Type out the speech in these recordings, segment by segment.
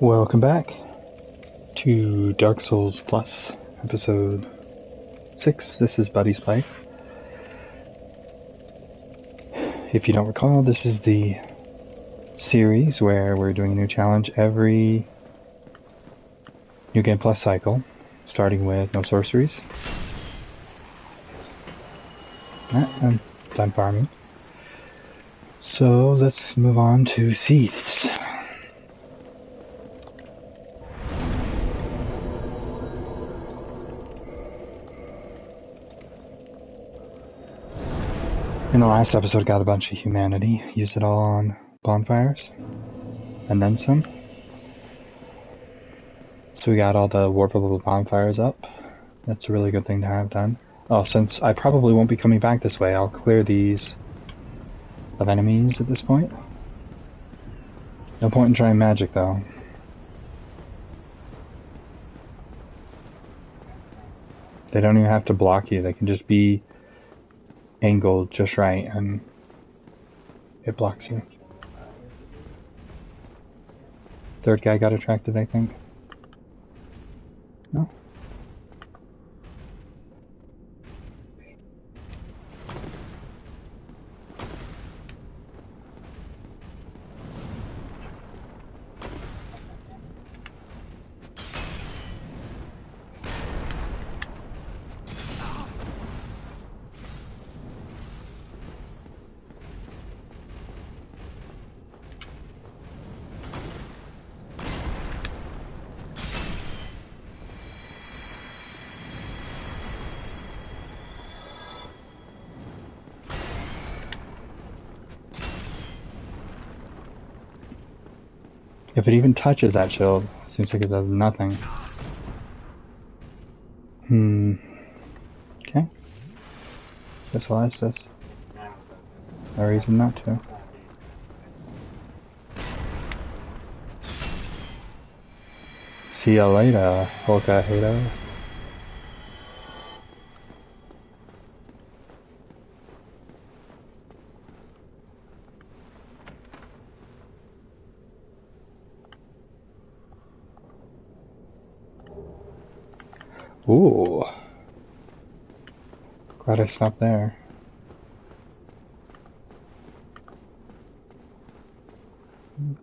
Welcome back to Dark Souls Plus, episode 6. This is Buddy's Life. If you don't recall, this is the series where we're doing a new challenge every New Game Plus cycle, starting with no sorceries. I'm done farming. So let's move on to Seeds. In the last episode, got a bunch of humanity, used it all on bonfires, and then some. So we got all the warpable bonfires up. That's a really good thing to have done. Oh, since I probably won't be coming back this way, I'll clear these of enemies at this point. No point in trying magic, though. They don't even have to block you, they can just be angled just right and it blocks you. Third guy got attracted, I think. No? If it even touches that shield, it seems like it does nothing. Okay. Guess I'll ask this. No reason not to. See ya later, Holka Hato. Ooh. Glad I stopped there.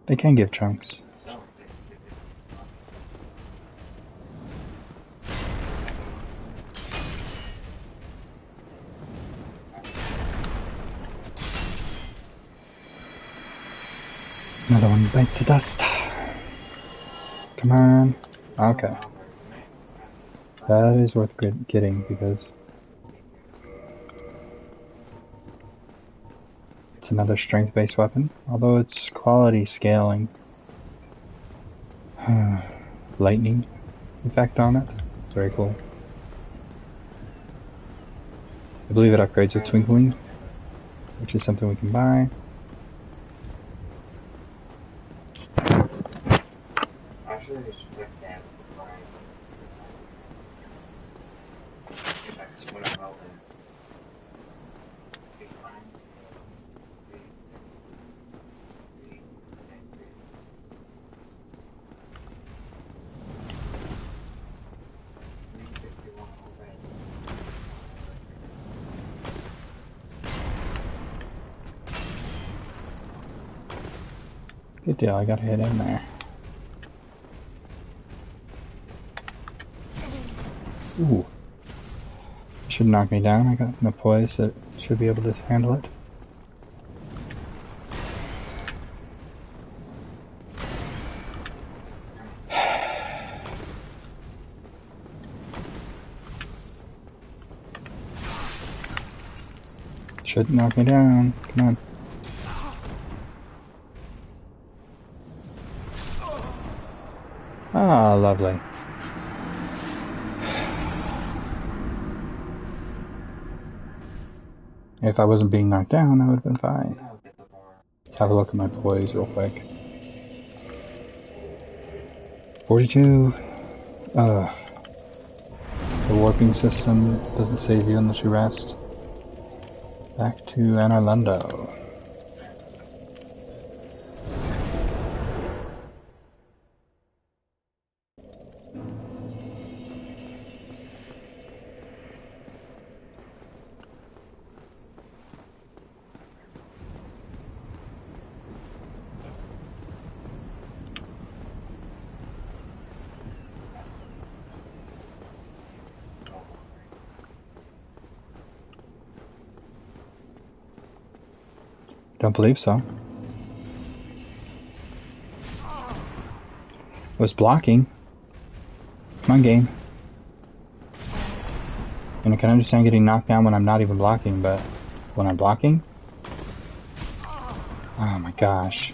They can give chunks. Another one bites the dust. Come on. Okay. That is worth getting because it's another strength-based weapon, although it's quality scaling. Lightning effect on it. Very cool. I believe it upgrades with Twinkling, which is something we can buy. Good deal, I got a hit in there. Ooh. Should knock me down, I got enough poise that should be able to handle it. Should knock me down, come on. Ah, lovely. If I wasn't being knocked down, I would have been fine. Let's have a look at my poise real quick. 42. The warping system doesn't save you unless you rest. Back to Anor Londo. Don't believe so. Was blocking. Come on, game. And I can understand getting knocked down when I'm not even blocking, but when I'm blocking? Oh my gosh.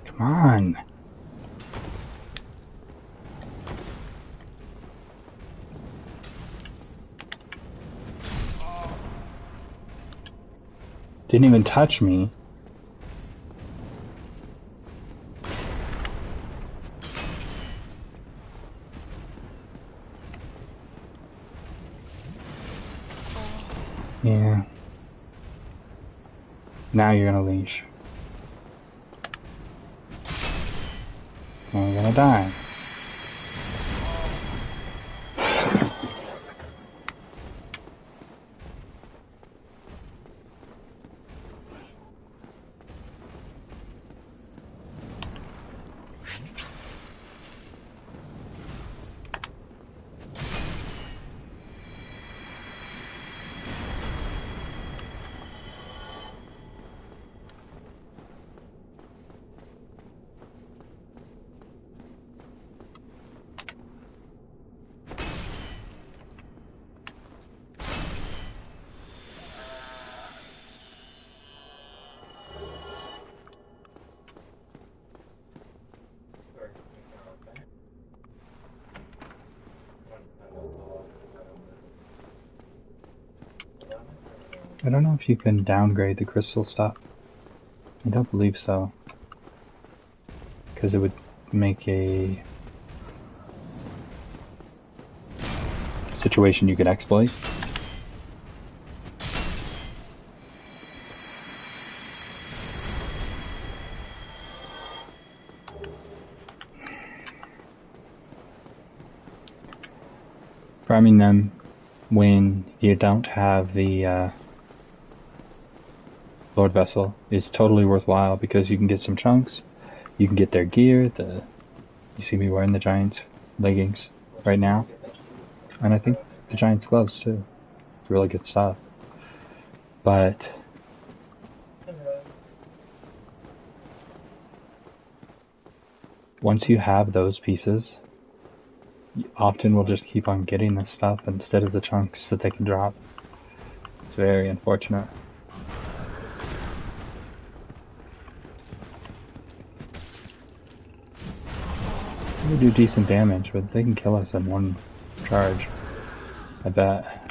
Come on. Didn't even touch me. Yeah. Now you're gonna leash. And you're gonna die. I don't know if you can downgrade the crystal stuff. I don't believe so. Because it would make a situation you could exploit. Farming them when you don't have the Lord Vessel is totally worthwhile because you can get some chunks, you can get their gear, you see me wearing the Giants leggings right now, and I think the Giants gloves too. It's really good stuff. But once you have those pieces, you often will just keep on getting this stuff instead of the chunks that they can drop. It's very unfortunate. They do decent damage, but they can kill us in one charge. I bet.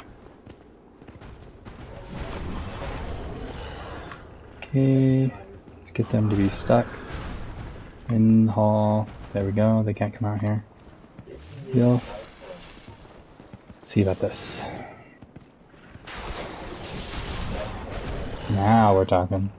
Okay, let's get them to be stuck in the hall. There we go, they can't come out here. Heal. See about this. Now we're talking.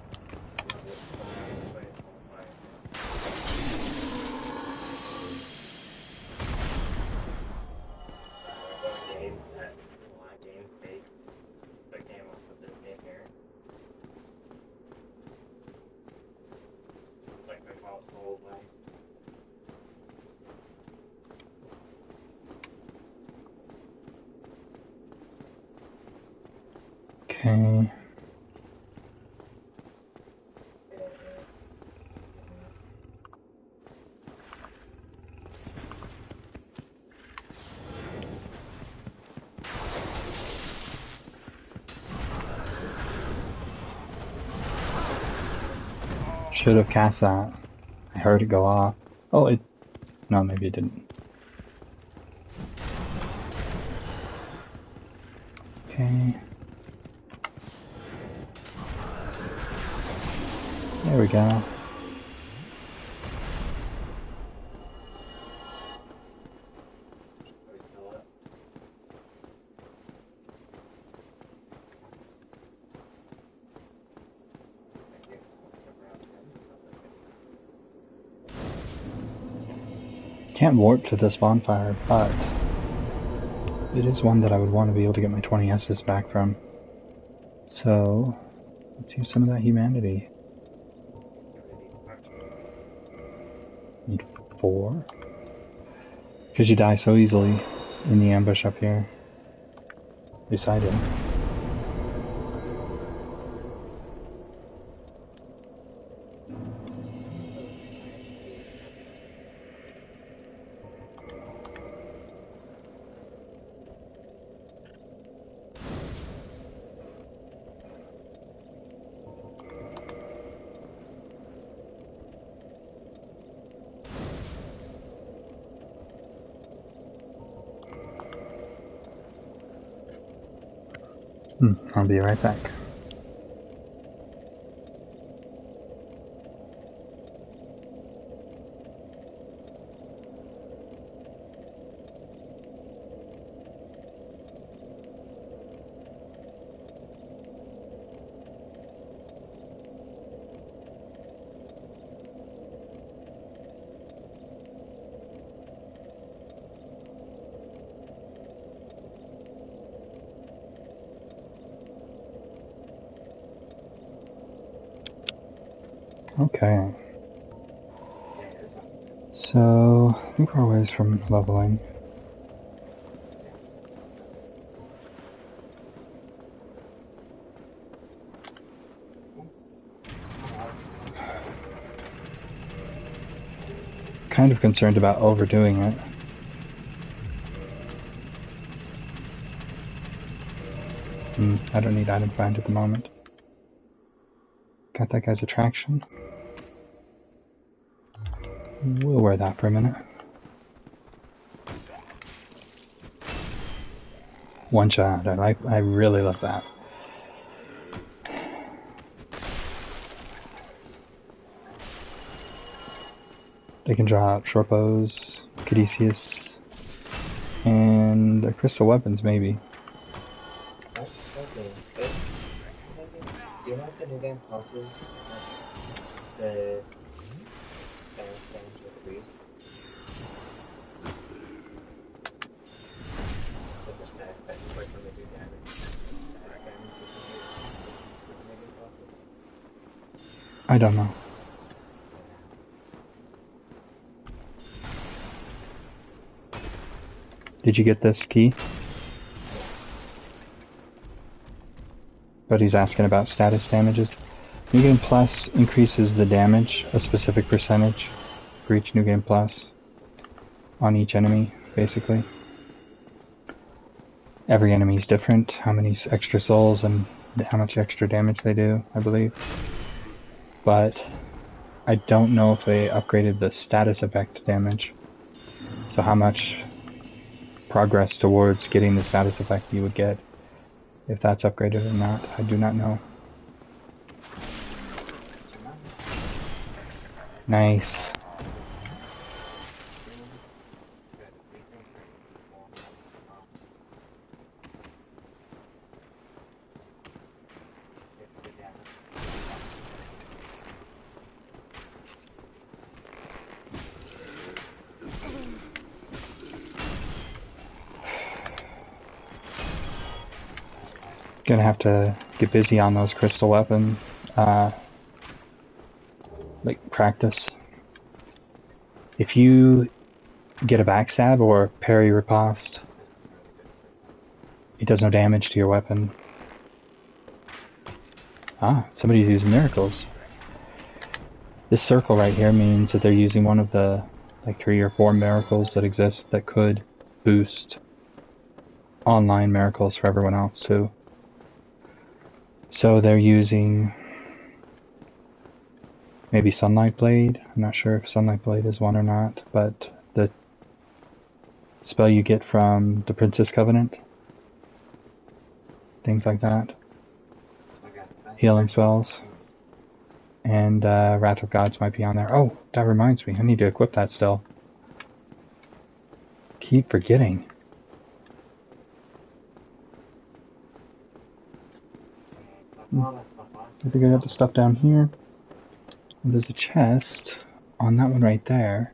Okay. Should have cast that. I heard it go off. Oh, it... No, maybe it didn't. Okay. There we go. Can't warp to this bonfire, but it is one that I would want to be able to get my 20 S's back from. So, let's use some of that humanity. Need 4. Because you die so easily in the ambush up here. At least I did. I'll be right back. Okay. So, I think we're a ways from leveling. Kind of concerned about overdoing it. I don't need item find at the moment. Got that guy's attraction. We'll wear that for a minute. One shot. I really love that. They can draw out short bows, Caduceus, and the crystal weapons maybe. Do you have the new game passes? The with the beast? I don't know. Did you get this key? But he's asking about status damages. New Game Plus increases the damage a specific percentage for each New Game Plus on each enemy, basically. Every enemy is different, how many extra souls and how much extra damage they do, I believe. But I don't know if they upgraded the status effect damage. So how much progress towards getting the status effect you would get. If that's upgraded or not, I do not know. Nice. Gonna have to get busy on those crystal weapon, like practice. If you get a backstab or parry riposte, it does no damage to your weapon. Ah, somebody's using miracles. This circle right here means that they're using one of the like 3 or 4 miracles that exist that could boost online miracles for everyone else too. So they're using Maybe Sunlight Blade. I'm not sure if Sunlight Blade is one or not, but the spell you get from the Princess Covenant. Things like that. Healing spells. And Wrath of Gods might be on there. Oh, that reminds me. I need to equip that still. Keep forgetting. I think I got the stuff down here. And there's a chest on that one right there,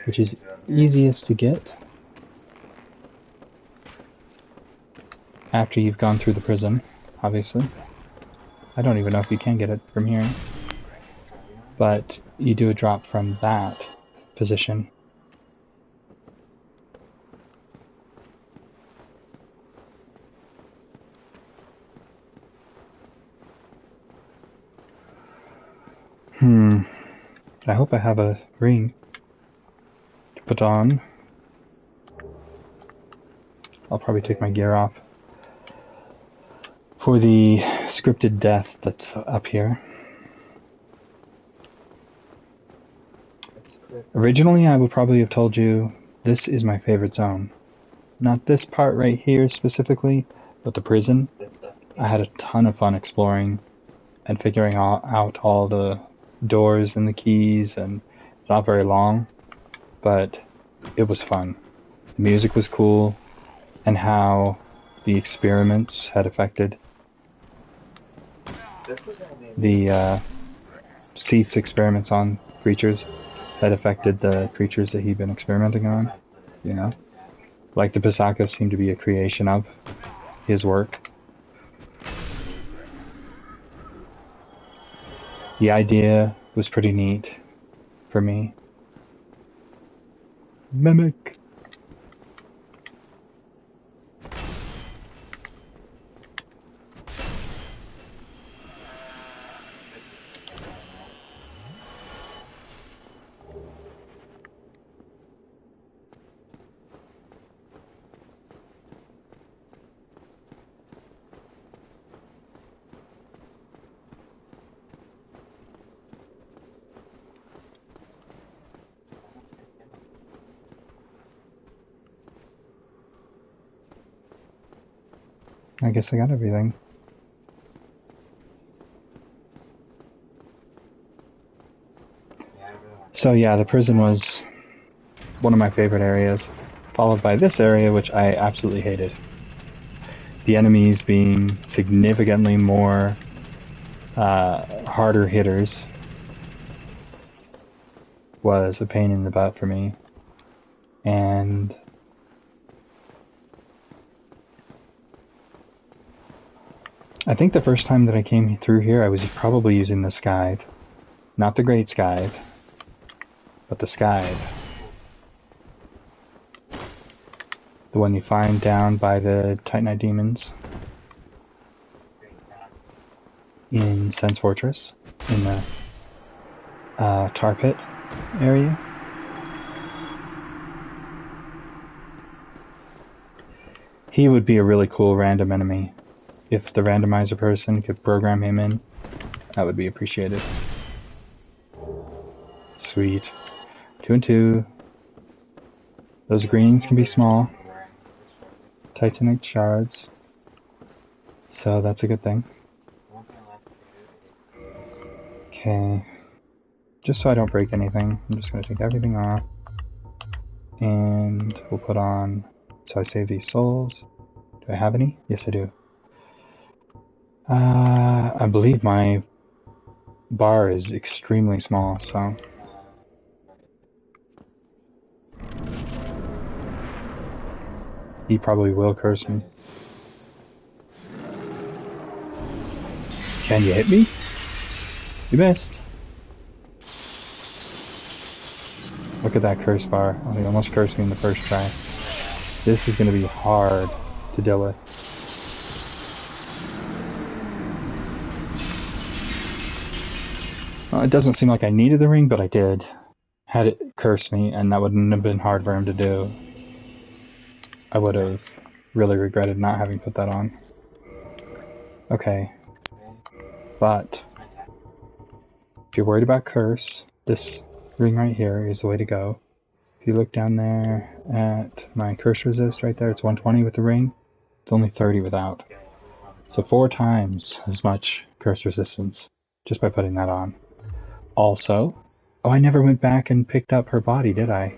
which is easiest to get after you've gone through the prison, obviously. I don't even know if you can get it from here, but you do a drop from that position. I hope I have a ring to put on. I'll probably take my gear off for the scripted death that's up here. Originally, I would probably have told you this is my favorite zone. Not this part right here specifically, but the prison. I had a ton of fun exploring and figuring out all the doors and the keys, and it's not very long, but it was fun. The music was cool, and how the experiments had affected the Seath's experiments on creatures had affected the creatures that he'd been experimenting on, you know? Like the Pisaka seemed to be a creation of his work. The idea was pretty neat for me. Mimic! I guess I got everything. So yeah, the prison was one of my favorite areas, followed by this area, which I absolutely hated. The enemies being significantly more harder hitters was a pain in the butt for me. And I think the first time that I came through here, I was probably using the Scythe. Not the Great Scythe, but the Scythe. The one you find down by the Titanite demons in Sen's Fortress, in the tar pit area. He would be a really cool random enemy. If the randomizer person could program him in, that would be appreciated. Sweet. 2 and 2. Those greens can be small. Titanite shards. So that's a good thing. Okay. Just so I don't break anything, I'm just going to take everything off. And we'll put on... So I save these souls. Do I have any? Yes, I do. I believe my bar is extremely small, so... He probably will curse me. Can you hit me? You missed. Look at that curse bar. Oh, he almost cursed me in the first try. This is going to be hard to deal with. Well, it doesn't seem like I needed the ring, but I did. Had it curse me, and that wouldn't have been hard for him to do. I would have really regretted not having put that on. Okay. But If you're worried about curse, this ring right here is the way to go. If you look down there at my curse resist right there, it's 120 with the ring. It's only 30 without. So 4 times as much curse resistance just by putting that on. Also, oh, I never went back and picked up her body, did I?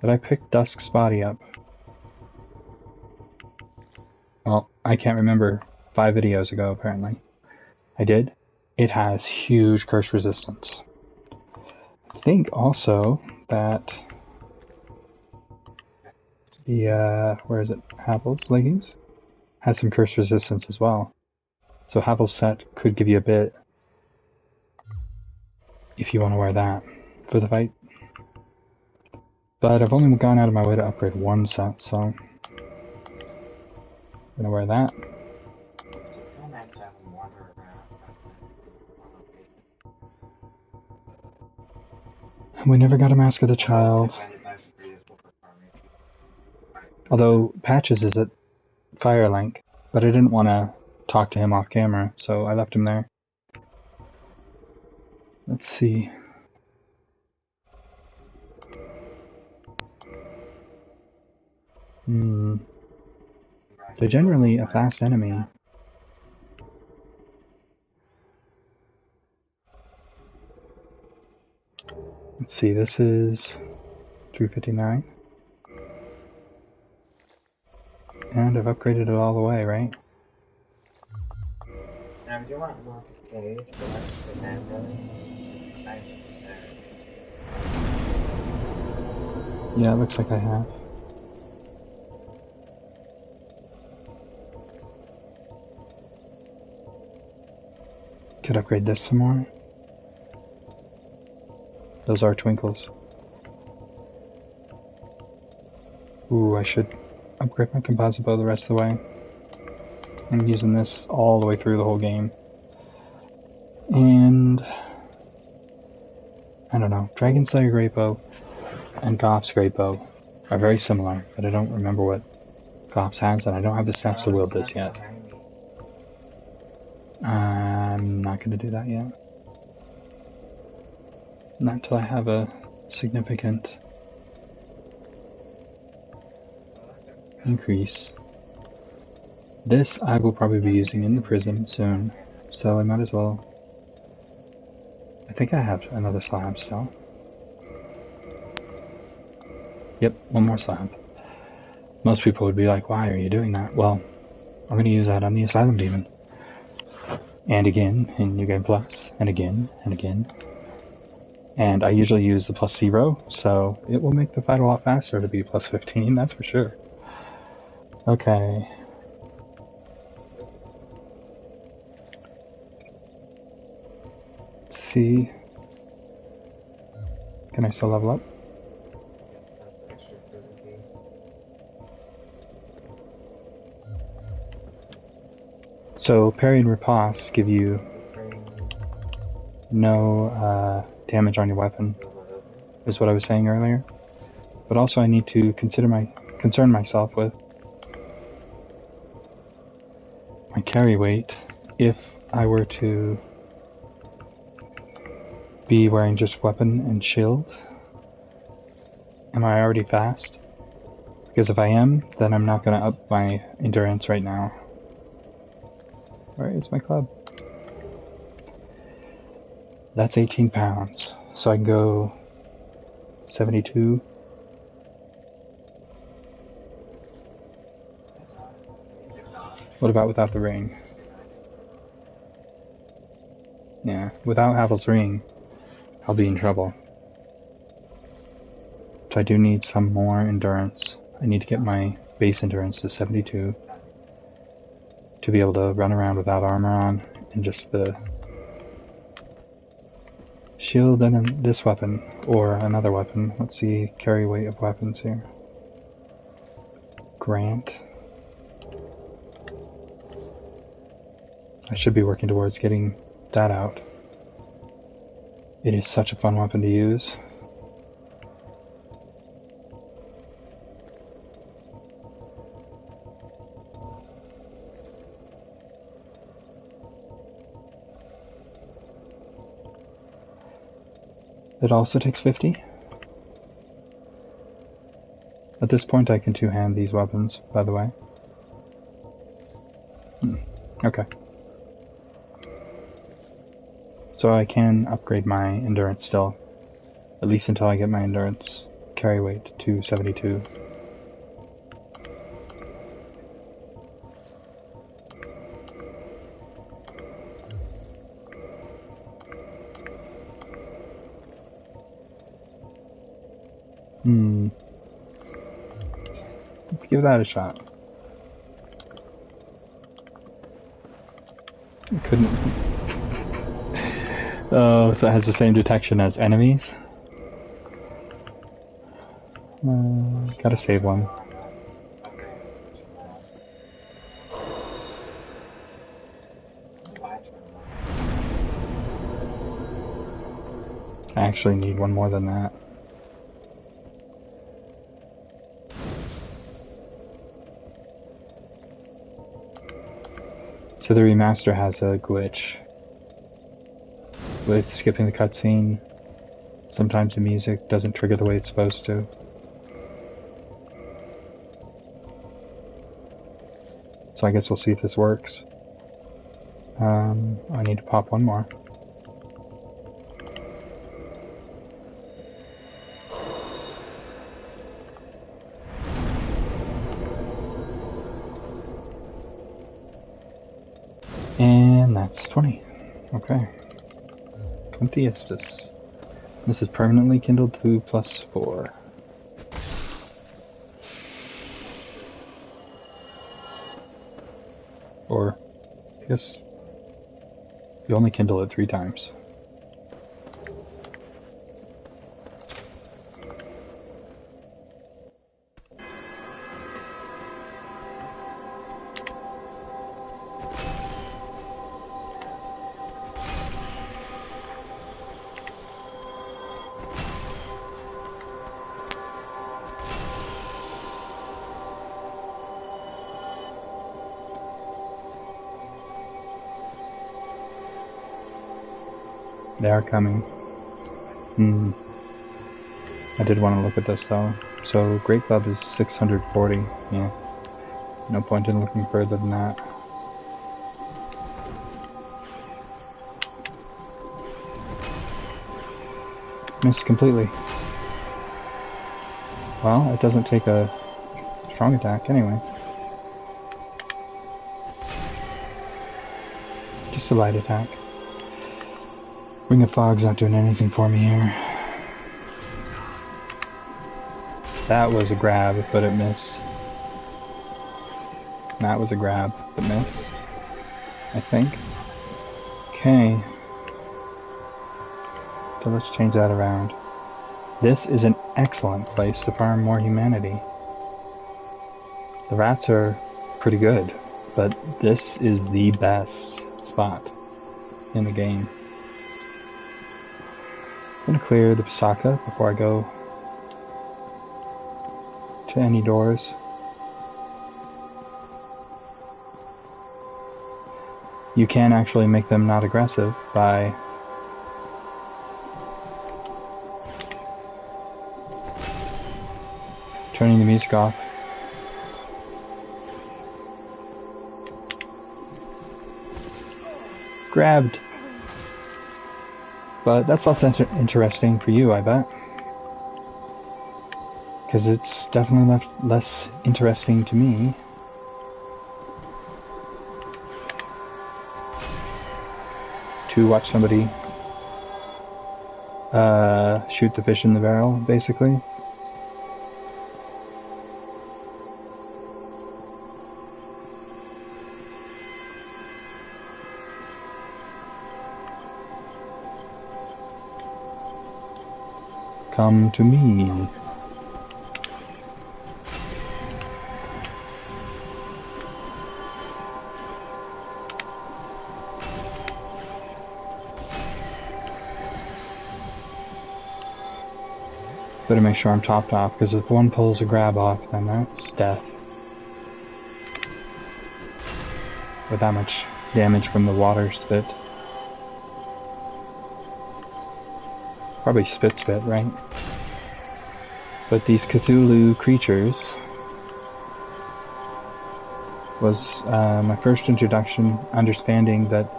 Did I pick Dusk's body up? Well, I can't remember. 5 videos ago, apparently. I did. It has huge curse resistance. I think also that the, where is it? Havel's leggings? Has some curse resistance as well. So Havel's set could give you a bit if you want to wear that for the fight. But I've only gone out of my way to upgrade 1 set, so I'm gonna wear that. It's kind of nice to have them wander around. We never got a Mask of the Child. Although Patches is at Firelink, but I didn't want to talk to him off camera, so I left him there. Let's see. They're generally a fast enemy. Let's see, this is 359. And I've upgraded it all the way, right? Now, do you want more stage, but let's put that Yeah, it looks like I have. Could upgrade this some more. Those are twinkles. Ooh, I should upgrade my composite bow the rest of the way. I'm using this all the way through the whole game. And I don't know, Dragon Slayer Great Bow and Goff's Great Bow are very similar, but I don't remember what Goff's has, and I don't have the stats to wield this yet. I'm not going to do that yet. Not until I have a significant increase. This I will probably be using in the prison soon, so I might as well. I think I have another slab still. Yep, 1 more slab. Most people would be like, why are you doing that? Well, I'm going to use that on the Asylum Demon. And again in New Game Plus, and again, and again. And I usually use the +0, so it will make the fight a lot faster to be +15, that's for sure. Okay. Let's see. Can I still level up? So parry and riposte give you no damage on your weapon, is what I was saying earlier. But also I need to concern myself with my carry weight if I were to be wearing just weapon and shield. Am I already fast? Because if I am, then I'm not going to up my endurance right now. Where is my club? That's 18 pounds. So I can go 72. What about without the ring? Yeah, without Havel's ring, I'll be in trouble. So I do need some more endurance. I need to get my base endurance to 72 to be able to run around without armor on and just the shield and this weapon, or another weapon. Let's see, carry weight of weapons here. Grant. I should be working towards getting that out. It is such a fun weapon to use. It also takes 50. At this point I can two-hand these weapons, by the way. Okay. So I can upgrade my endurance still. At least until I get my endurance carry weight to 72. Give that a shot. Couldn't. Oh, so it has the same detection as enemies? Gotta save one. I actually need one more than that. So the remaster has a glitch with skipping the cutscene. Sometimes the music doesn't trigger the way it's supposed to. So I guess we'll see if this works. I need to pop one more. And that's 20. Okay. 20 Estus. This is permanently kindled to +4. Or, I guess, you only kindle it 3 times. They are coming. I did want to look at this though. So Great Club is 640. Yeah. No point in looking further than that. Missed completely. Well, it doesn't take a strong attack anyway. Just a light attack. Ring of Fog's not doing anything for me here. That was a grab, but it missed. That was a grab, but missed. I think. Okay. So let's change that around. This is an excellent place to farm more humanity. The rats are pretty good, but this is the best spot in the game. I'm gonna clear the Pisaka before I go to any doors. You can actually make them not aggressive by turning the music off. Grabbed. But that's less interesting for you, I bet. Because it's definitely less interesting to me. To watch somebody shoot the fish in the barrel, basically. Come to me. Better make sure I'm topped off, because if one pulls a grab off, then that's death. With that much damage from the water spit. Probably Spit, right? But these Cthulhu creatures was my first introduction, understanding that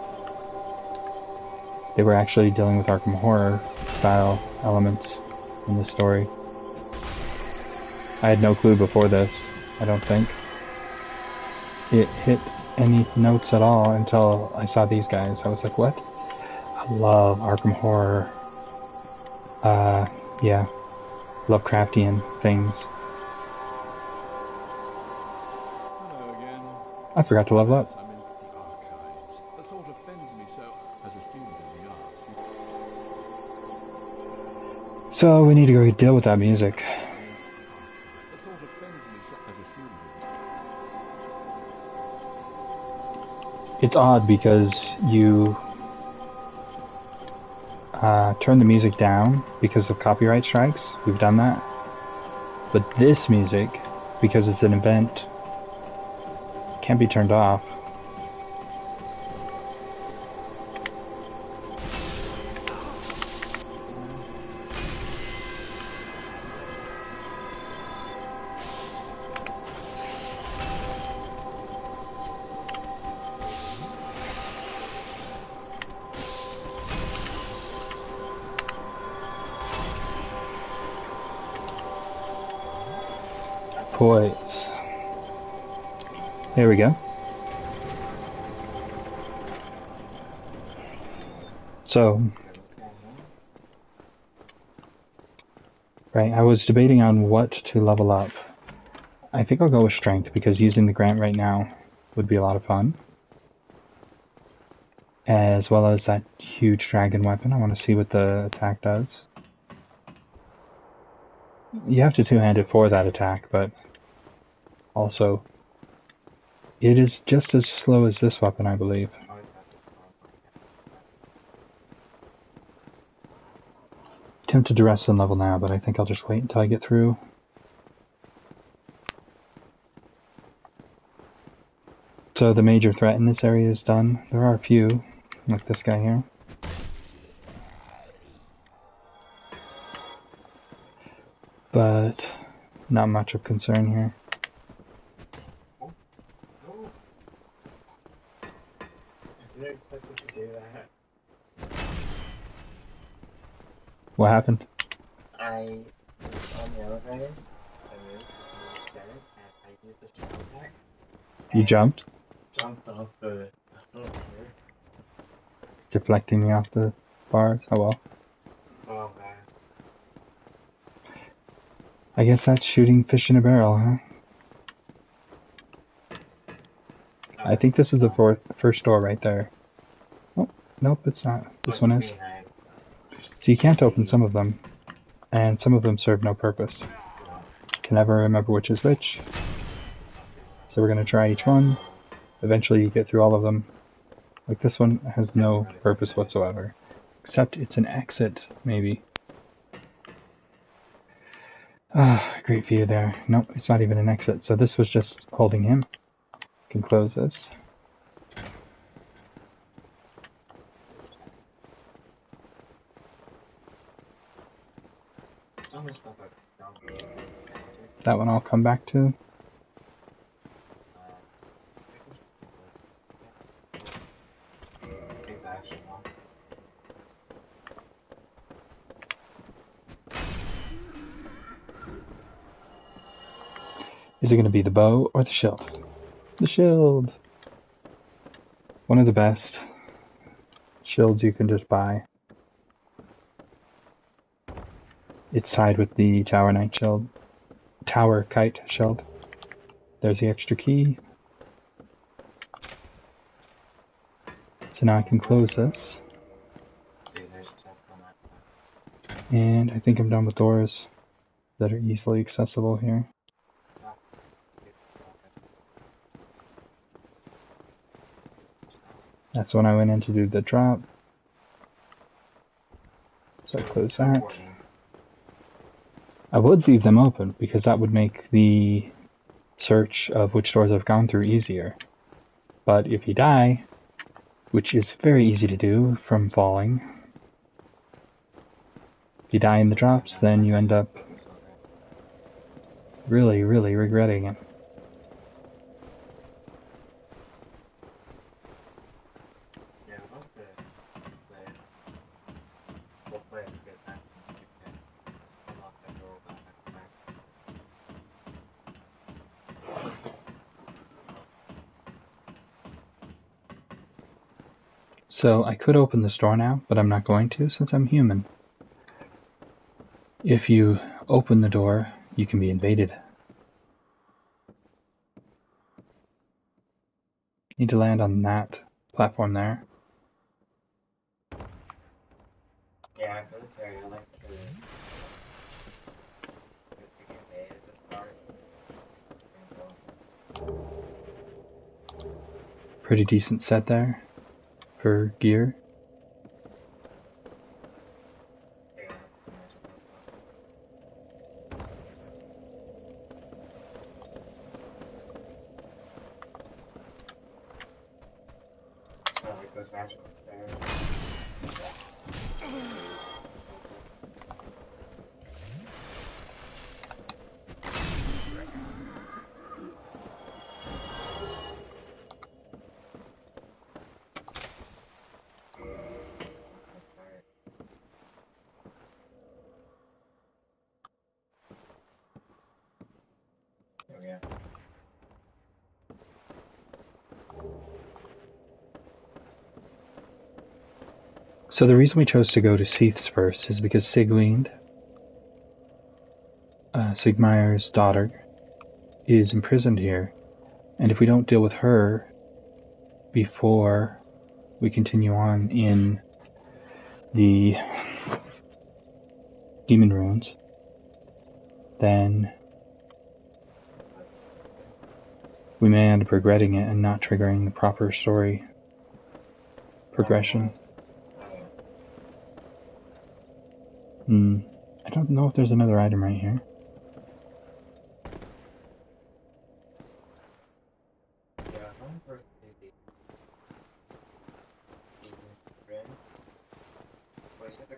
they were actually dealing with Arkham Horror style elements in the story. I had no clue before this, I don't think. It hit any notes at all until I saw these guys. I was like, what? I love Arkham Horror. Yeah. Lovecraftian things. Hello again. I forgot to level up. I'm in the archives. The thought offends me so. As a student of the arts, So we need to go deal with that music. the thought offends me so. As a student of It's odd because you turn the music down because of copyright strikes. We've done that. But this music, because it's an event, can't be turned off. Poise. There we go. So, right, I was debating on what to level up. I think I'll go with Strength, because using the Grant right now would be a lot of fun. As well as that huge dragon weapon. I want to see what the attack does. You have to two-hand it for that attack, but also, it is just as slow as this weapon, I believe. Tempted to rest and level now, but I think I'll just wait until I get through. So the major threat in this area is done. There are a few, like this guy here. But not much of concern here. I didn't expect you to do that. What happened? I was on the elevator, I moved to the stairs, and I used the shuttle pack. You jumped? Jumped off the elevator. It's deflecting me off the bars. Oh well. Oh man. I guess that's shooting fish in a barrel, huh? I think this is the first door right there. Oh, nope, it's not. This one is. So you can't open some of them, and some of them serve no purpose. Can never remember which is which. So we're going to try each one. Eventually you get through all of them. Like this one has no purpose whatsoever. Except it's an exit, maybe. Ah, great view there. Nope, it's not even an exit. So this was just holding him. Can close this. That one I'll come back to. Is it going to be the bow or the shield? The shield! One of the best shields you can just buy. It's tied with the Tower Knight shield. Tower Kite shield. There's the extra key. So now I can close this. And I think I'm done with doors that are easily accessible here. That's when I went in to do the drop. So I close that. I would leave them open because that would make the search of which doors I've gone through easier. But if you die, which is very easy to do from falling, If you die in the drops, then you end up really, really regretting it. Yeah, I'd love to play it. We'll play it because that you can unlock that door without having to So I could open this door now, but I'm not going to since I'm human. If you open the door, you can be invaded. Need to land on that platform there. Yeah, for this area, I like to get made at the start. Pretty decent set there for gear. Yeah. Oh, it goes magical stairs. Oh yeah. So the reason we chose to go to Seath's first is because Sigwind, Sigmayr's daughter, is imprisoned here, and if we don't deal with her before we continue on in the Demon Ruins, then we may end up regretting it and not triggering the proper story progression. I don't know if there's another item right here. Yeah, I'm first the rim. But you have to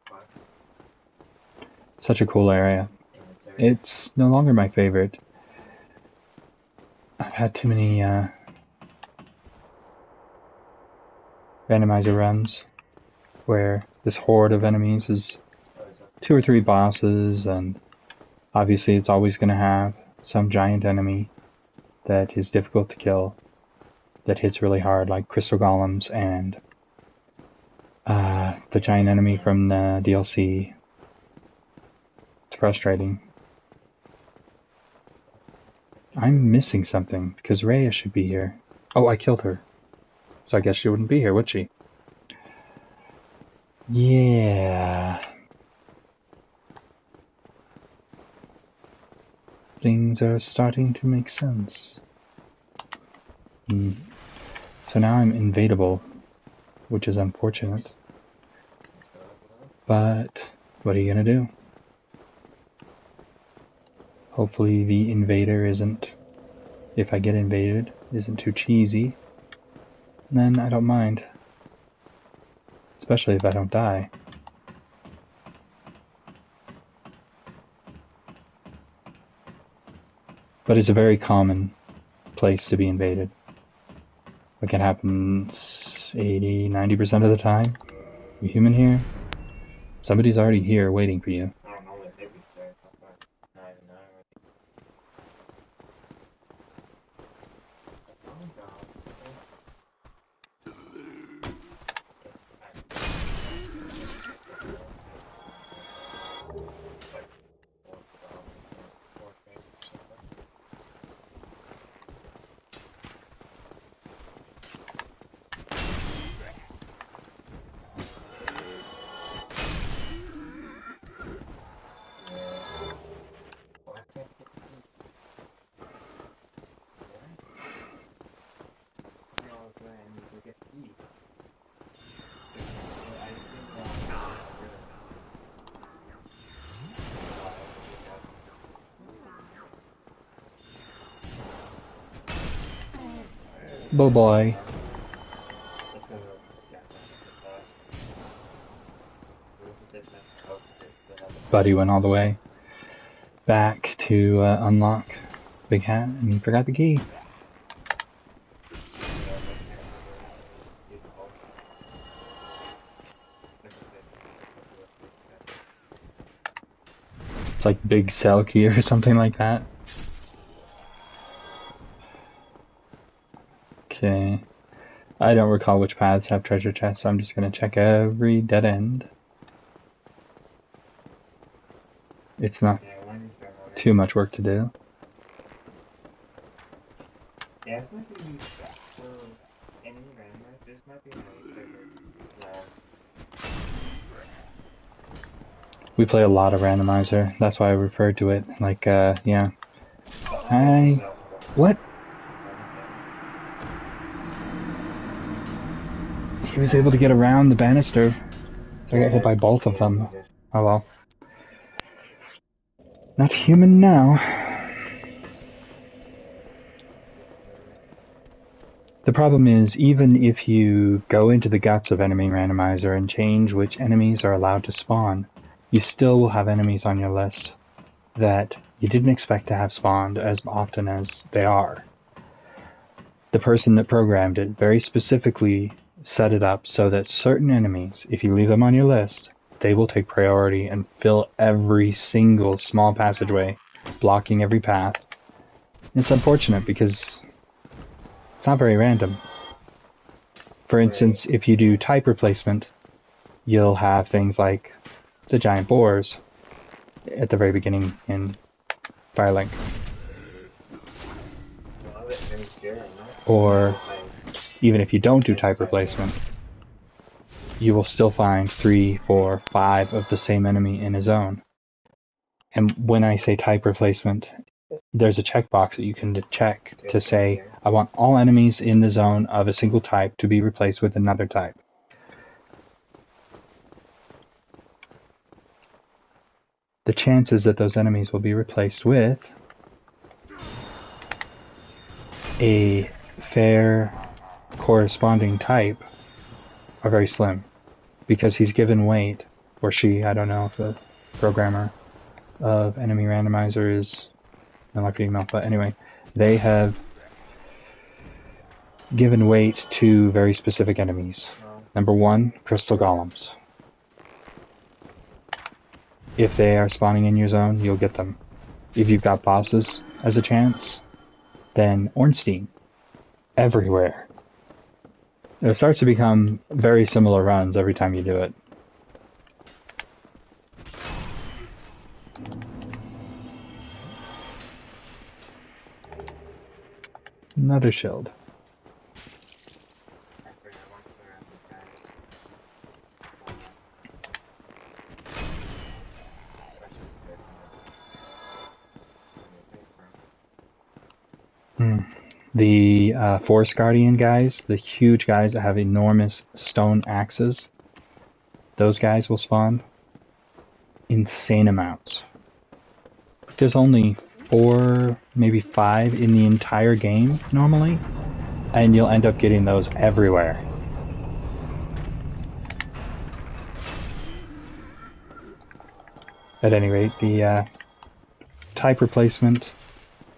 spot. Such a cool area. It's no longer my favorite. I've had too many randomizer runs where this horde of enemies is 2 or 3 bosses, and obviously it's always going to have some giant enemy that is difficult to kill, that hits really hard, like crystal golems and the giant enemy from the DLC. It's frustrating. I'm missing something, because Rhea should be here. Oh, I killed her. So I guess she wouldn't be here, would she? Yeah. Things are starting to make sense. So now I'm invadable, which is unfortunate. But what are you gonna do? Hopefully the invader isn't, if I get invaded, isn't too cheesy. Then I don't mind. Especially if I don't die. But it's a very common place to be invaded. Like it happens 80-90% of the time. You're human here. Somebody's already here waiting for you. I don't know what baby's there. Not even know. Bye-bye. but he went all the way back to unlock Big Hat, and he forgot the key. It's like Big Cell Key or something like that. Okay. I don't recall which paths have treasure chests, so I'm just going to check every dead end. It's not too much work to do. Yeah, it's might be for enemy randomized. This might be nice for We play a lot of randomizer. That's why I referred to it. Like, yeah. What? He was able to get around the banister. I got hit by both of them. Oh well. Not human now. The problem is, even if you go into the guts of enemy randomizer and change which enemies are allowed to spawn, you still will have enemies on your list that you didn't expect to have spawned as often as they are. The person that programmed it very specifically set it up so that certain enemies, if you leave them on your list, they will take priority and fill every single small passageway, blocking every path. It's unfortunate because it's not very random. For instance, if you do type replacement, you'll have things like the giant boars at the very beginning in Firelink. Or even if you don't do type replacement, you will still find 3, 4, 5 of the same enemy in a zone. And when I say type replacement, there's a checkbox that you can check to say, I want all enemies in the zone of a single type to be replaced with another type. The chances that those enemies will be replaced with a fair corresponding type are very slim, because he's given weight, or she, I don't know if the programmer of enemy randomizer is male or female, but anyway, they have given weight to very specific enemies. Number 1, crystal golems. If they are spawning in your zone, you'll get them. If you've got bosses as a chance, then Ornstein. Everywhere. It starts to become very similar runs every time you do it. Another shield. The Forest Guardian guys, the huge guys that have enormous stone axes, those guys will spawn insane amounts. There's only 4, maybe 5 in the entire game normally, and you'll end up getting those everywhere. At any rate, the type replacement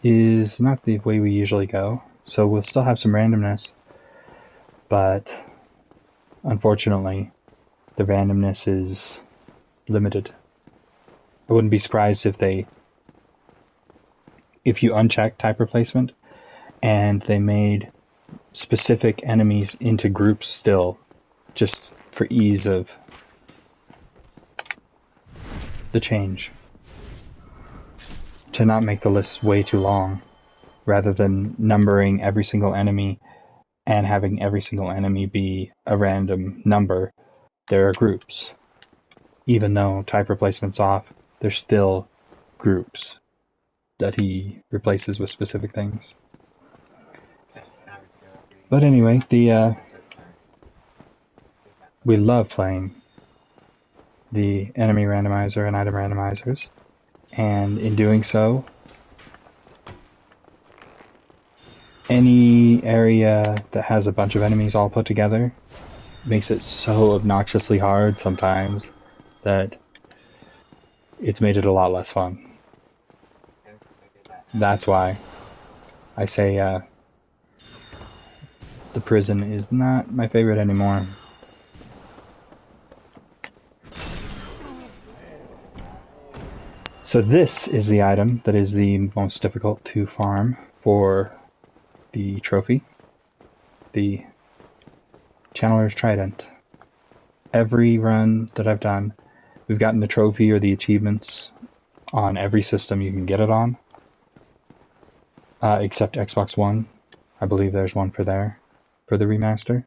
is not the way we usually go, so we'll still have some randomness, but unfortunately the randomness is limited. I wouldn't be surprised if you uncheck type replacement and they made specific enemies into groups still, just for ease of the change. To not make the list way too long, rather than numbering every single enemy and having every single enemy be a random number, there are groups. Even though type replacement's off, there's still groups that he replaces with specific things. But anyway, we love playing the enemy randomizer and item randomizers. And in doing so, any area that has a bunch of enemies all put together makes it so obnoxiously hard sometimes that it's made it a lot less fun. That's why I say the prison is not my favorite anymore. So this is the item that is the most difficult to farm for the trophy. The Channeler's Trident. Every run that I've done, we've gotten the trophy or the achievements on every system you can get it on. Except Xbox One. I believe there's one for there, for the remaster.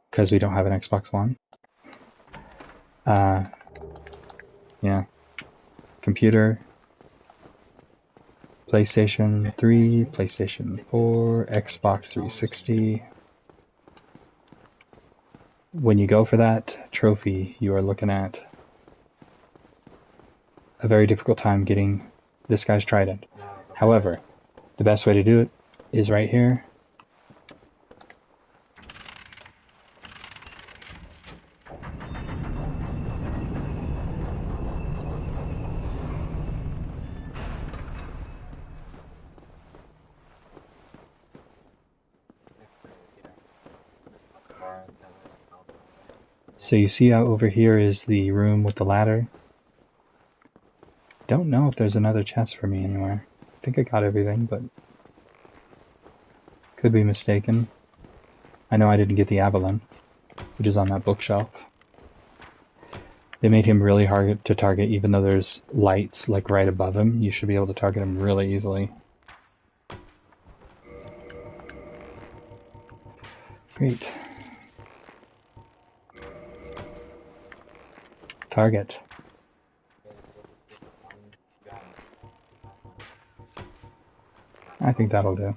Because we don't have an Xbox One. Yeah. Computer, PlayStation 3, PlayStation 4, Xbox 360. When you go for that trophy, you are looking at a very difficult time getting this guy's trident. However, the best way to do it is right here. So you see how over here is the room with the ladder? Don't know if there's another chest for me anywhere. I think I got everything, but could be mistaken. I know I didn't get the Avalon, which is on that bookshelf. They made him really hard to target, even though there's lights like right above him. You should be able to target him really easily. Great. Target. I think that'll do.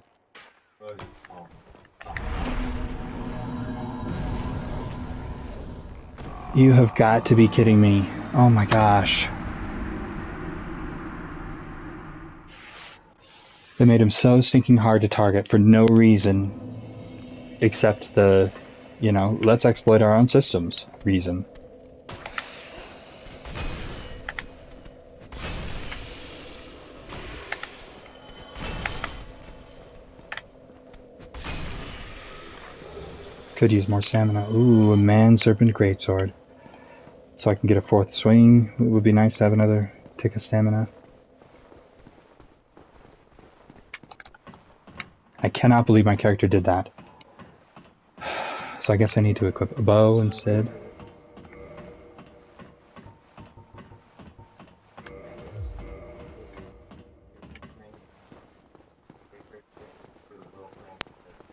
You have got to be kidding me. Oh my gosh. They made him so stinking hard to target for no reason except the, let's exploit our own systems reason. Could use more stamina. Ooh, a Man Serpent Greatsword. So I can get a fourth swing. It would be nice to have another tick of stamina. I cannot believe my character did that. So I guess I need to equip a bow instead.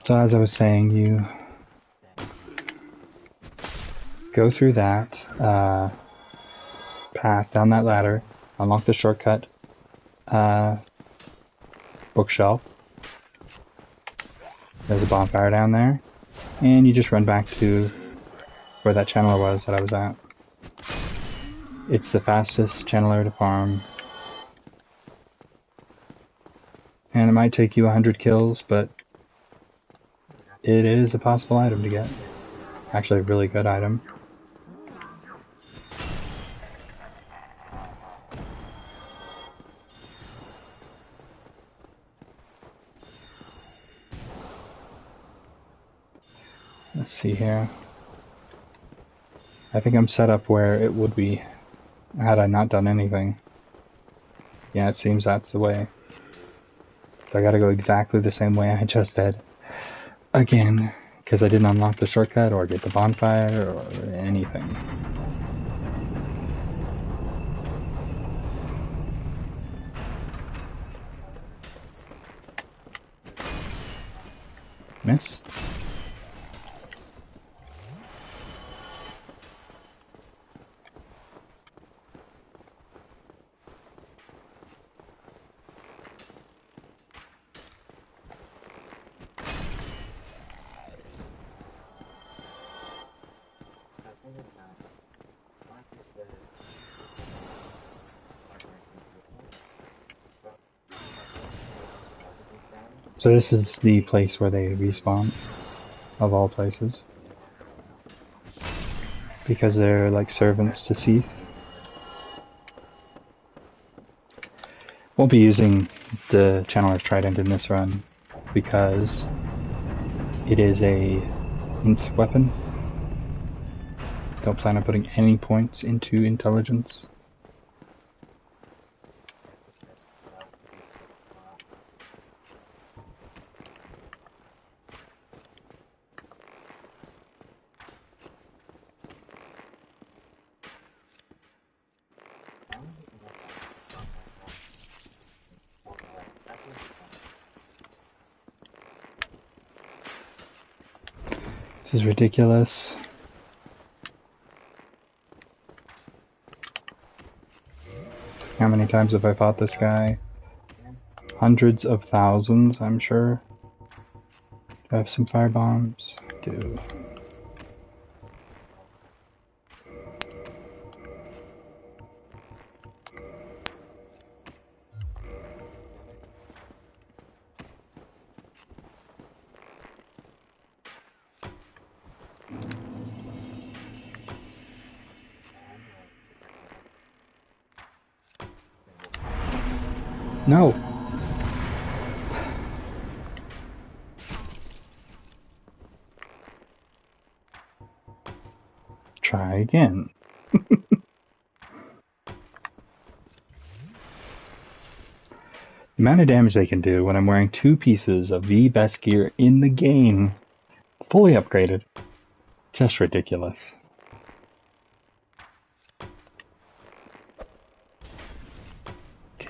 So as I was saying, you go through that path down that ladder, unlock the shortcut bookshelf. There's a bonfire down there, and you just run back to where that channeler was that I was at. It's the fastest channeler to farm, and it might take you 100 kills, but it is a possible item to get. Actually, a really good item. Let's see here. I think I'm set up where it would be had I not done anything. Yeah, it seems that's the way. So I gotta go exactly the same way I just did. Again, because I didn't unlock the shortcut or get the bonfire or anything. Miss? So this is the place where they respawn, of all places. Because they're like servants to Seath. Won't be using the Channeler's Trident in this run because it is a int weapon. Don't plan on putting any points into intelligence. This is ridiculous. How many times have I fought this guy? Hundreds of thousands, I'm sure. Do I have some fire bombs? I do. No! Try again. The amount of damage they can do when I'm wearing 2 pieces of the best gear in the game, fully upgraded, just ridiculous.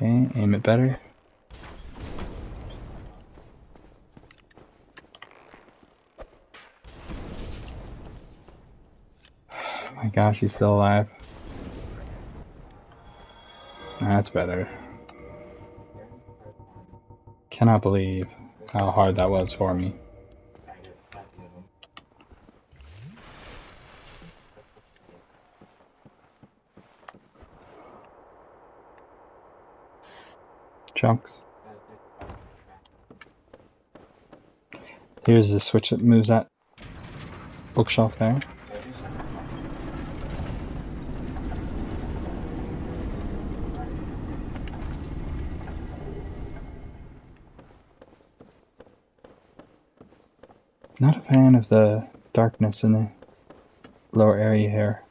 Okay, aim it better. Oh my gosh, he's still alive. That's better. Cannot believe how hard that was for me. Chunks. Here's the switch that moves that bookshelf there. Not a fan of the darkness in the lower area here.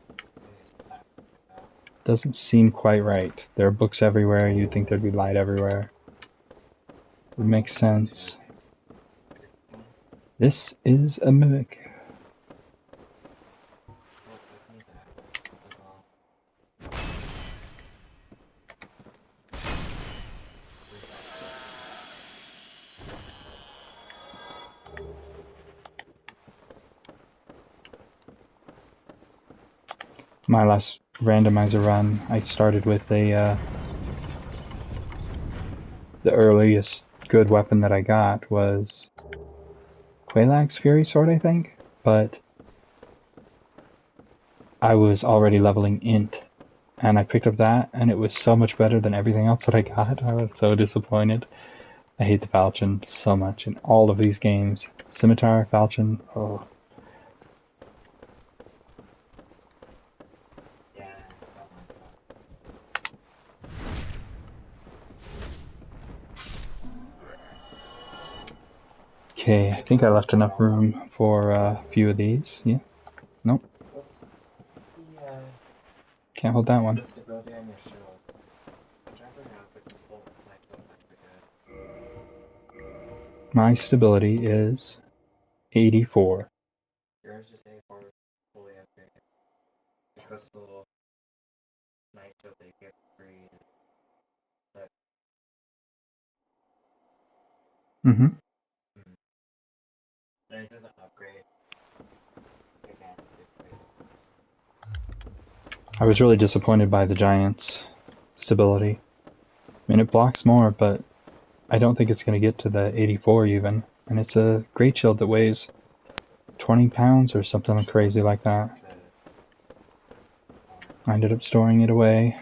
Doesn't seem quite right. There are books everywhere, you'd think there'd be light everywhere. Would make sense. This is a mimic. My last randomizer run, I started with the earliest good weapon that I got was Quelaag's Fury Sword, I think, but I was already leveling Int, and I picked up that, and it was so much better than everything else that I got. I was so disappointed. I hate the Falchion so much in all of these games. Scimitar, Falchion, oh. Okay, I think I left enough room for a few of these. Yeah? Nope. Can't hold that one. My stability is 84. Yours is 84 fully upgraded. Because the little night shield they get free. Mm-hmm. And it doesn't upgrade. I was really disappointed by the Giant's stability. I mean, it blocks more, but I don't think it's going to get to the 84 even. And it's a great shield that weighs 20 pounds or something crazy like that. I ended up storing it away.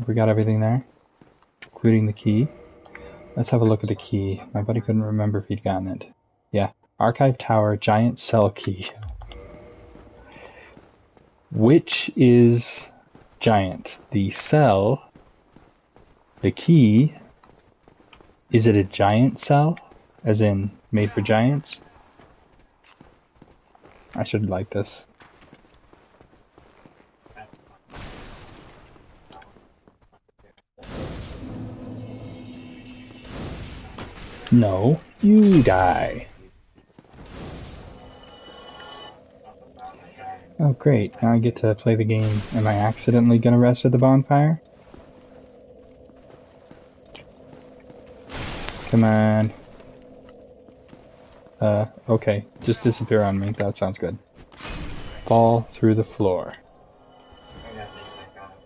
We got everything there, including the key. Let's have a look at the key. My buddy couldn't remember if he'd gotten it. Yeah, Archive Tower Giant Cell Key. Which is giant? The cell The key, is it a giant cell? As in, made for giants? I should like this. No, you die. Oh great, now I get to play the game. Am I accidentally gonna rest at the bonfire? Come on. Okay, just disappear on me, that sounds good. Fall through the floor.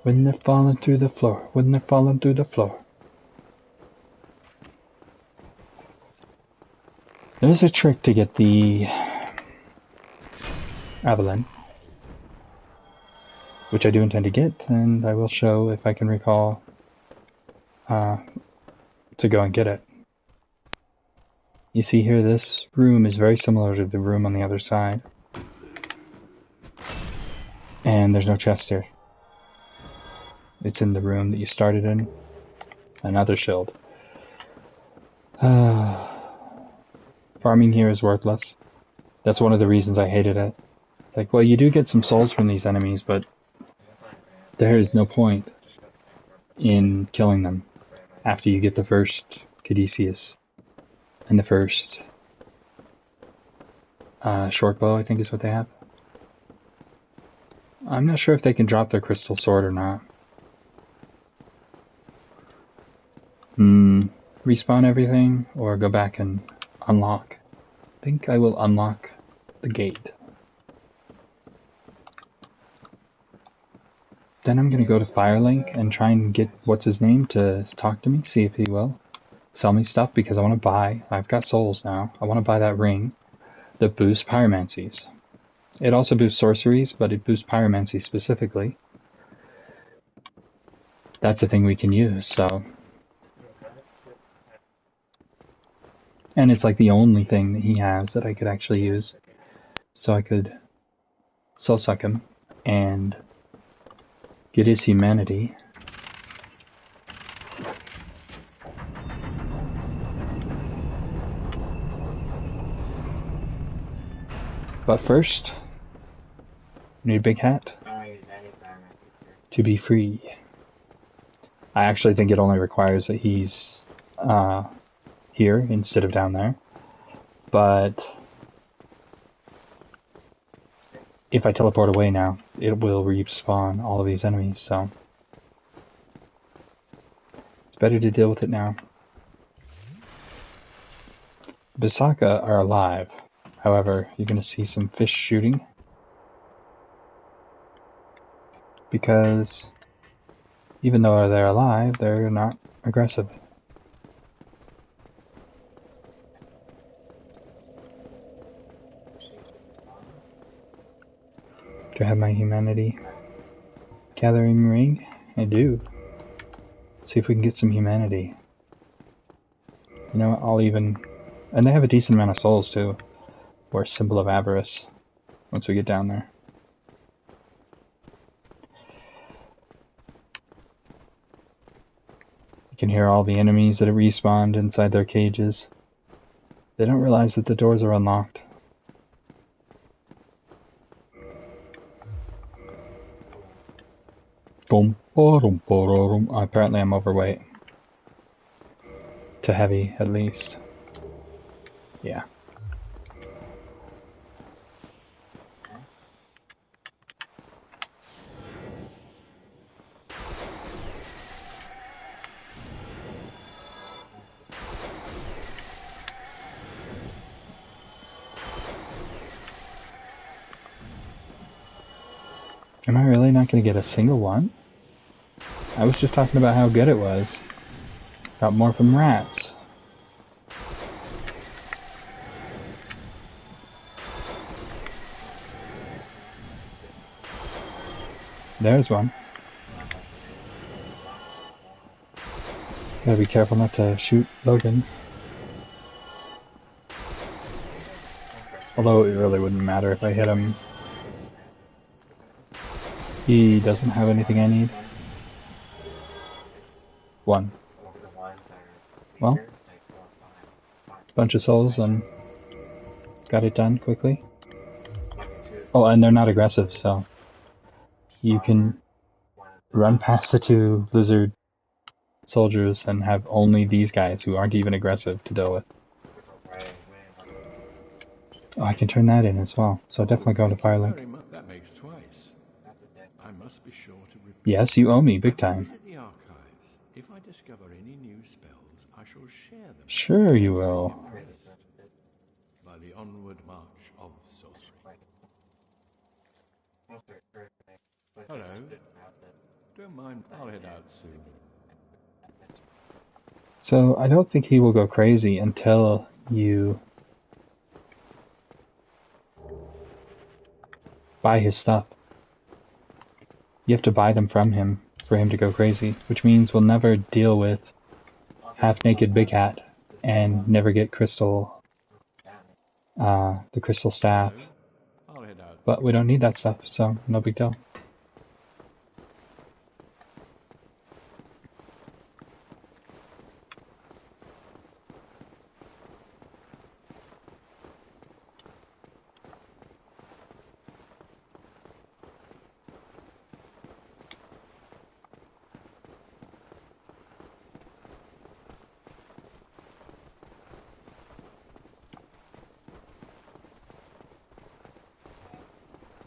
When they're falling through the floor, when they're falling through the floor. There's a trick to get the Avalon, which I do intend to get, and I will show if I can recall to go and get it. You see here, this room is very similar to the room on the other side. And there's no chest here. It's in the room that you started in. Another shield. Farming here is worthless. That's one of the reasons I hated it. It's like, well, you do get some souls from these enemies, but there is no point in killing them after you get the first Caduceus and the first short bow, I think is what they have. I'm not sure if they can drop their crystal sword or not. Respawn everything or go back and unlock. I think I will unlock the gate. Then I'm gonna go to Firelink and try and get what's his name to talk to me, see if he will sell me stuff, because I want to buy, I've got souls now, I want to buy that ring that boosts pyromancies. It also boosts sorceries, but it boosts pyromancy specifically. That's a thing we can use, so. And it's like the only thing that he has that I could actually use. So I could soul suck him and get his humanity. But first, need a big hat to be free. I actually think it only requires that he's here instead of down there. But if I teleport away now, it will respawn all of these enemies, so it's better to deal with it now. Basaka are alive. However, you're going to see some fish shooting, because even though they're alive, they're not aggressive. Do I have my humanity gathering ring? I do. Let's see if we can get some humanity. You know what, I'll even... And they have a decent amount of souls too. Or a symbol of avarice once we get down there. You can hear all the enemies that have respawned inside their cages. They don't realize that the doors are unlocked. Boom. Apparently I'm overweight. To heavy, at least. Yeah. Am I really not going to get a single one? I was just talking about how good it was. Got more from rats. There's one. Gotta be careful not to shoot Logan. Although it really wouldn't matter if I hit him. He doesn't have anything I need. One. bunch of souls and got it done quickly. Lucky two. Oh, and they're not aggressive, so you can One of the run past the two lizard soldiers and have only these guys who aren't even aggressive to deal with. with a way lucky. Oh, I can turn that in as well, so definitely go to Very Firelink. much. That makes twice. That's a dead. I must be sure to repeat. Yes, you owe me big time. Visit the archives. If I discover any new spells, I shall share them. Sure you will. Impressed by the onward march of sorcery. Most are encouraging, but Hello. they just didn't have the Don't mind, I'll head out soon. So I don't think he will go crazy until you buy his stuff. You have to buy them from him for him to go crazy, which means we'll never deal with half-naked Big Hat and never get crystal, the crystal staff. I'll head out. But we don't need that stuff, so no big deal.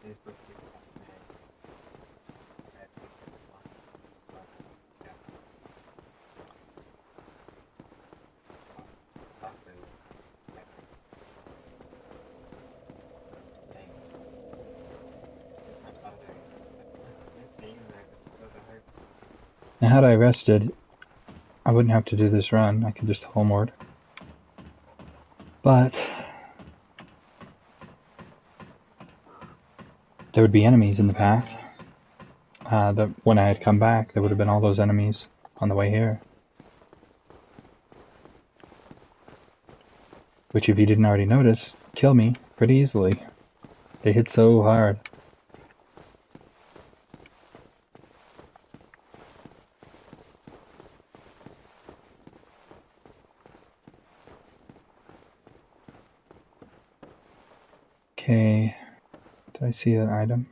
Facebook people have made. I think it's one. But, yeah. Possibly. Like, dang. I thought it seemed like it was a hard. Now, had I rested, I wouldn't have to do this run. I could just homeward. But there would be enemies in the path. When I had come back, there would have been all those enemies on the way here. Which, if you didn't already notice, kill me pretty easily. They hit so hard. Okay, did I see an item?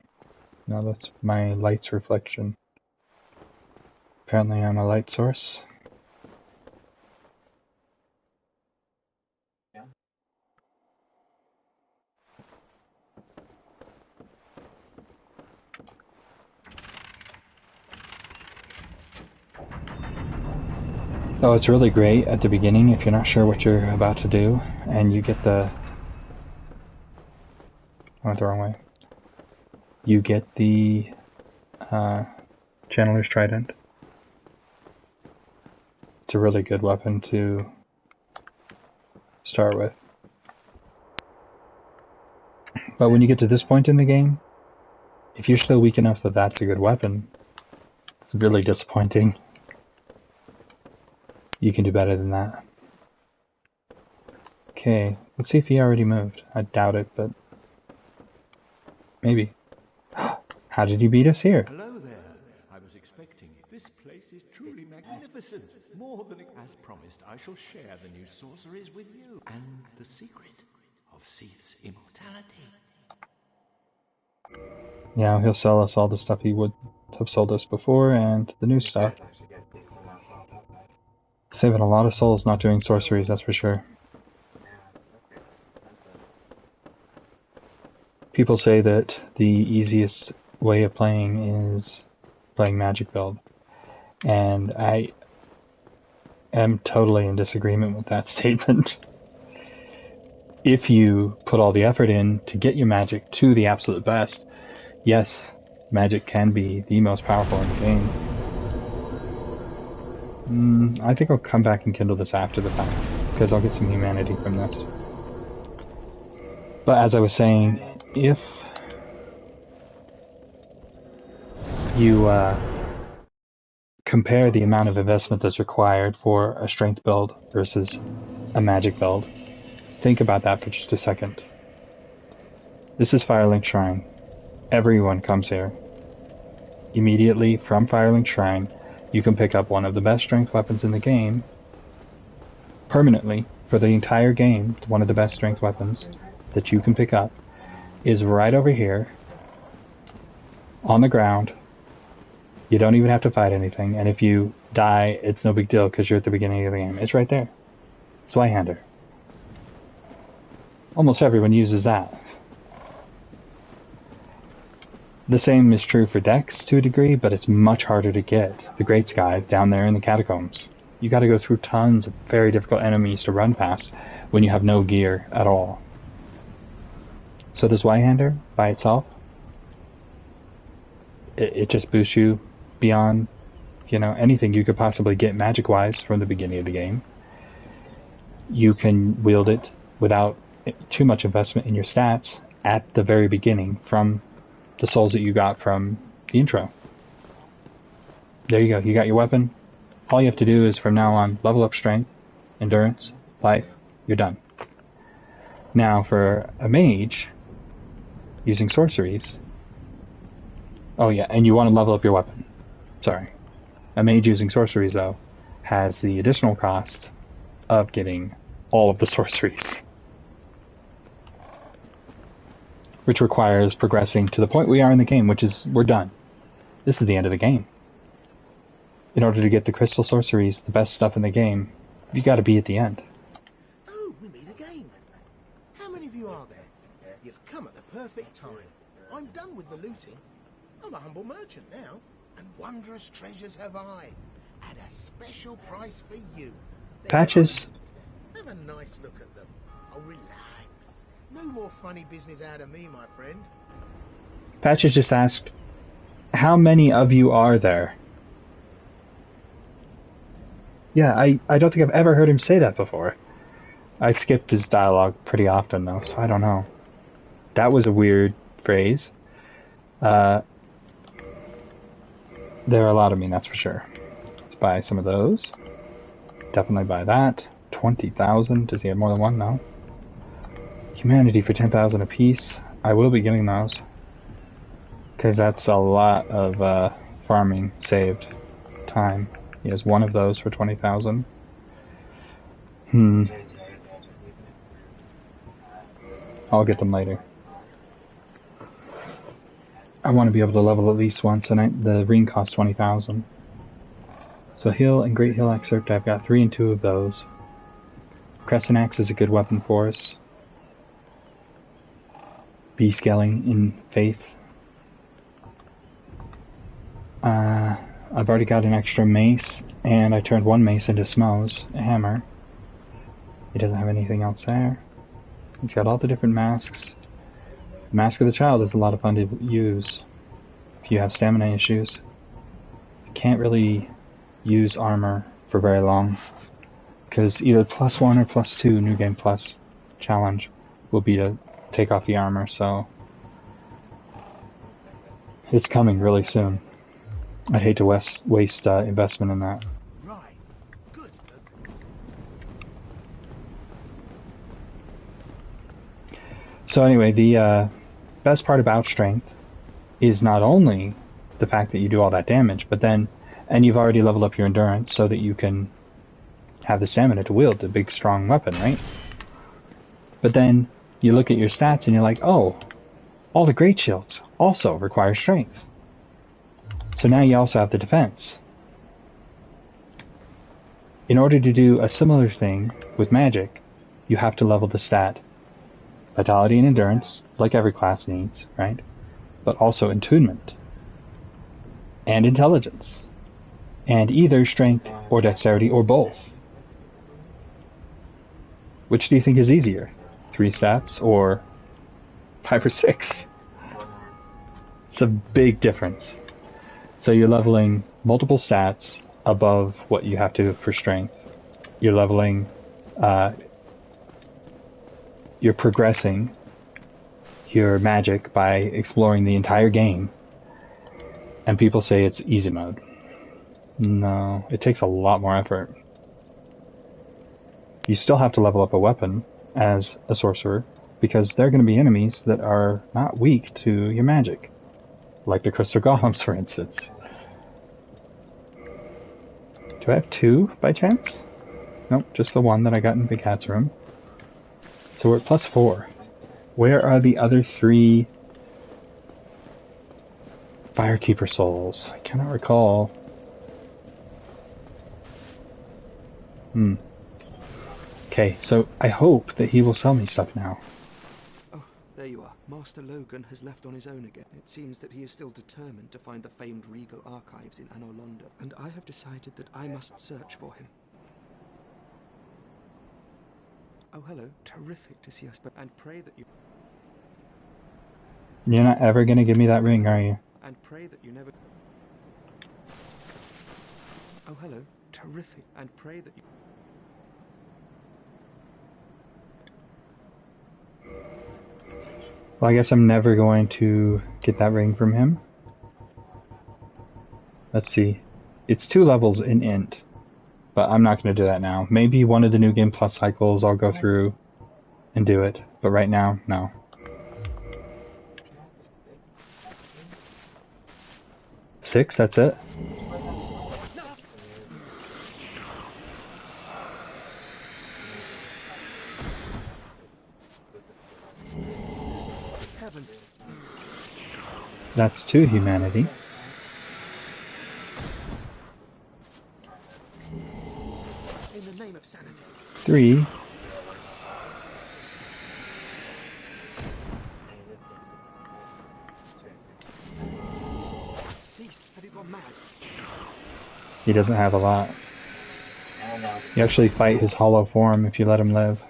No, that's my light's reflection. Apparently I'm a light source. Yeah. Oh, it's really great at the beginning if you're not sure what you're about to do, and you get the... I went the wrong way. You get the Channeler's Trident. It's a really good weapon to start with. But when you get to this point in the game, if you're still weak enough that that's a good weapon, it's really disappointing. You can do better than that. Okay, let's see if he already moved. I doubt it, but maybe. How did he beat us here? Hello there. I was expecting you. This place is truly magnificent. More than as promised, I shall share the new sorceries with you and the secret of Seath's immortality. Yeah, he'll sell us all the stuff he would have sold us before and the new stuff. Guys actually get decent amount of souls up, right? Saving a lot of souls not doing sorceries, that's for sure. Yeah, okay. People say that the easiest way of playing is playing magic build. And I am totally in disagreement with that statement. If you put all the effort in to get your magic to the absolute best, yes, magic can be the most powerful in the game. I think I'll come back and kindle this after the fact, because I'll get some humanity from this. But as I was saying, if you compare the amount of investment that's required for a strength build versus a magic build, think about that for just a second. This is Firelink Shrine. Everyone comes here. Immediately from Firelink Shrine, you can pick up one of the best strength weapons in the game permanently for the entire game, one of the best strength weapons that you can pick up, is right over here, on the ground. You don't even have to fight anything, and if you die, it's no big deal because you're at the beginning of the game. It's right there. Zweihander. Almost everyone uses that. The same is true for Dex to a degree, but it's much harder to get. The Great Sky down there in the catacombs. You gotta go through tons of very difficult enemies to run past when you have no gear at all. So does Zweihander by itself. It just boosts you beyond, anything you could possibly get magic-wise from the beginning of the game. You can wield it without too much investment in your stats at the very beginning from the souls that you got from the intro. There you go. You got your weapon. All you have to do is from now on level up strength, endurance, life. You're done. Now for a mage using sorceries. Oh yeah, and you want to level up your weapon. Sorry. A mage using sorceries though has the additional cost of getting all of the sorceries, which requires progressing to the point we are in the game, which is we're done. This is the end of the game. In order to get the crystal sorceries, the best stuff in the game, you got to be at the end. Oh, we meet again. How many of you are there? You've come at the perfect time. I'm done with the looting. I'm a humble merchant now, and wondrous treasures have I, at a special price for you. There Patches. have a nice look at them. Oh, relax. No more funny business out of me, my friend. Patches just asked, how many of you are there? Yeah, I don't think I've ever heard him say that before. I skip his dialogue pretty often, though, so I don't know. That was a weird phrase. There are a lot of me, that's for sure. Let's buy some of those. Definitely buy that. 20,000. Does he have more than one? No. Humanity for 10,000 apiece. I will be getting those. Because that's a lot of farming saved time. He has one of those for 20,000. I'll get them later. I want to be able to level at least once, and the ring costs 20,000. So Hill and Great Hill Excerpt, I've got 3 and 2 of those. Crescent Axe is a good weapon for us. B-scaling in Faith. I've already got an extra mace, and I turned one mace into Smo's, a hammer. He doesn't have anything else there. He's got all the different masks. Mask of the Child is a lot of fun to use if you have stamina issues. You can't really use armor for very long, because either +1 or +2 New Game Plus challenge will be to take off the armor, so it's coming really soon. I'd hate to waste investment in that. Right. Good. So anyway, the best part about strength is not only the fact that you do all that damage, but then, and you've already leveled up your endurance so that you can have the stamina to wield the big strong weapon, right? But then you look at your stats and you're like, oh, all the great shields also require strength. So now you also have the defense. In order to do a similar thing with magic, you have to level the stat. Vitality and endurance, like every class needs, right? But also attunement. And intelligence. And either strength or dexterity or both. Which do you think is easier? 3 stats or 5 or 6? It's a big difference. So you're leveling multiple stats above what you have to for strength. You're leveling, you're progressing your magic by exploring the entire game. And people say it's easy mode. No, it takes a lot more effort. You still have to level up a weapon as a sorcerer, because there are going to be enemies that are not weak to your magic. Like the crystal golems, for instance. Do I have 2 by chance? Nope, just the one that I got in Big Hat's room. So we're at +4. Where are the other 3 Firekeeper souls? I cannot recall. Okay, so I hope that he will sell me stuff now. Oh, there you are. Master Logan has left on his own again. It seems that he is still determined to find the famed regal archives in Anor Londo, and I have decided that I must search for him. Oh, hello. Terrific to see us, and pray that you... You're not ever gonna give me that ring, are you? And pray that you never... Oh, hello. Terrific. And pray that you... Well, I guess I'm never going to get that ring from him. Let's see. It's 2 levels in Int, but I'm not going to do that now. Maybe one of the New Game Plus cycles I'll go through and do it, but right now, no. Six, that's it? Heavens. That's 2 humanity. In the name of sanity. 3. Cease. Have you gone mad? He doesn't have a lot. You actually fight his hollow form if you let him live.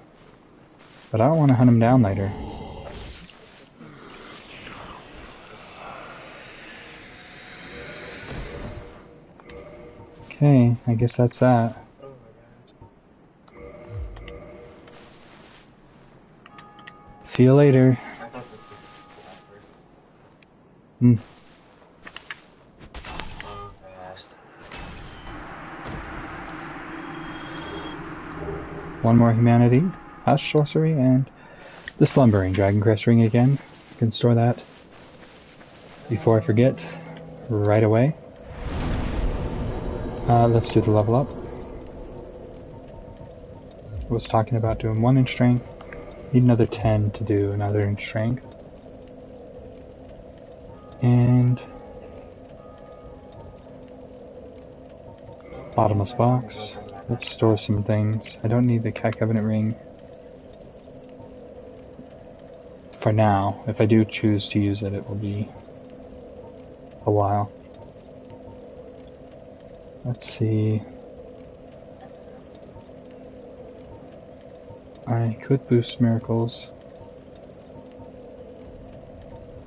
But I don't want to hunt him down later. Okay, I guess that's that. See you later. One more humanity, Hush Sorcery, and the Slumbering Dragon Crest ring again. I can store that before I forget right away. Let's do the level up. I was talking about doing 1 in strength. Need another 10 to do another in strength. And bottomless box. Let's store some things. I don't need the Cat Covenant ring for now. If I do choose to use it, it will be a while. Let's see. I could boost miracles.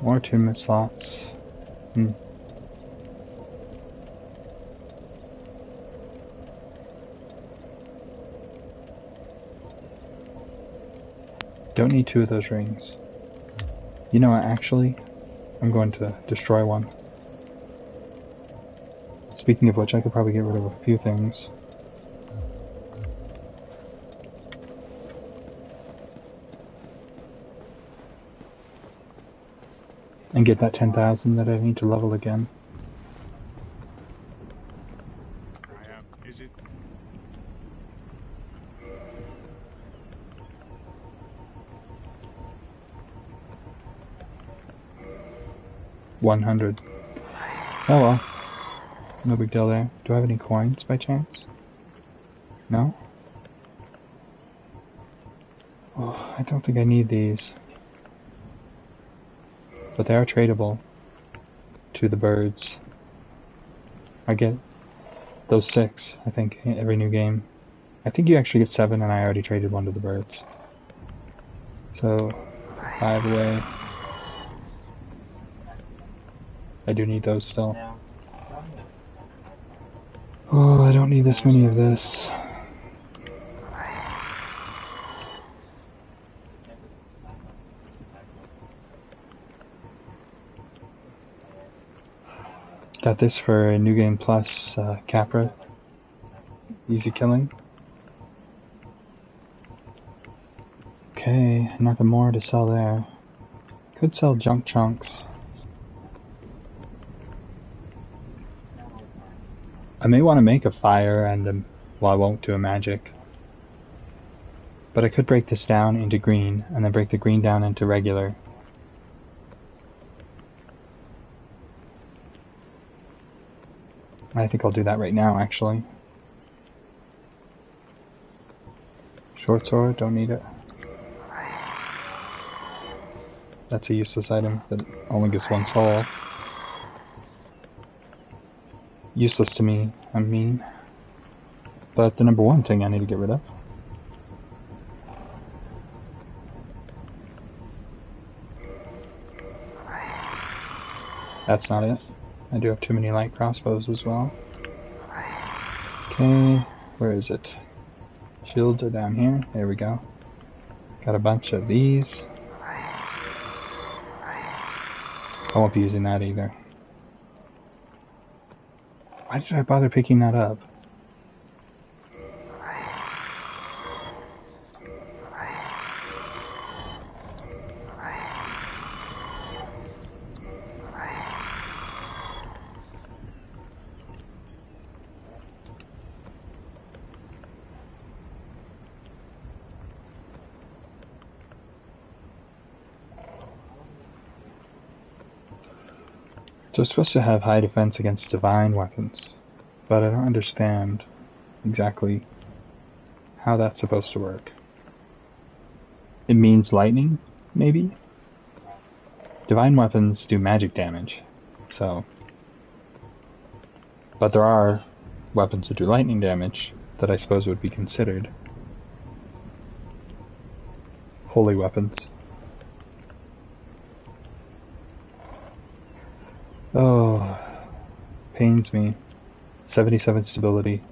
More attunement slots. Don't need 2 of those rings. You know what, actually, I'm going to destroy one. Speaking of which, I could probably get rid of a few things. And get that 10,000 that I need to level again. Is it? 100. Oh well. No big deal there. Do I have any coins by chance? No? Oh, I don't think I need these. But they are tradable to the birds. I get those 6, I think, in every new game. I think you actually get 7 and I already traded 1 to the birds. So, 5 away. I do need those still. Oh, I don't need this many of this. Got this for a New Game Plus Capra. Easy killing. Okay, nothing more to sell there. Could sell junk chunks. I may want to make a fire and well, I won't do a magic. But I could break this down into green, and then break the green down into regular. I think I'll do that right now, actually. Short sword, don't need it. That's a useless item that only gives 1 soul. Useless to me, I mean. But the number 1 thing I need to get rid of. That's not it. I do have too many light crossbows as well. Okay, where is it? Shields are down here. There we go. Got a bunch of these. I won't be using that either. Why did I bother picking that up? So it's supposed to have high defense against divine weapons, but I don't understand exactly how that's supposed to work. It means lightning, maybe? Divine weapons do magic damage, so... But there are weapons that do lightning damage that I suppose would be considered holy weapons. Oh, pains me. 77 stability.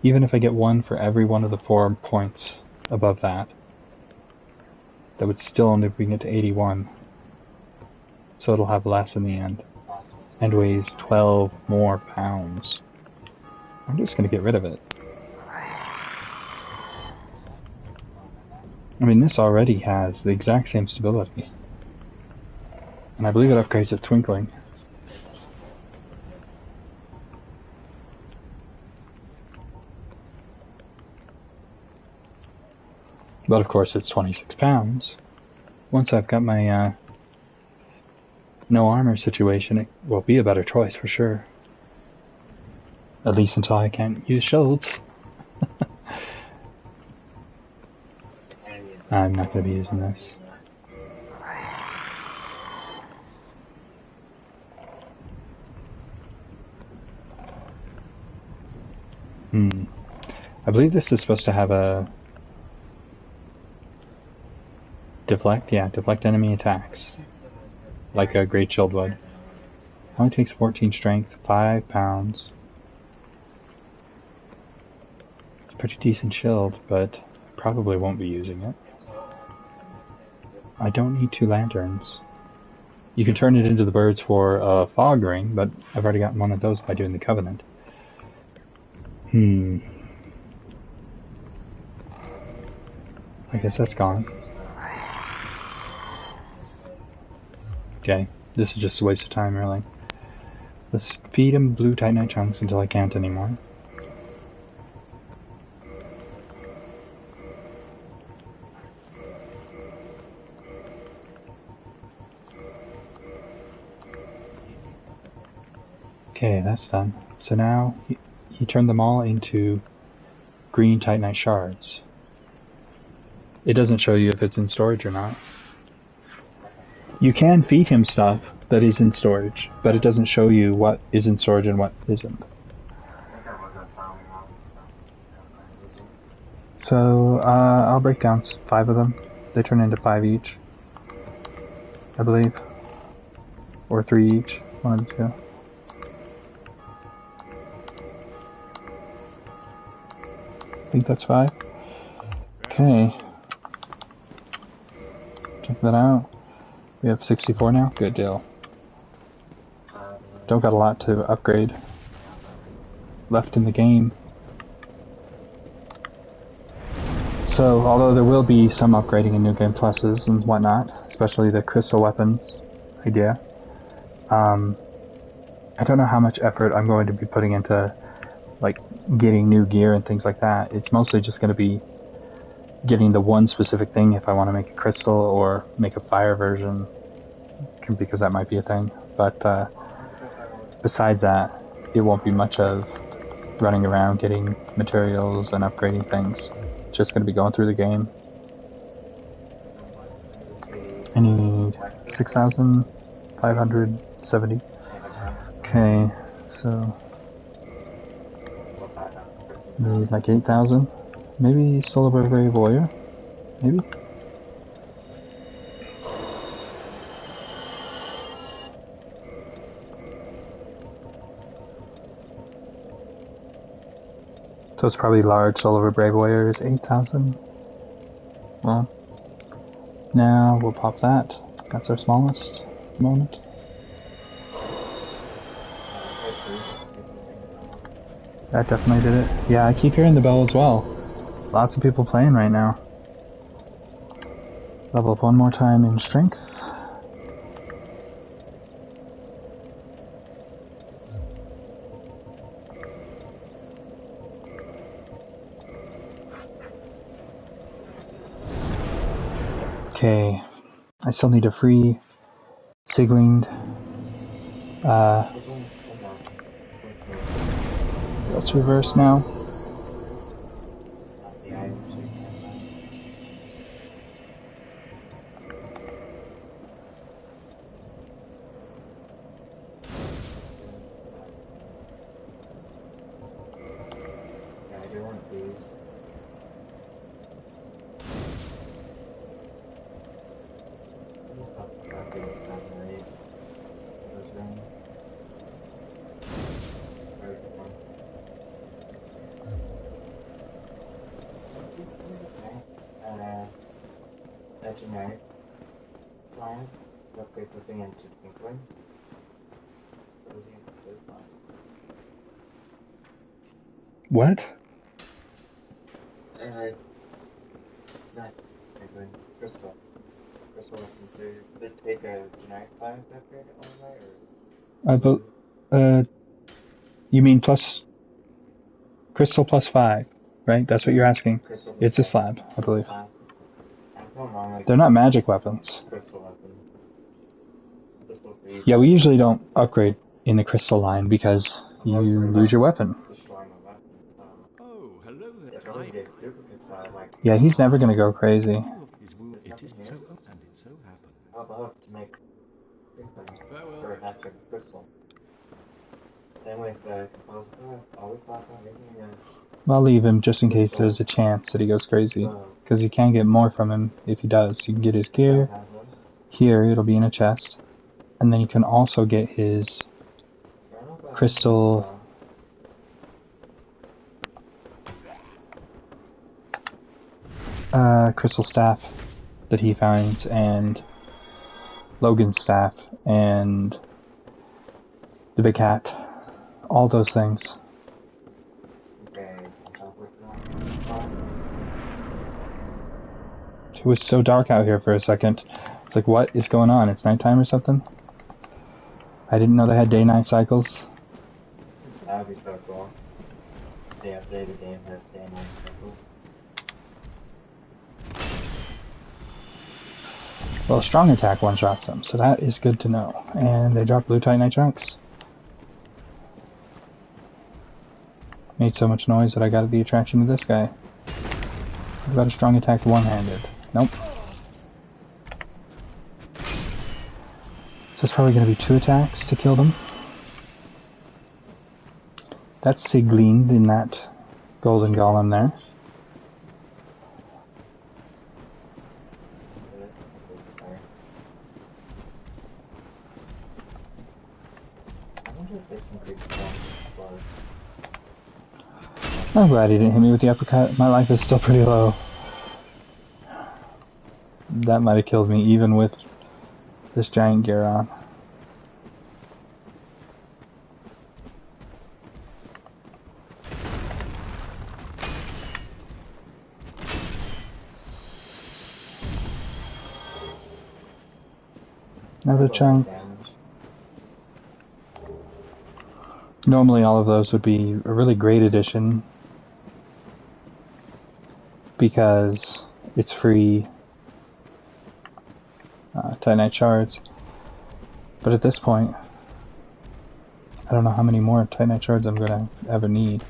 Even if I get 1 for every one of the 4 points above that, that would still only bring it to 81. So it'll have less in the end. And weighs 12 more pounds. I'm just gonna get rid of it. I mean, this already has the exact same stability. And I believe it upgrades with Twinkling. But of course it's 26 pounds. Once I've got my no armor situation, it will be a better choice for sure. At least until I can't use shields. I'm not going to be using this. I believe this is supposed to have a... Deflect? Yeah, deflect enemy attacks. Like a Great Shield would. Only takes 14 strength, 5 pounds. It's a pretty decent shield, but probably won't be using it. I don't need 2 lanterns. You can turn it into the birds for a fog ring, but I've already gotten one of those by doing the Covenant. I guess that's gone. Okay, this is just a waste of time, really. Let's feed him blue Titanite chunks until I can't anymore. Okay, that's done. So now, he turned them all into green Titanite shards. It doesn't show you if it's in storage or not. You can feed him stuff that is in storage, but it doesn't show you what is in storage and what isn't. So, I'll break down 5 of them. They turn into 5 each, I believe. Or 3 each, one of the 2. I think that's 5. Okay. Check that out. We have 64 now? Good deal. Don't got a lot to upgrade left in the game. So, although there will be some upgrading in New Game Pluses and whatnot, especially the crystal weapons idea, I don't know how much effort I'm going to be putting into, like, getting new gear and things like that. It's mostly just going to be getting the one specific thing if I want to make a crystal or make a fire version, because that might be a thing. But besides that, it won't be much of running around getting materials and upgrading things. It's just going to be going through the game. I need 6,570. Okay, so need like 8,000. Maybe Solar Brave Warrior? Maybe? So it's probably large. Solar Brave Warrior is 8,000. Well, now we'll pop that. That's our smallest at the moment. That definitely did it. Yeah, I keep hearing the bell as well. Lots of people playing right now. Level up one more time in strength. Okay, I still need a free Siglinged. Let's reverse now. Generic line, upgrade flipping into twinkling. What? Not twinkling. Crystal. Crystal did it take a generic line to upgrade it all the way, or? You mean plus Crystal plus 5, right? That's what you're asking. It's a slab, I believe. They're not magic weapons. Yeah, we usually don't upgrade in the crystal line because you lose your weapon. Oh, hello there, Tyke. Yeah, he's never gonna go crazy. It is so and it so happened. I'd love to make for a hatchet crystal. Same with the composer, always thought about making a... I'll leave him just in case there's a chance that he goes crazy. Because you can get more from him if he does. You can get his gear. Here, it'll be in a chest. And then you can also get his crystal... crystal staff that he finds, and Logan's staff, and the big hat. All those things. It was so dark out here for a second. It's like, what is going on? It's nighttime or something? I didn't know they had day-night cycles. That would be so cool. The updated game has day-night cycles. Well, strong attack one-shots them, so that is good to know. And they drop blue Titanite chunks. Made so much noise that I got the attraction of this guy. What about a strong attack one-handed? Nope. So it's probably going to be 2 attacks to kill them. That's Siglinged in that golden golem there. I'm glad he didn't hit me with the uppercut. My life is still pretty low. That might have killed me even with this giant gear on. Another chunk. Normally all of those would be a really great addition because it's free Titanite shards. But at this point, I don't know how many more Titanite shards I'm gonna ever need.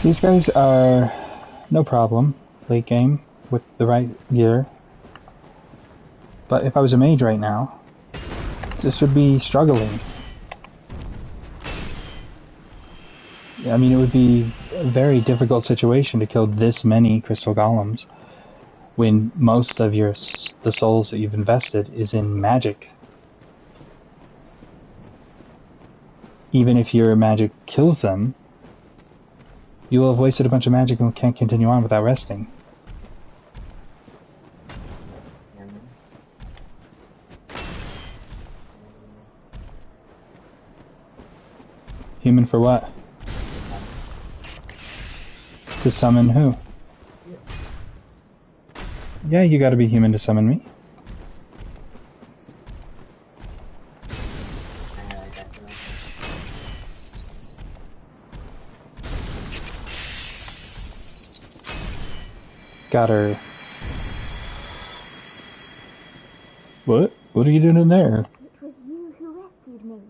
These guys are no problem late game with the right gear. But if I was a mage right now, this would be struggling. I mean, it would be a very difficult situation to kill this many crystal golems when most of the souls that you've invested is in magic. Even if your magic kills them, you will have wasted a bunch of magic and can't continue on without resting. Human for what? To summon who? Yeah, you gotta be human to summon me. Got her. What? What are you doing in there? It was you who rescued me.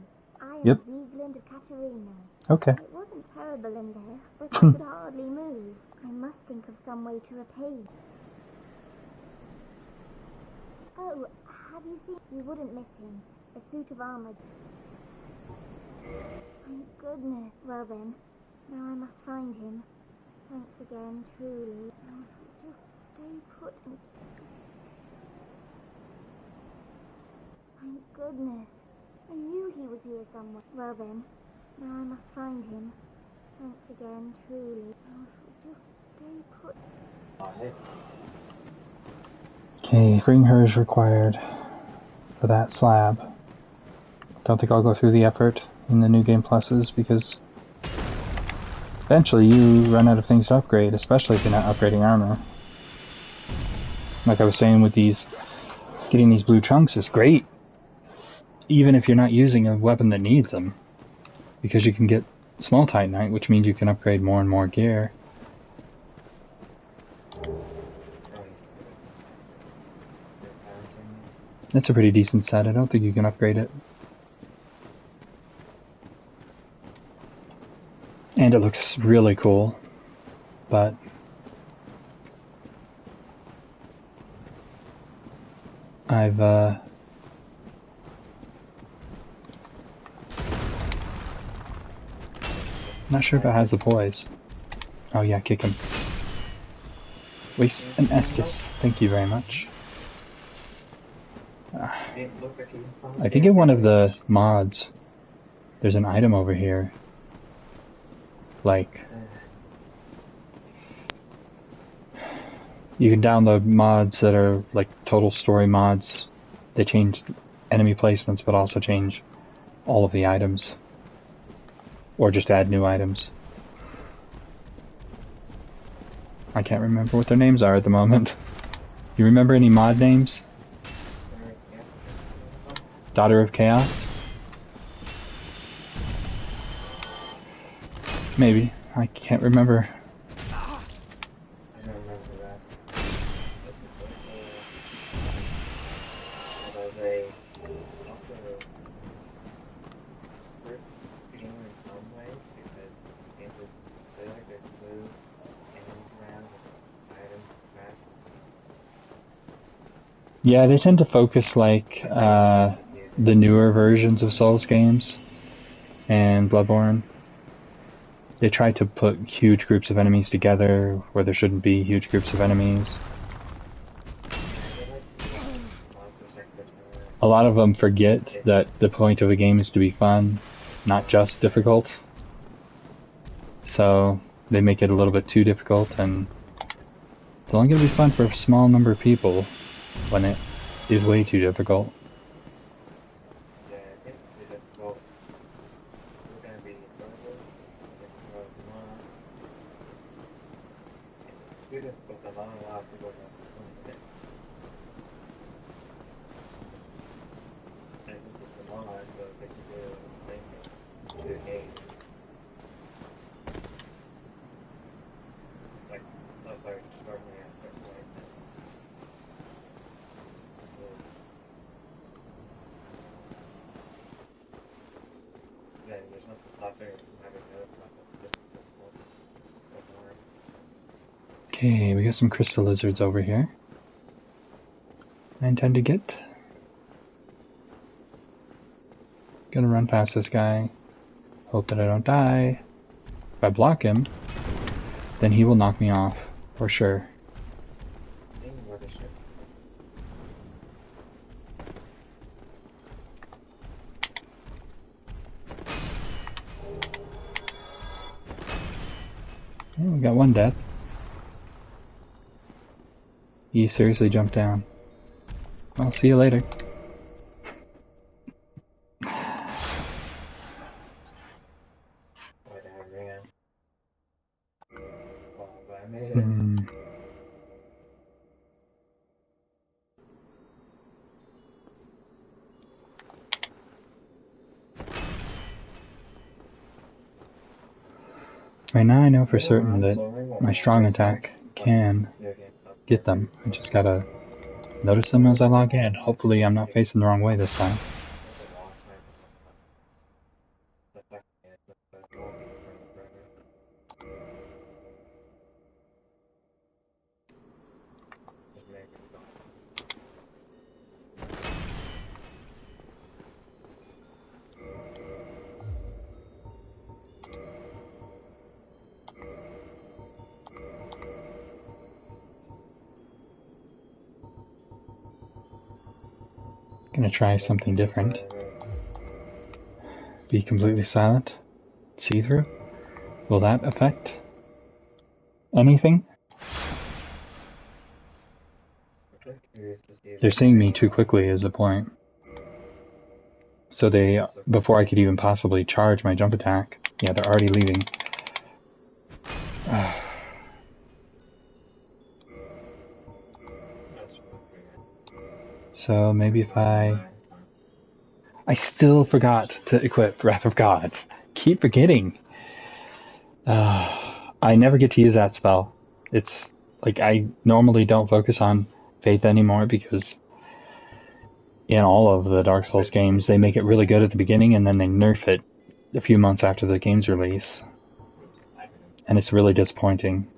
I Yep. am Wiegland of Katarina. Okay. It wasn't terrible in there, but I could hardly move. I must think of some way to repay you. Oh, have you seen? You wouldn't miss him. A suit of armor. Thank goodness. Well then, now I must find him. Thanks again, truly. Now if we just stay put and... Thank goodness. I knew he was here somewhere. Well then, now I must find him. Thanks again, truly. Now if we just stay put... Okay, bring her is required for that slab. Don't think I'll go through the effort in the New Game Pluses because eventually you run out of things to upgrade, especially if you're not upgrading armor. Like I was saying with these, getting these blue chunks is great, even if you're not using a weapon that needs them, because you can get small Titanite, which means you can upgrade more and more gear. That's a pretty decent set. I don't think you can upgrade it. And it looks really cool, but I've not sure if it has the poise. Oh yeah, kick him. Waste an Estus. Thank you very much. I think in one of the mods, there's an item over here. Like, you can download mods that are like total story mods. They change enemy placements, but also change all of the items. Or just add new items. I can't remember what their names are at the moment. You remember any mod names? Daughter of Chaos? Maybe. I can't remember. I don't remember that. Although they also hurt feeling in some ways because it was they like to move enemies around with items back. Yeah, they tend to focus like the newer versions of Souls games and Bloodborne. They try to put huge groups of enemies together where there shouldn't be huge groups of enemies. A lot of them forget that the point of the game is to be fun, not just difficult. So they make it a little bit too difficult, and it's only going to be fun for a small number of people when it is way too difficult. Yeah, I think the difficult is going to be enjoyable. Difficult not. Okay, we got some crystal lizards over here. I intend to get. Gonna run past this guy. Hope that I don't die. If I block him, then he will knock me off, for sure. Oh, we got one death. He seriously jumped down. I'll see you later. Right now I know for certain that my strong attack can get them. I just gotta notice them as I log in. Hopefully I'm not facing the wrong way this time. Gonna try something different. Be completely silent. See-through. Will that affect anything? They're seeing me too quickly is the point. So they, before I could even possibly charge my jump attack, yeah, they're already leaving. So maybe if I still forgot to equip Wrath of Gods. Keep forgetting. I never get to use that spell. It's like I normally don't focus on Faith anymore because in all of the Dark Souls games they make it really good at the beginning and then they nerf it a few months after the game's release. And it's really disappointing.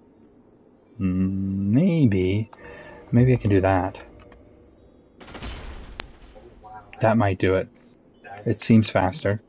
Maybe I can do that. That might do it. It seems faster.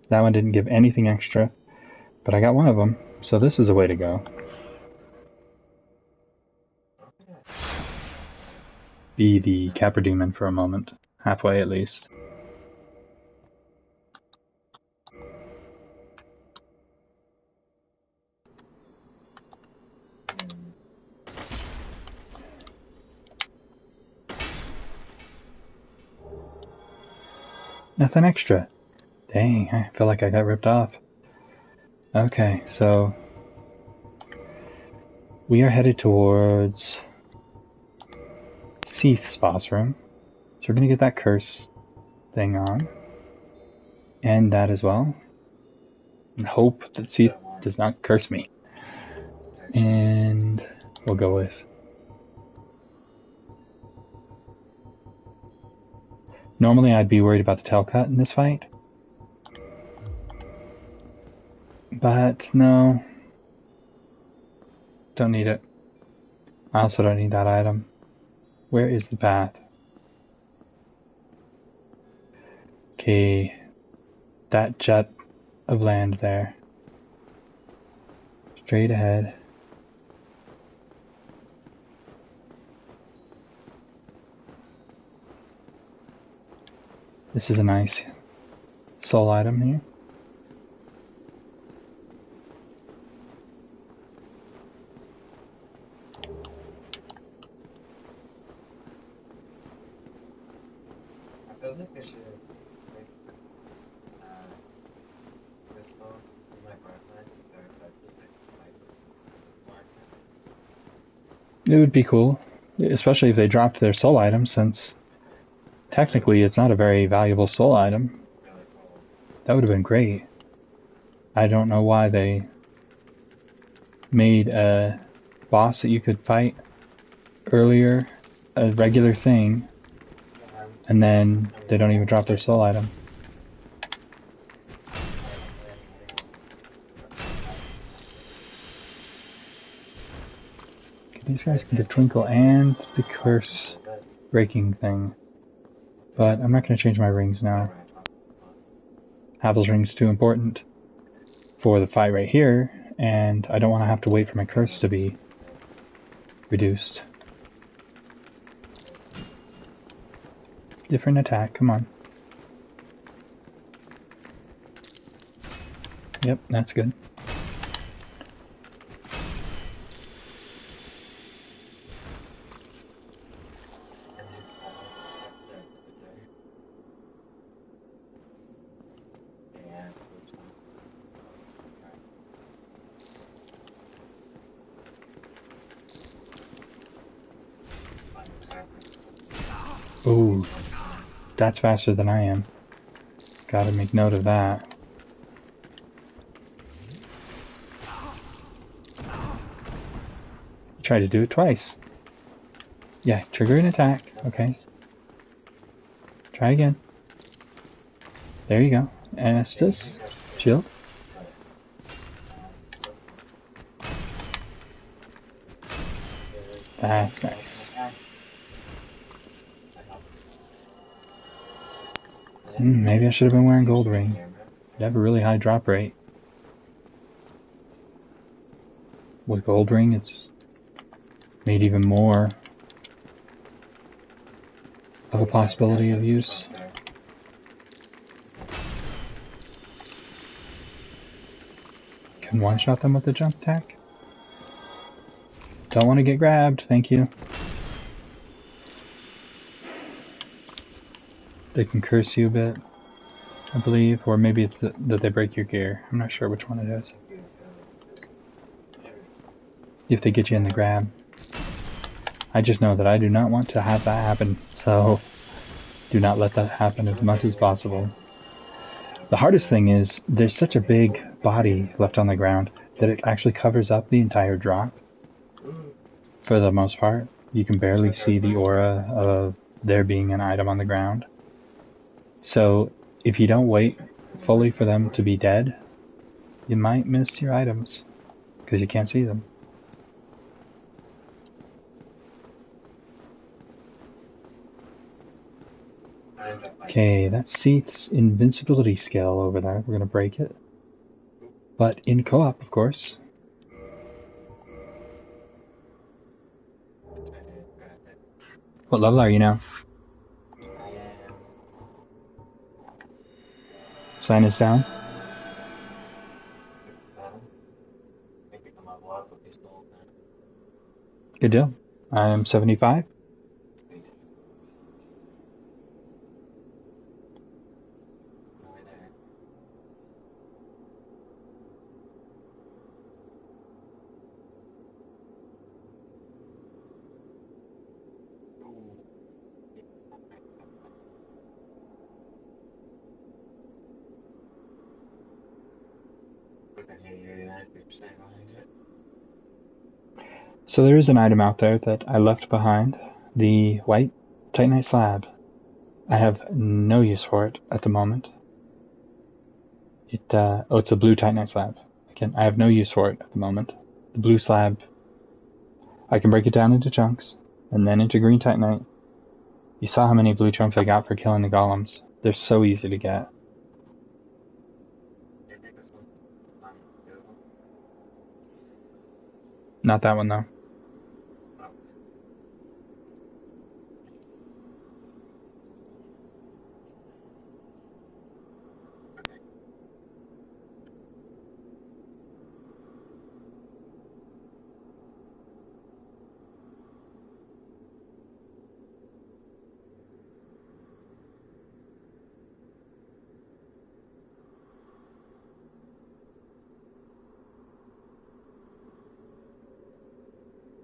That one didn't give anything extra, but I got one of them, so this is a way to go. Be the Capra Demon for a moment, halfway at least. Nothing extra. Dang, I feel like I got ripped off. Okay, so we are headed towards Seath's boss room. So we're gonna get that curse thing on. And that as well. And hope that Seath does not curse me. And we'll go with normally I'd be worried about the tail cut in this fight. But no. Don't need it. I also don't need that item. Where is the path? Okay. That jet of land there. Straight ahead. This is a nice soul item here. It would be cool. Especially if they dropped their soul item, since technically it's not a very valuable soul item. That would have been great. I don't know why they made a boss that you could fight earlier a regular thing, and then they don't even drop their soul item. These guys get the twinkle and the curse breaking thing. But I'm not going to change my rings now. Havel's ring's too important for the fight right here, and I don't want to have to wait for my curse to be reduced. Different attack, come on. Yep, that's good. Ooh, that's faster than I am. Gotta make note of that. Try to do it twice. Yeah, trigger an attack. Okay. Try again. There you go. Estus. Shield. That's nice. Maybe I should have been wearing gold ring. You'd have a really high drop rate. With gold ring, it's made even more of a possibility of use. Can one-shot them with the jump attack? Don't want to get grabbed, thank you. They can curse you a bit, I believe, or maybe it's that they break your gear. I'm not sure which one it is. If they get you in the grab. I just know that I do not want to have that happen, so do not let that happen as much as possible. The hardest thing is, there's such a big body left on the ground that it actually covers up the entire drop. For the most part, you can barely see the aura of there being an item on the ground. So, if you don't wait fully for them to be dead, you might miss your items, because you can't see them. Okay, that's Seath's invincibility skill over there. We're going to break it. But in co-op, of course. What level are you now? Sign us down. Good deal. I am 75. So there is an item out there that I left behind, the white Titanite slab. I have no use for it at the moment. It's a blue Titanite slab. Again, I have no use for it at the moment. The blue slab, I can break it down into chunks, and then into green Titanite. You saw how many blue chunks I got for killing the golems. They're so easy to get. Not that one though.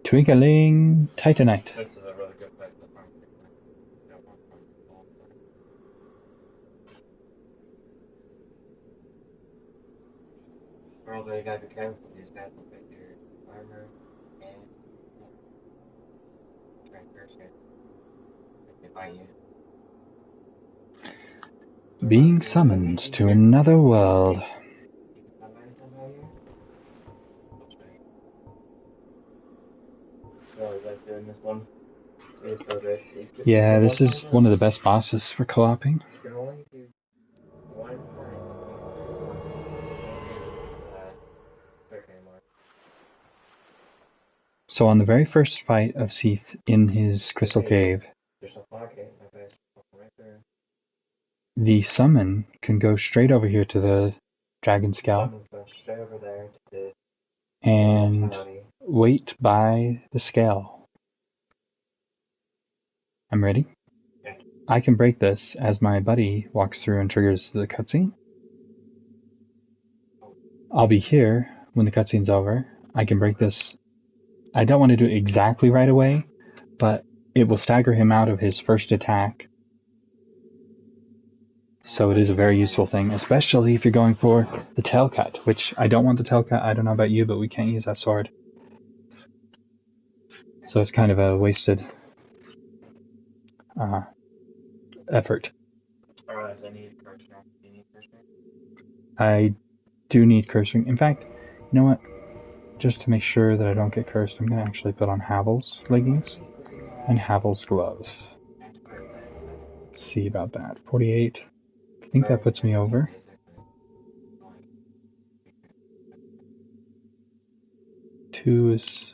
Twinkling Titanite. This is a really good place to farm. Although you gotta be careful, these guys will pick your armor and try and curse you if they bite you. Being summoned to another world. Somebody somehow you? Oh, is that doing this one? It's so good. Yeah, this is one of the best bosses for co-oping. You can only do one thing. So on the very first fight of Seath in his crystal cave, There's a pocket, my best right there. the summon can go straight over here to the dragon scalp Someone's going straight over there to the and mortality. wait by the scale. I'm ready. Yeah. I can break this as my buddy walks through and triggers the cutscene. I'll be here when the cutscene's over. I can break this. I don't want to do it exactly right away, but it will stagger him out of his first attack. So it is a very useful thing, especially if you're going for the tail cut, which I don't want the tail cut. I don't know about you, but we can't use that sword. So it's kind of a wasted effort. Alright, I need curse ring. Do you need curse ring? I do need curse ring. In fact, you know what? Just to make sure that I don't get cursed, I'm going to actually put on Havel's leggings and Havel's gloves. Let's see about that. 48. I think that puts me over. Two is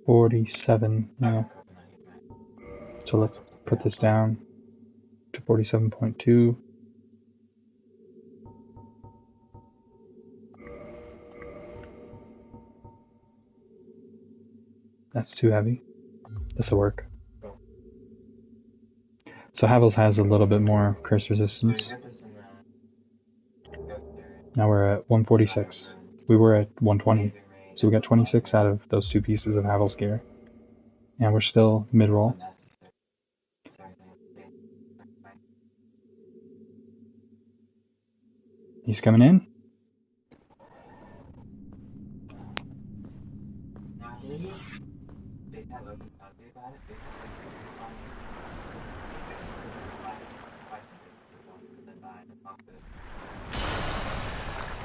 47. Yeah. So let's put this down to 47.2. That's too heavy. This'll work. So Havel's has a little bit more curse resistance. Now we're at 146. We were at 120. So we got 26 out of those two pieces of Havel's gear. And we're still mid-roll. He's coming in.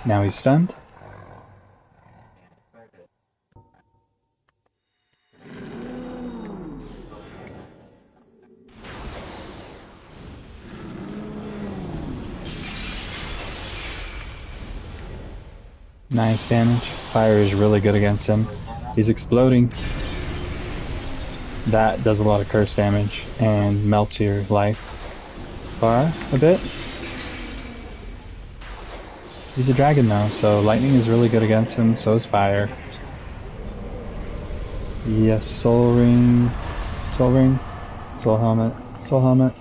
Now he's stunned. Nice damage. Fire is really good against him. He's exploding. That does a lot of curse damage and melts your life bar a bit. He's a dragon though, so lightning is really good against him, so is fire. Yes, soul ring, soul helmet, soul helmet.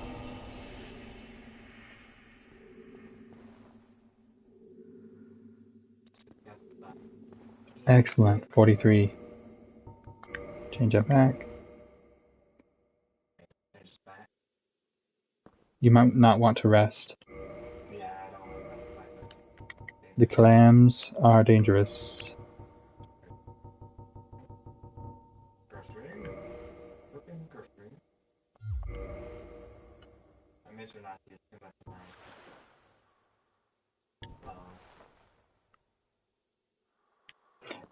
Excellent, 43. Change that back. You might not want to rest. The clams are dangerous.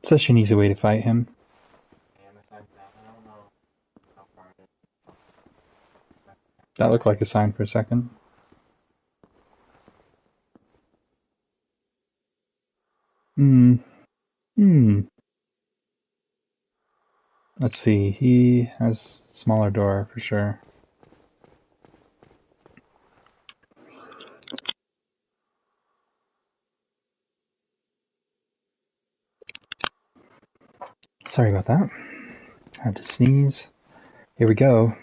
Such an easy way to fight him. That looked like a sign for a second. Let's see, he has smaller door for sure. Sorry about that. I had to sneeze. Here we go.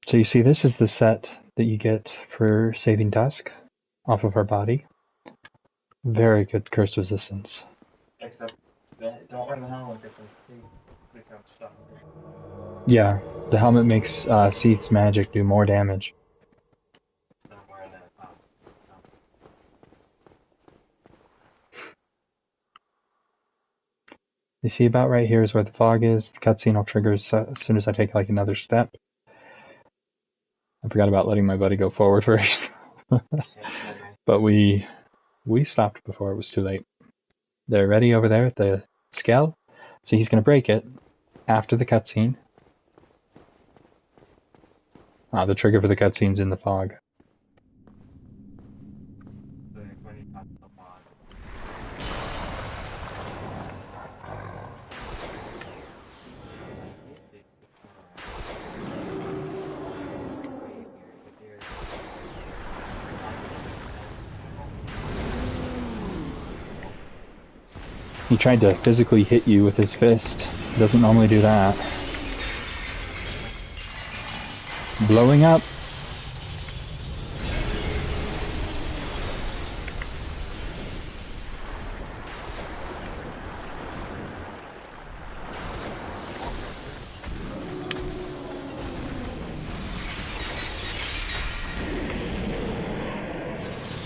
So you see, this is the set that you get for saving Dusk. off of her body. Very good curse resistance. Except that don't wear the helmet because they become stuck. Yeah, the helmet makes Seath's magic do more damage. So I'm wearing that. You see, about right here is where the fog is. The cutscene will trigger as soon as I take like another step. I forgot about letting my buddy go forward first. But we stopped before it was too late. They're ready over there at the scale. So he's going to break it after the cutscene. The trigger for the cutscene's in the fog. He tried to physically hit you with his fist. He doesn't normally do that. Blowing up.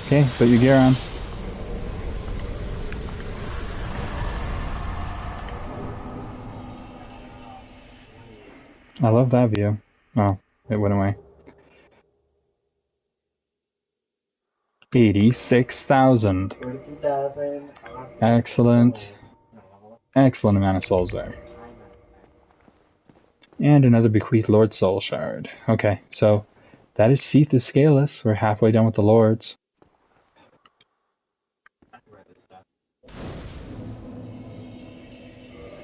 Okay, put your gear on. I love that view. Oh, it went away. 86,000. Excellent. Excellent amount of souls there. And another bequeathed Lord Soul Shard. Okay, so that is Seath the Scaleless. We're halfway done with the Lords.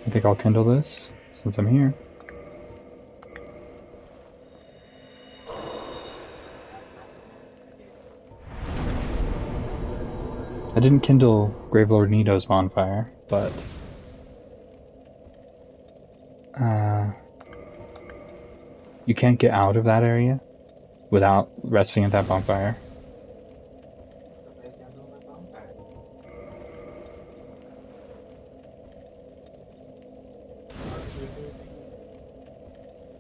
I think I'll kindle this since I'm here. I didn't kindle Gravelord Nito's bonfire, but you can't get out of that area without resting at that bonfire.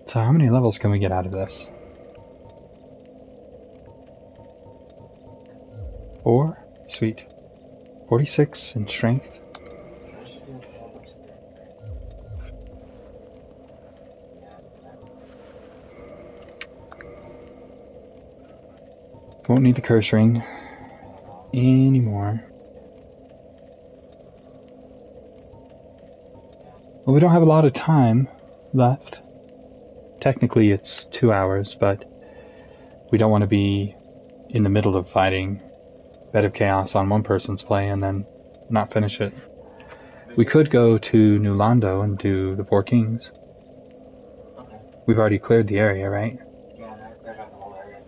So how many levels can we get out of this? 4? Sweet. 46 in strength. Won't need the curse ring anymore. Well, we don't have a lot of time left. Technically it's 2 hours, but we don't want to be in the middle of fighting Bed of Chaos on one person's play and then not finish it. We could go to New Londo and do the Four Kings. We've already cleared the area, right? Yeah, I got the whole area.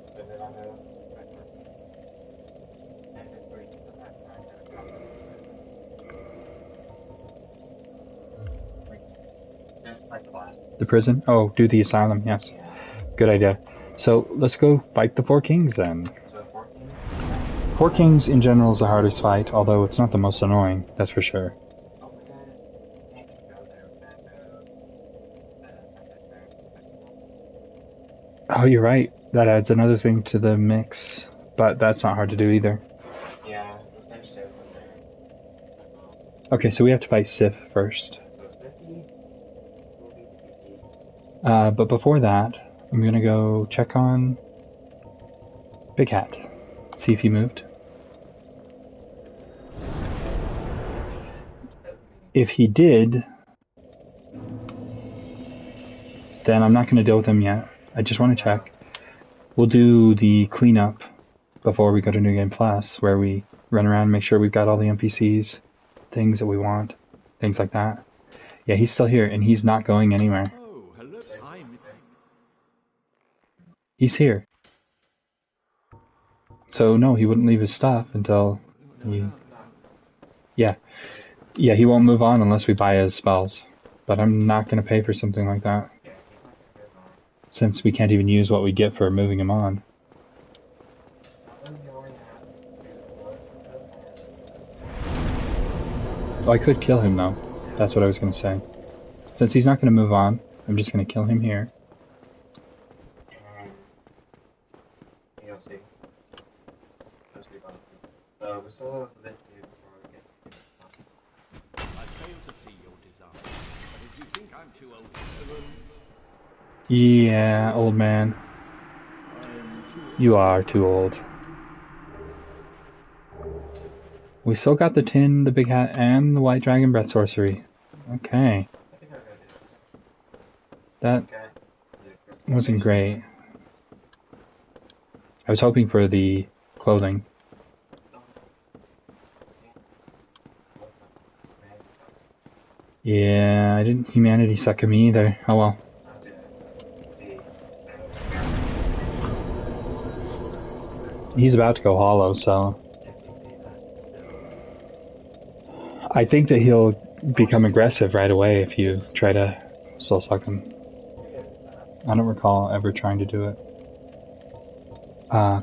The prison? Oh, do the asylum, yes. Good idea. So, let's go fight the Four Kings then. Four Kings in general is the hardest fight, although it's not the most annoying, that's for sure. Oh, you're right. That adds another thing to the mix, but that's not hard to do either. Yeah, okay, so we have to fight Sif first. But before that, I'm gonna go check on Big Hat. See if he moved. If he did, then I'm not going to deal with him yet. I just want to check. We'll do the cleanup before we go to New Game Plus, where we run around and make sure we've got all the NPCs, things that we want, things like that. Yeah, he's still here, and he's not going anywhere. Oh, hello. He's here. So, no, he wouldn't leave his stuff until he... Yeah. Yeah, he won't move on unless we buy his spells. But I'm not going to pay for something like that, since we can't even use what we get for moving him on. Oh, I could kill him though. That's what I was going to say. Since he's not going to move on, I'm just going to kill him here. And you'll see. So we still have a bit to do before we get to the house. I fail to see your desire, but if you think I'm too old to learn... Yeah, old man. You are too old. We still got the tin, the big hat, and the white dragon breath sorcery. Okay. I think I got this. That Okay. wasn't great. I was hoping for the clothing. Yeah, I didn't humanity suck at me either. Oh well. He's about to go hollow, so... I think that he'll become aggressive right away if you try to soul suck him. I don't recall ever trying to do it.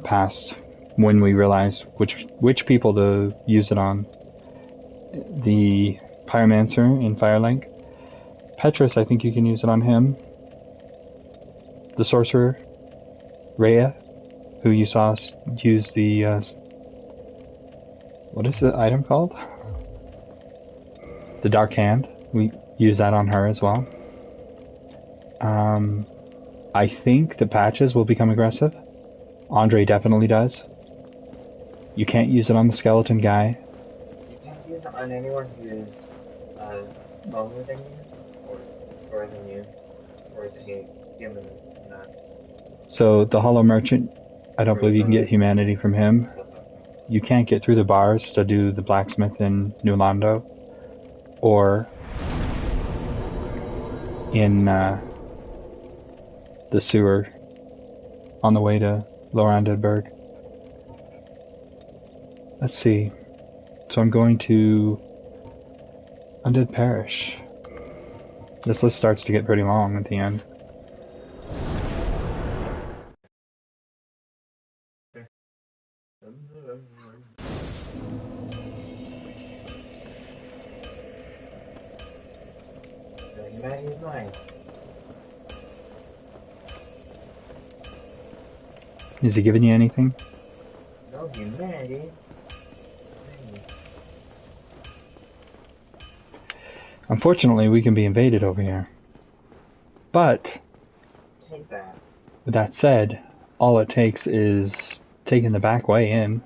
Past when we realized which people to use it on. The Pyromancer in Firelink. Petrus, I think you can use it on him. The Sorcerer. Rhea, who you saw use the... what is the item called? The Dark Hand. We use that on her as well. I think the Patches will become aggressive. Andre definitely does. You can't use it on the skeleton guy. You can't use it on anyone who is longer than you, or than you, or is it human not? So the Hollow Merchant, I don't believe you can get humanity from him. You can't get through the bars to do the blacksmith in New Londo, or in the sewer on the way to Lower Undeadburg. Let's see. So I'm going to Undead Parish. This list starts to get pretty long at the end. Humanity's mine. Is he giving you anything? No humanity. Unfortunately, we can be invaded over here. But, Take that. with that said, all it takes is taking the back way in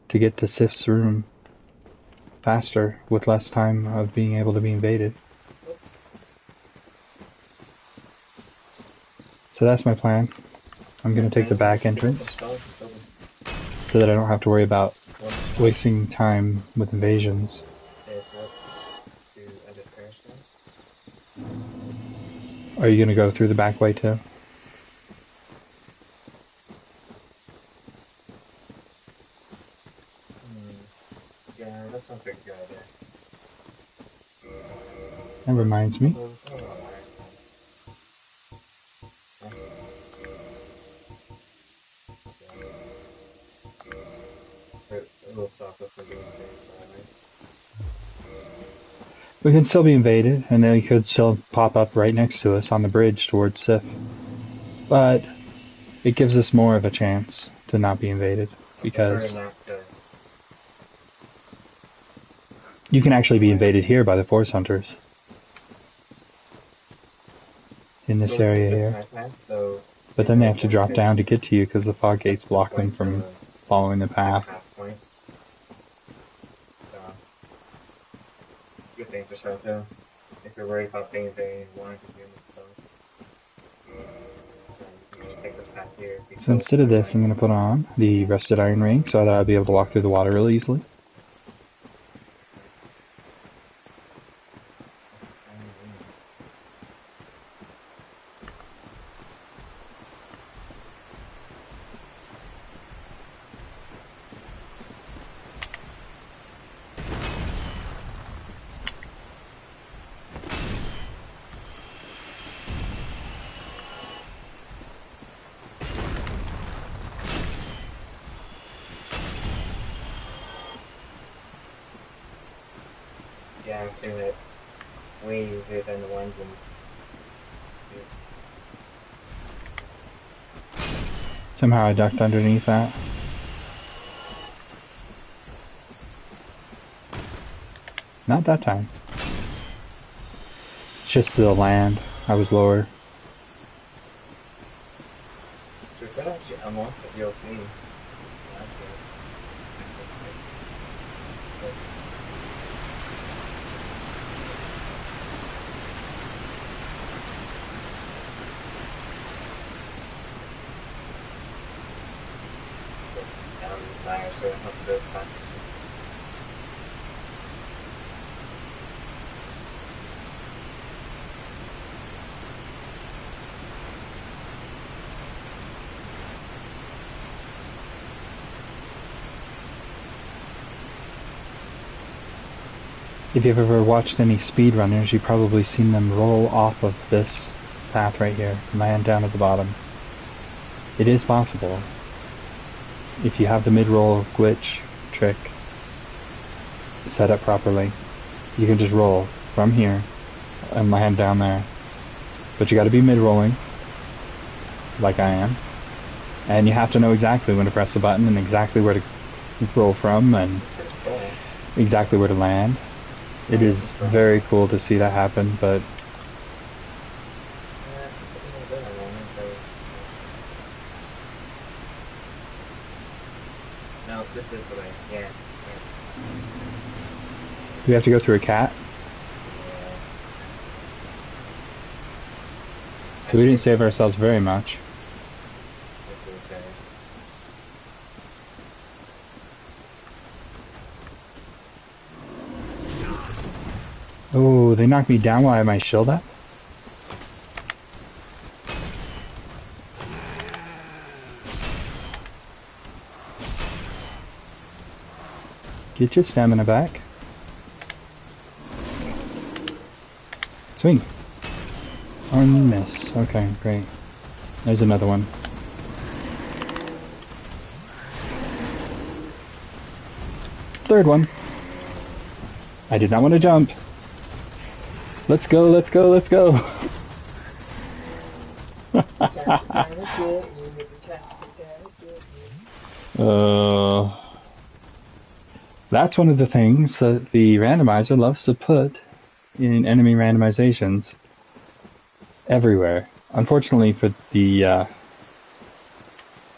to get to Sif's room faster with less time of being able to be invaded. So that's my plan. I'm going to take the back entrance so that I don't have to worry about wasting time with invasions. Are you going to go through the back way too? Yeah, that sounds pretty good idea. That reminds me. We can still be invaded, and they could still pop up right next to us on the bridge towards Sif. But it gives us more of a chance to not be invaded, because you can actually be invaded here by the Force Hunters. In this area here. But then they have to drop down to get to you because the fog gates block them from following the path. Good thing for sure too. If you're worried about being invaded and wanting to do stuff. So instead of this, I'm going to put on the Rusted Iron Ring so that I'll be able to walk through the water really easily. I assume it's way easier than the ones in... Somehow I ducked underneath that. Not that time. It's just the land. I was lower. So we could actually unlock the DLC. Down the side, so it has to go back. If you've ever watched any speedrunners, you've probably seen them roll off of this path right here, land down at the bottom. It is possible. If you have the mid-roll glitch trick set up properly, you can just roll from here and land down there. But you gotta be mid-rolling, like I am. And you have to know exactly when to press the button and exactly where to roll from and exactly where to land. It is very cool to see that happen, but No, this is the way. Yeah. do we have to go through a cat? So we didn't save ourselves very much. Oh, they knocked me down while I had my shield up? Get your stamina back. Swing. On miss. Okay, great. There's another one. Third one. I did not want to jump. Let's go, let's go, let's go. That's one of the things that the randomizer loves to put in enemy randomizations everywhere. Unfortunately for the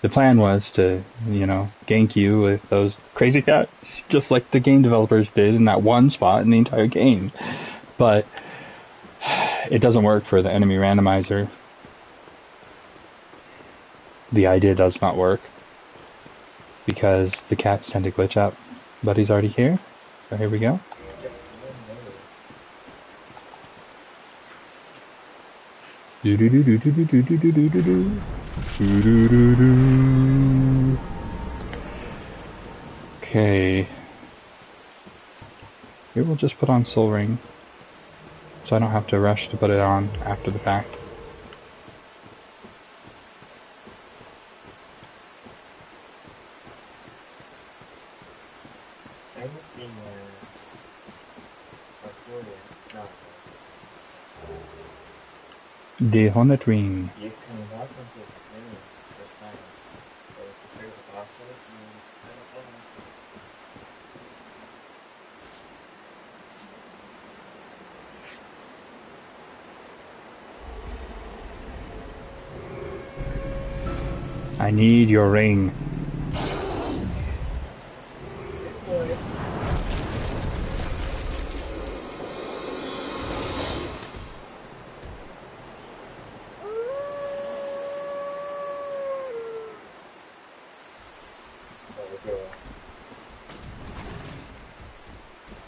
plan was to, you know, gank you with those crazy cats, just like the game developers did in that one spot in the entire game. But it doesn't work for the enemy randomizer. The idea does not work because the cats tend to glitch up. Buddy's already here, so here we go. Do do do do do do do do do do do do do do do. Okay. Here we'll just put on Soul Ring, so I don't have to rush to put it on after the fact. The Hornet Ring. You can walk into the screen this time. So if there's a password, you kind of follow. I need your ring.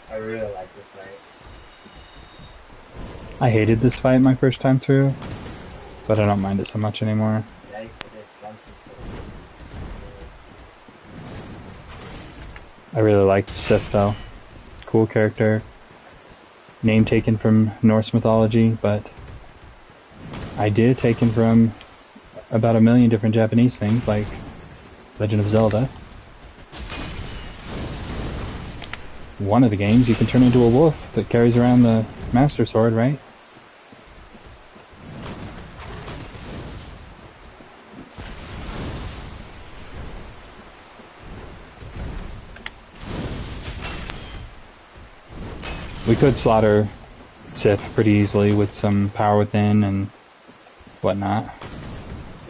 I really like this fight. I hated this fight my first time through, but I don't mind it so much anymore. Yeah, I used to get jumped I really liked Sif though. Cool character. Name taken from Norse mythology, but idea taken from about a million different Japanese things like Legend of Zelda. one of the games, you can turn into a wolf that carries around the Master Sword, right? We could slaughter Sif pretty easily with some power within and whatnot.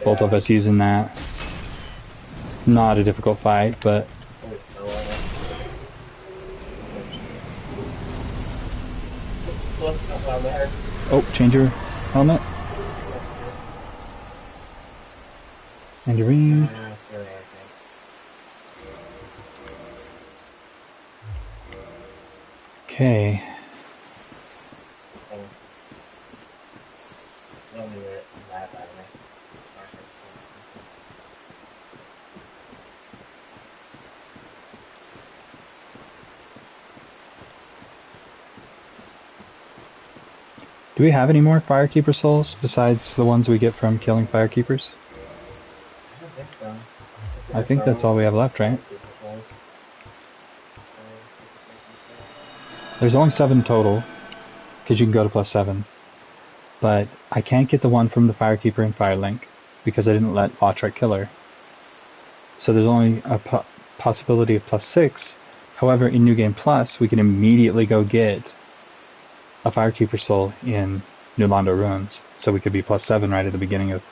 Both of us using that. Not a difficult fight, but... Oh, change your helmet. Mandarin. Okay. Do we have any more Firekeeper souls besides the ones we get from killing Firekeepers? I don't think so. I think that's all we have left, right? There's only 7 total, because you can go to +7. But I can't get the one from the Firekeeper and Firelink, because I didn't let Lautrec kill her. So there's only a possibility of +6. However, in New Game Plus, we can immediately go get a Firekeeper soul in New Londo Ruins. So we could be +7 right at the beginning of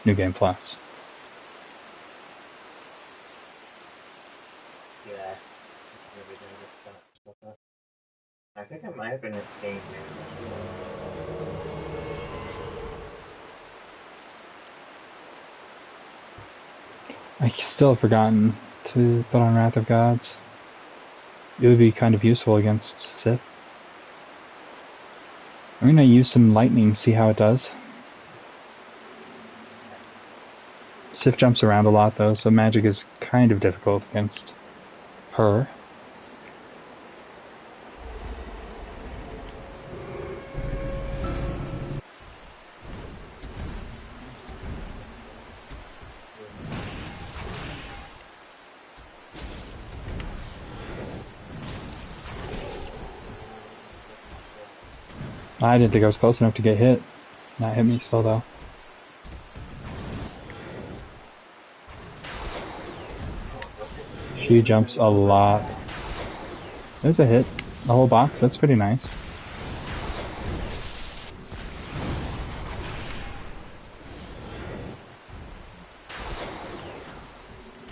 New Game Plus. Yeah. I think I might have been a game. I still have forgotten to put on Wrath of Gods. It would be kind of useful against Sith. I'm gonna use some lightning, see how it does. Sif jumps around a lot though, so magic is kind of difficult against her. I didn't think I was close enough to get hit. That hit me still though. She jumps a lot. There's a hit. The whole box, that's pretty nice.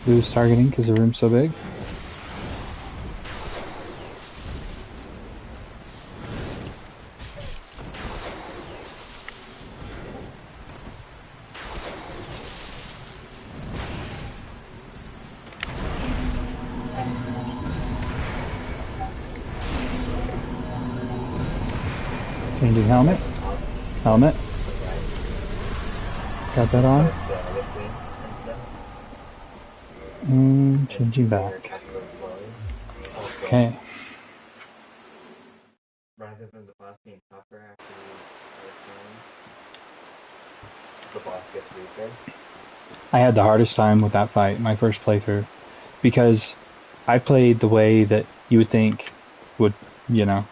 Lose targeting because the room's so big. Changing helmet. Helmet. Got that on. Changing back. Okay. Rather than the boss being tougher after the boss gets weaker. I had the hardest time with that fight, my first playthrough, because I played the way that you would think would, you know,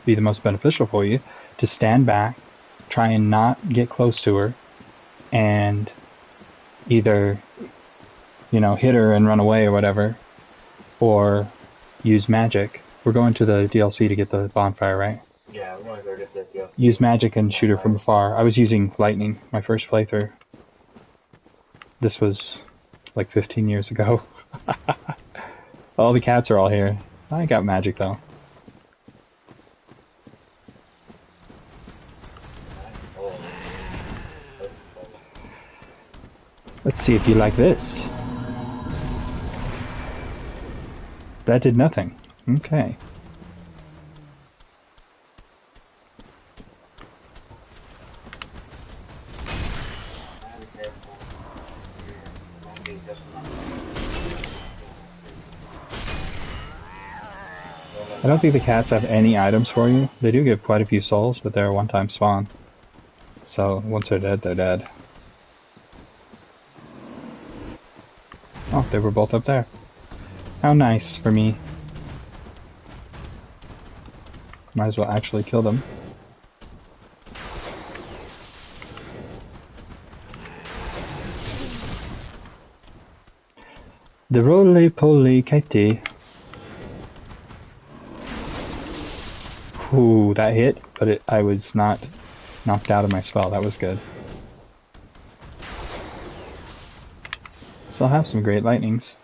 be the most beneficial for you, to stand back, try and not get close to her, and either, you know, hit her and run away or whatever, or use magic. We're going to the DLC to get the bonfire, right? Yeah, we want to go get the DLC. Use magic and shoot her from afar. I was using lightning, my first playthrough. This was like 15 years ago. All the cats are all here. I got magic though. Let's see if you like this. That did nothing. Okay. I don't think the cats have any items for you. They do give quite a few souls, but they're a one-time spawn. So once they're dead, they're dead. Oh, they were both up there. How nice for me. Might as well actually kill them. The roly-poly kitty. Ooh, that hit, but I was not knocked out of my spell. That was good. Still have some great lightnings.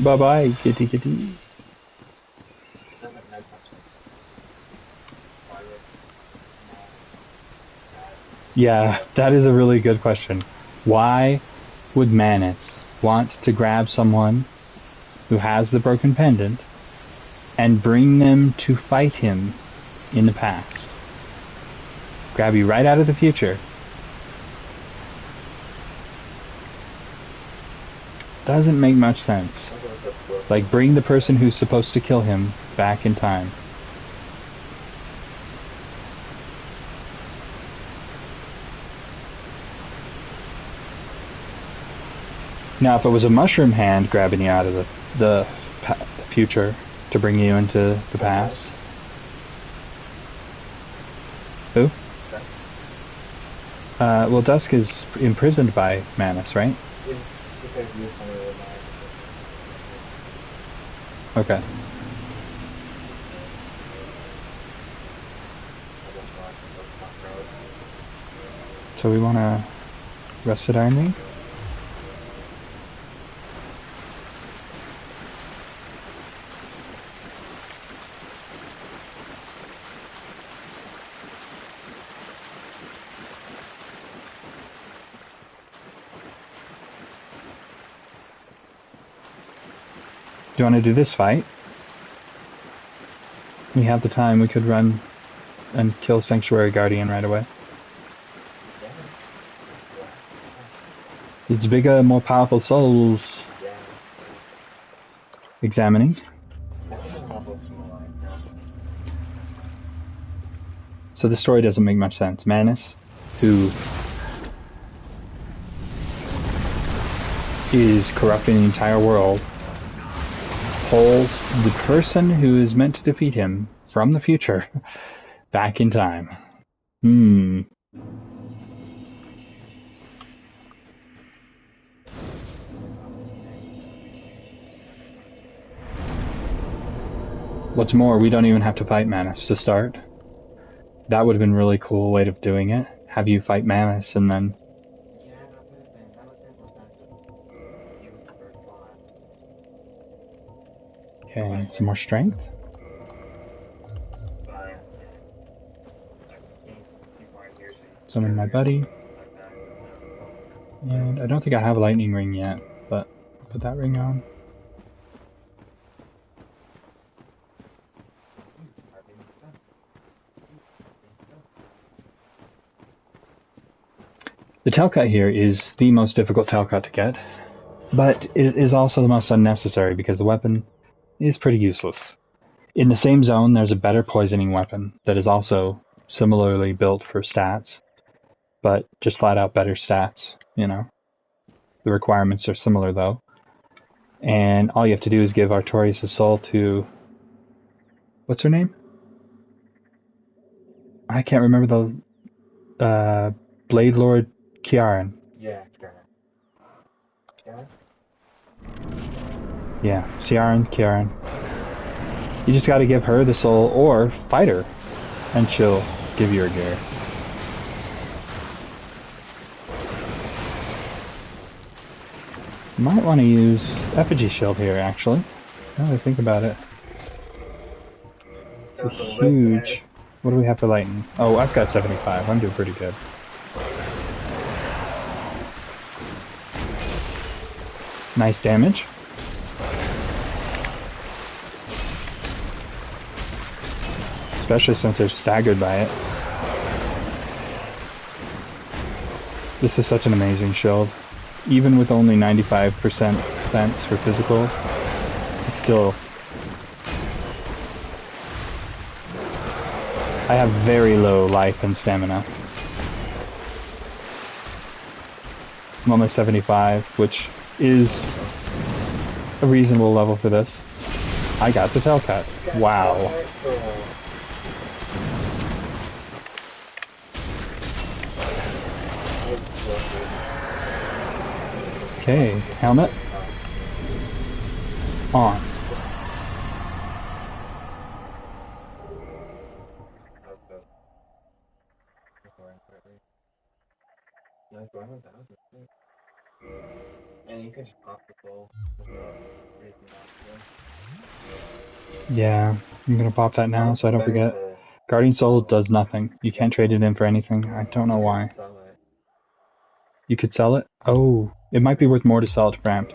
Bye-bye, kitty kitty. Yeah, that is a really good question. Why would Manus want to grab someone who has the broken pendant and bring them to fight him in the past? Grab you right out of the future. Doesn't make much sense. Like, bring the person who's supposed to kill him back in time. Now, if it was a mushroom hand grabbing you out of the future to bring you into the past. Who? Well, Dusk is imprisoned by Manus, right? Okay. So we want to Rusted Iron Ring? Do you want to do this fight? We have the time, we could run and kill Sanctuary Guardian right away. It's bigger, more powerful souls. Examining. So the story doesn't make much sense. Manus, who is corrupting the entire world, pulls the person who is meant to defeat him from the future back in time. What's more, we don't even have to fight Manus to start. That would have been a really cool way of doing it. Have you fight Manus and then... Okay, some more strength. Summon my buddy. And I don't think I have a lightning ring yet, but I'll put that ring on. The Telcut here is the most difficult Telcut to get, but it is also the most unnecessary because the weapon is pretty useless. In the same zone, there's a better poisoning weapon that is also similarly built for stats, but just flat out better stats, you know. The requirements are similar though. And all you have to do is give Artorias' soul to... What's her name? I can't remember the... Blade Lord Kiaran. Yeah, Kiaran. Yeah, Kiaran. You just gotta give her the soul, or fight her, and she'll give you her gear. Might want to use Effigy Shield here, actually, now that I think about it. It's a huge... What do we have for lightning? Oh, I've got 75. I'm doing pretty good. Nice damage. Especially since they're staggered by it. This is such an amazing shield. Even with only 95% defense for physical, it's still... I have very low life and stamina. I'm only 75, which is a reasonable level for this. I got the tail cut. Wow. Okay, helmet on. And you can just pop the full Yeah, I'm gonna pop that now so I don't forget. Guardian Soul does nothing. You can't trade it in for anything. I don't know why. You could sell it? Oh, it might be worth more to sell it to Bramped.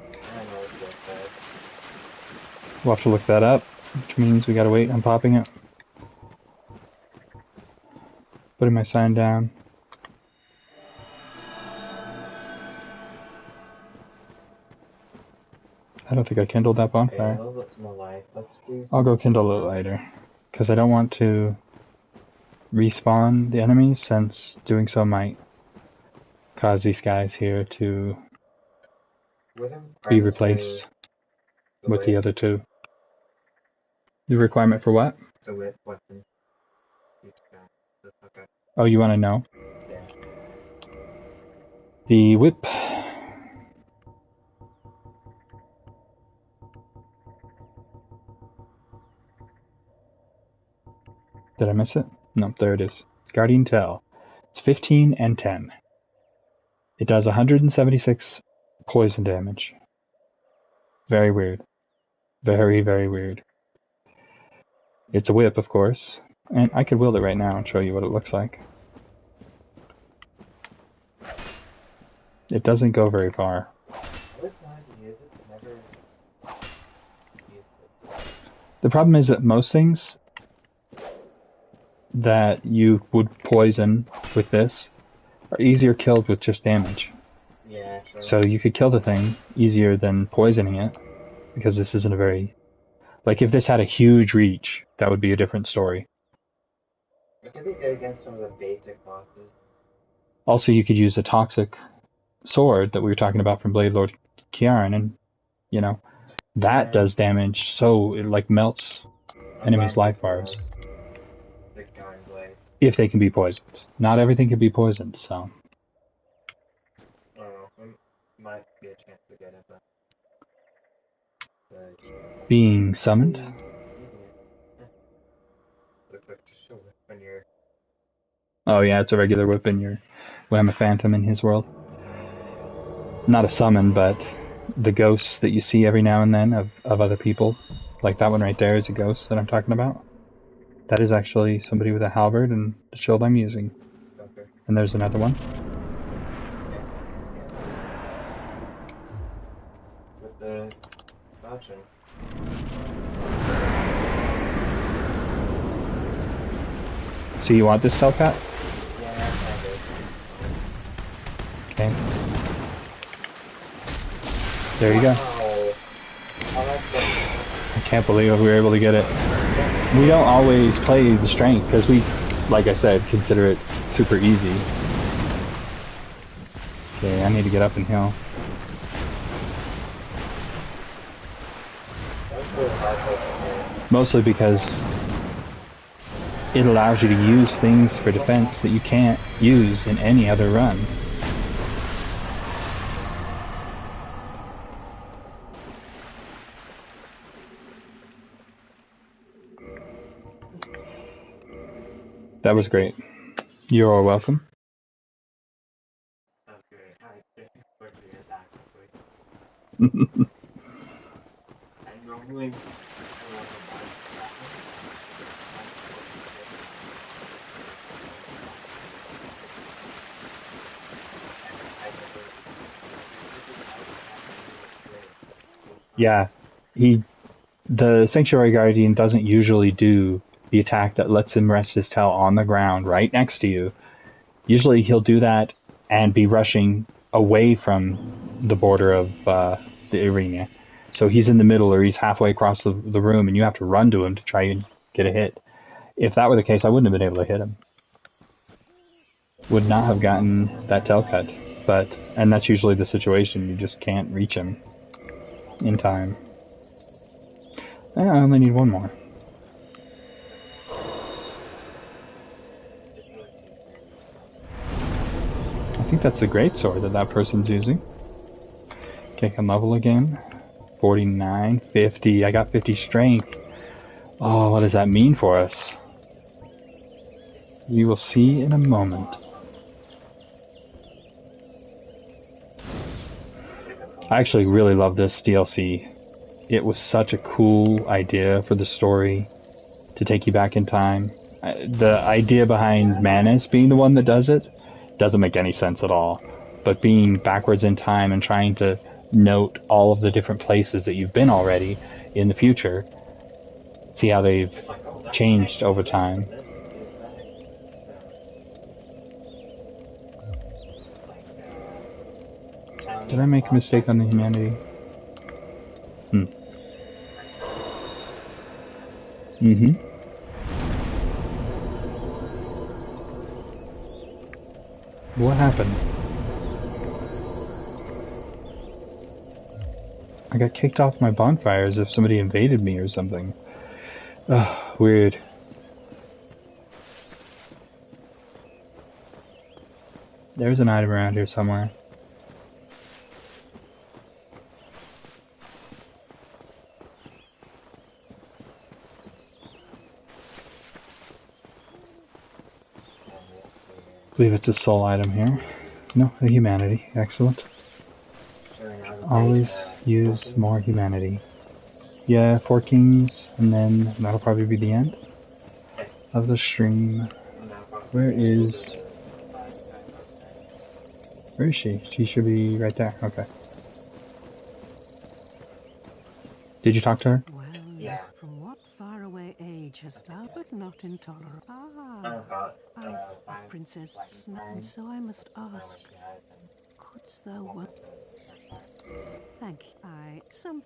We'll have to look that up, which means we gotta wait on popping it. Putting my sign down. I don't think I kindled that bonfire. I'll go kindle it later, because I don't want to respawn the enemies, since doing so might cause these guys here to be replaced with the other two. The requirement for what? The whip weapon. Oh, you want to know? Yeah. The whip. Did I miss it? Nope, there it is. Guardian Tail. It's 15 and 10. It does 176 poison damage. Very weird. Very, very weird. It's a whip, of course. And I could wield it right now and show you what it looks like. It doesn't go very far. The problem is that most things that you would poison with this are easier killed with just damage. Yeah, sure. So you could kill the thing easier than poisoning it, because this isn't a very... Like, if this had a huge reach, that would be a different story. It could be good against some of the basic bosses. Also, you could use the toxic sword that we were talking about from Blade Lord Kiaran, and, you know, that does damage, so it, like, melts enemies' life bars. If they can be poisoned. Not everything can be poisoned, so... I don't know, might be a chance to get it, but... Being summoned? Looks like just a whip when you're... Oh yeah, it's a regular whip when I'm a phantom in his world. Not a summon, but the ghosts that you see every now and then of other people. Like that one right there is a ghost that I'm talking about. That is actually somebody with a halberd and the shield I'm using. Okay. And there's another one. With the option. So you want this Hellcat? Yeah, I do. Okay. There you go. I can't believe we were able to get it. We don't always play the strength, because we, like I said, consider it super easy. Okay, I need to get up and heal. Mostly because it allows you to use things for defense that you can't use in any other run. That was great. You're welcome. That's good. I didn't expect to get that quickly. I normally... Yeah, the Sanctuary Guardian doesn't usually do the attack that lets him rest his tail on the ground right next to you. Usually he'll do that and be rushing away from the border of the arena. So he's in the middle or he's halfway across the room and you have to run to him to try and get a hit. If that were the case, I wouldn't have been able to hit him. Would not have gotten that tail cut. And that's usually the situation, you just can't reach him in time. I only need one more. I think that's the greatsword that person's using. Okay, I can level again. 49, 50. I got 50 strength. Oh, what does that mean for us? You will see in a moment. I actually really love this DLC. It was such a cool idea for the story to take you back in time. The idea behind Manus being the one that does it doesn't make any sense at all. But being backwards in time and trying to note all of the different places that you've been already in the future, see how they've changed over time. Did I make a mistake on the humanity? What happened? I got kicked off my bonfire as if somebody invaded me or something. Ugh, weird. There's an item around here somewhere. I believe it's a soul item here. No, a humanity. Excellent. Always use more humanity. Yeah, 4 kings, and then that'll probably be the end of the stream. Where is she? She should be right there. Okay. Did you talk to her? Well, yeah. From what faraway age hast thou, but not intolerant? Princess Snow, and so I must ask, couldst thou what? Thank you. I shall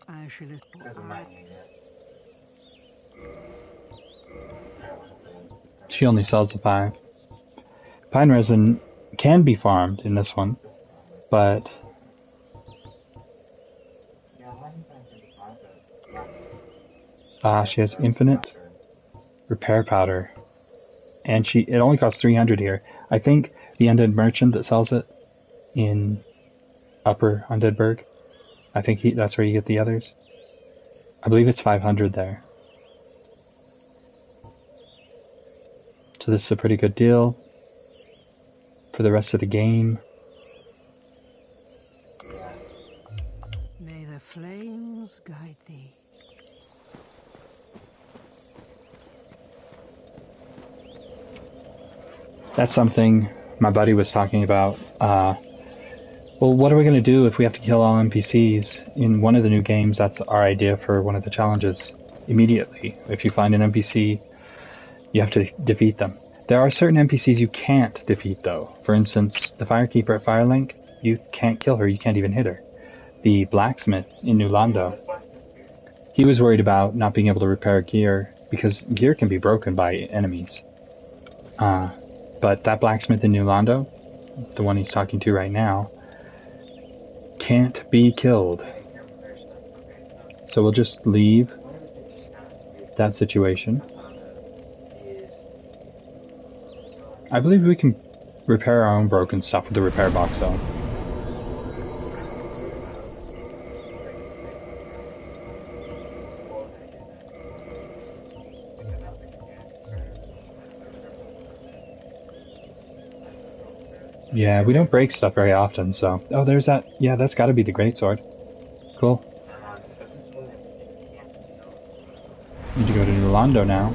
She only sells the 5. Pine resin can be farmed in this one, but she has infinite repair powder. And it only costs 300 here. I think the Undead Merchant that sells it in Upper Undeadburg, I think that's where you get the others. I believe it's 500 there. So this is a pretty good deal for the rest of the game. May the flames guide thee. That's something my buddy was talking about. Well, what are we going to do if we have to kill all NPCs? In one of the new games, that's our idea for one of the challenges. Immediately, if you find an NPC, you have to defeat them. There are certain NPCs you can't defeat, though. For instance, the Firekeeper at Firelink, you can't kill her, you can't even hit her. The blacksmith in New Londo, he was worried about not being able to repair gear, because gear can be broken by enemies. But that blacksmith in New Londo, the one he's talking to right now, can't be killed. So we'll just leave that situation. I believe we can repair our own broken stuff with the repair box though. Yeah, we don't break stuff very often, so... Oh, there's that... Yeah, that's gotta be the greatsword. Cool. Need to go to New Londo now.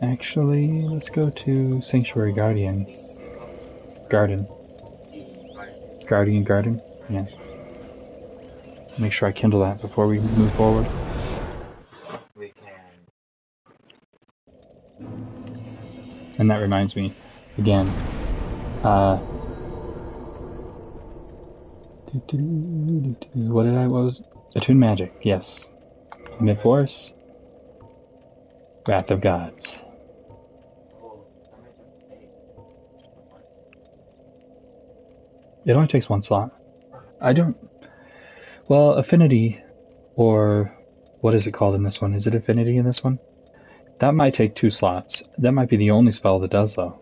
Actually, let's go to Sanctuary Garden. Guarding. Yeah. Make sure I kindle that before we move forward. We can. And that reminds me, again, what was Attune Magic, yes. Mid-Force, Wrath of Gods. It only takes one slot. Well, Affinity, or what is it called in this one? Is it Affinity in this one? That might take 2 slots. That might be the only spell that does, though.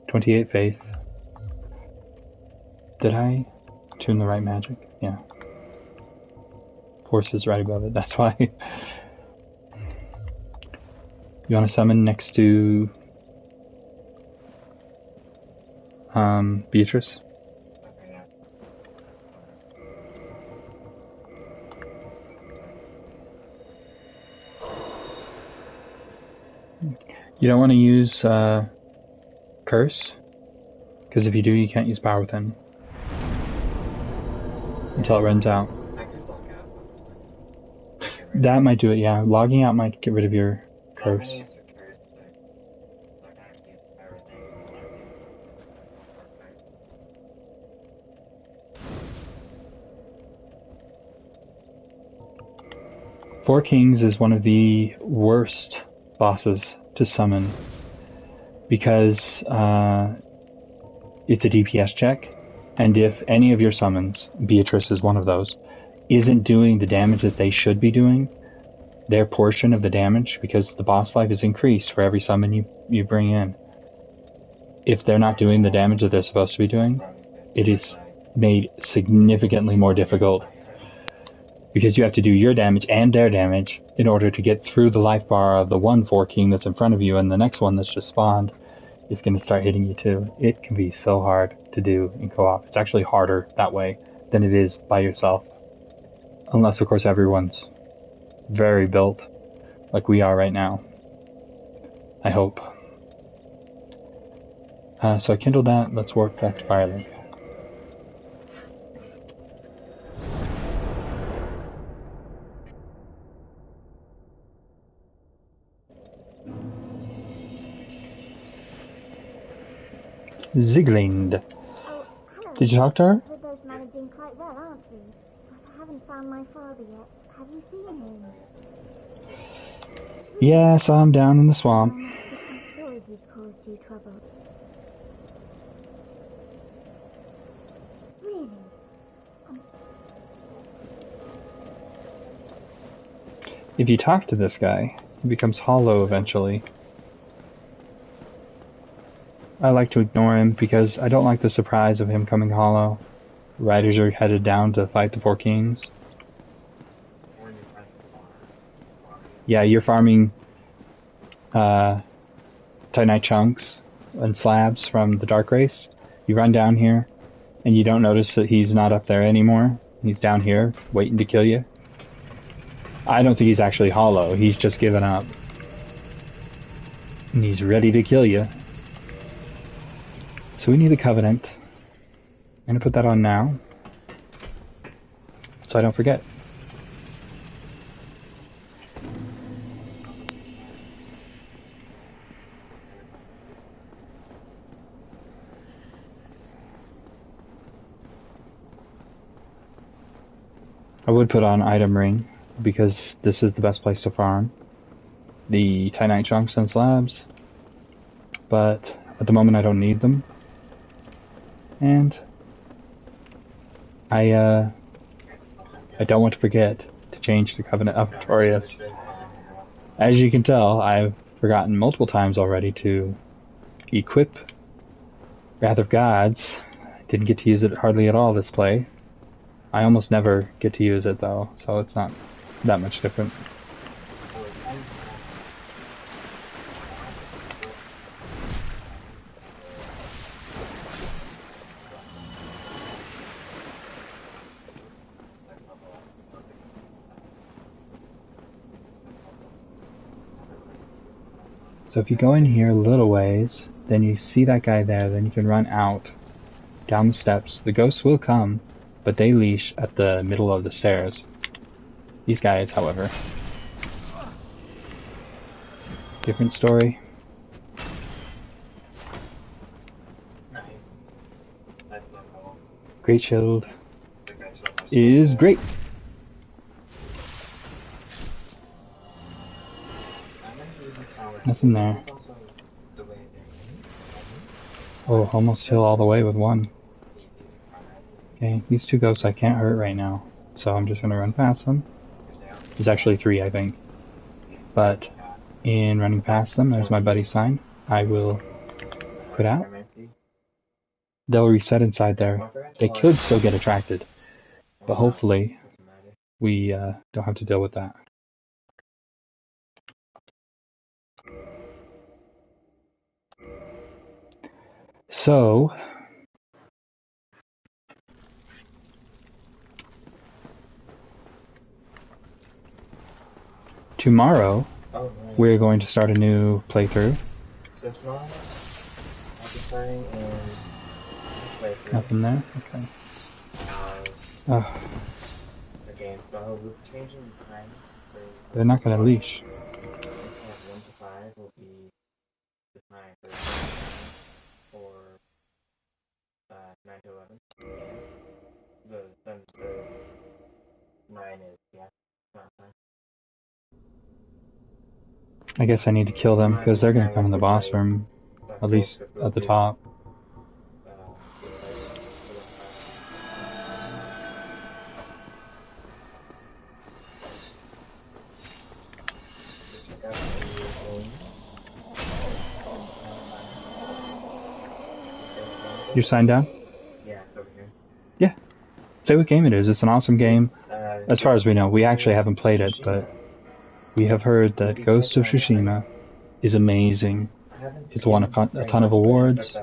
28 Faith. Did I tune the right magic? Yeah. Force is right above it, that's why. You want to summon next to Beatrice? You don't want to use Curse, because if you do, you can't use Power Within until it runs out. That might do it, yeah. Logging out might get rid of your Curse. Four Kings is one of the worst bosses to summon because it's a DPS check, and if any of your summons, Beatrice is one of those, isn't doing the damage that they should be doing, their portion of the damage, because the boss life is increased for every summon you bring in. If they're not doing the damage that they're supposed to be doing, it is made significantly more difficult. Because you have to do your damage and their damage in order to get through the life bar of the one Four King that's in front of you, and the next one that's just spawned is going to start hitting you too. It can be so hard to do in co-op. It's actually harder that way than it is by yourself. Unless, of course, everyone's very built, like we are right now. I hope. So I kindled that. Let's warp back to Firelink. Zieglind. Oh, hello. Did you talk to her? We're both managing quite well, aren't we? But I haven't found my father yet. Have you seen him? Yeah, I saw him down in the swamp. I'm sure he's caused you trouble. Really? If you talk to this guy, he becomes hollow eventually. I like to ignore him because I don't like the surprise of him coming hollow. Riders are headed down to fight the Four Kings. Yeah, you're farming Titanite chunks and slabs from the Dark Race. You run down here, and you don't notice that he's not up there anymore. He's down here, waiting to kill you. I don't think he's actually hollow. He's just given up. And he's ready to kill you. So we need a Covenant. I'm going to put that on now, so I don't forget. I would put on Item Ring, because this is the best place to farm the Titanite chunks and slabs, but at the moment I don't need them. And I don't want to forget to change the Covenant of Victorious. As you can tell, I've forgotten multiple times already to equip Wrath of Gods. Didn't get to use it hardly at all this play. I almost never get to use it though, so it's not that much different. So if you go in here a little ways, then you see that guy there, then you can run out, down the steps. The ghosts will come, but they leash at the middle of the stairs. These guys, however, different story. Great Shield is great. Nothing there. Oh, almost heal all the way with one. Okay, these two ghosts I can't hurt right now, so I'm just gonna run past them. There's actually 3, I think. But in running past them, there's my buddy's sign. I will quit out. They'll reset inside there. They could still get attracted, but hopefully we don't have to deal with that. So, tomorrow we're going to start a new playthrough. So tomorrow, I'll be starting in playthrough. Nothing there? Okay. Oh, The game, so we're changing the time for... they're not going to leash. 1 to 5 will be the time for 9 to 11. And the 9 is, yeah, not time. I guess I need to kill them because they're going to come in the boss room, at least at the top. You're signed down? Yeah, it's over here. Yeah. Say what game it is. It's an awesome game. As far as we know, we actually haven't played it, but we have heard that Ghost of Tsushima is amazing. It's won a ton of awards.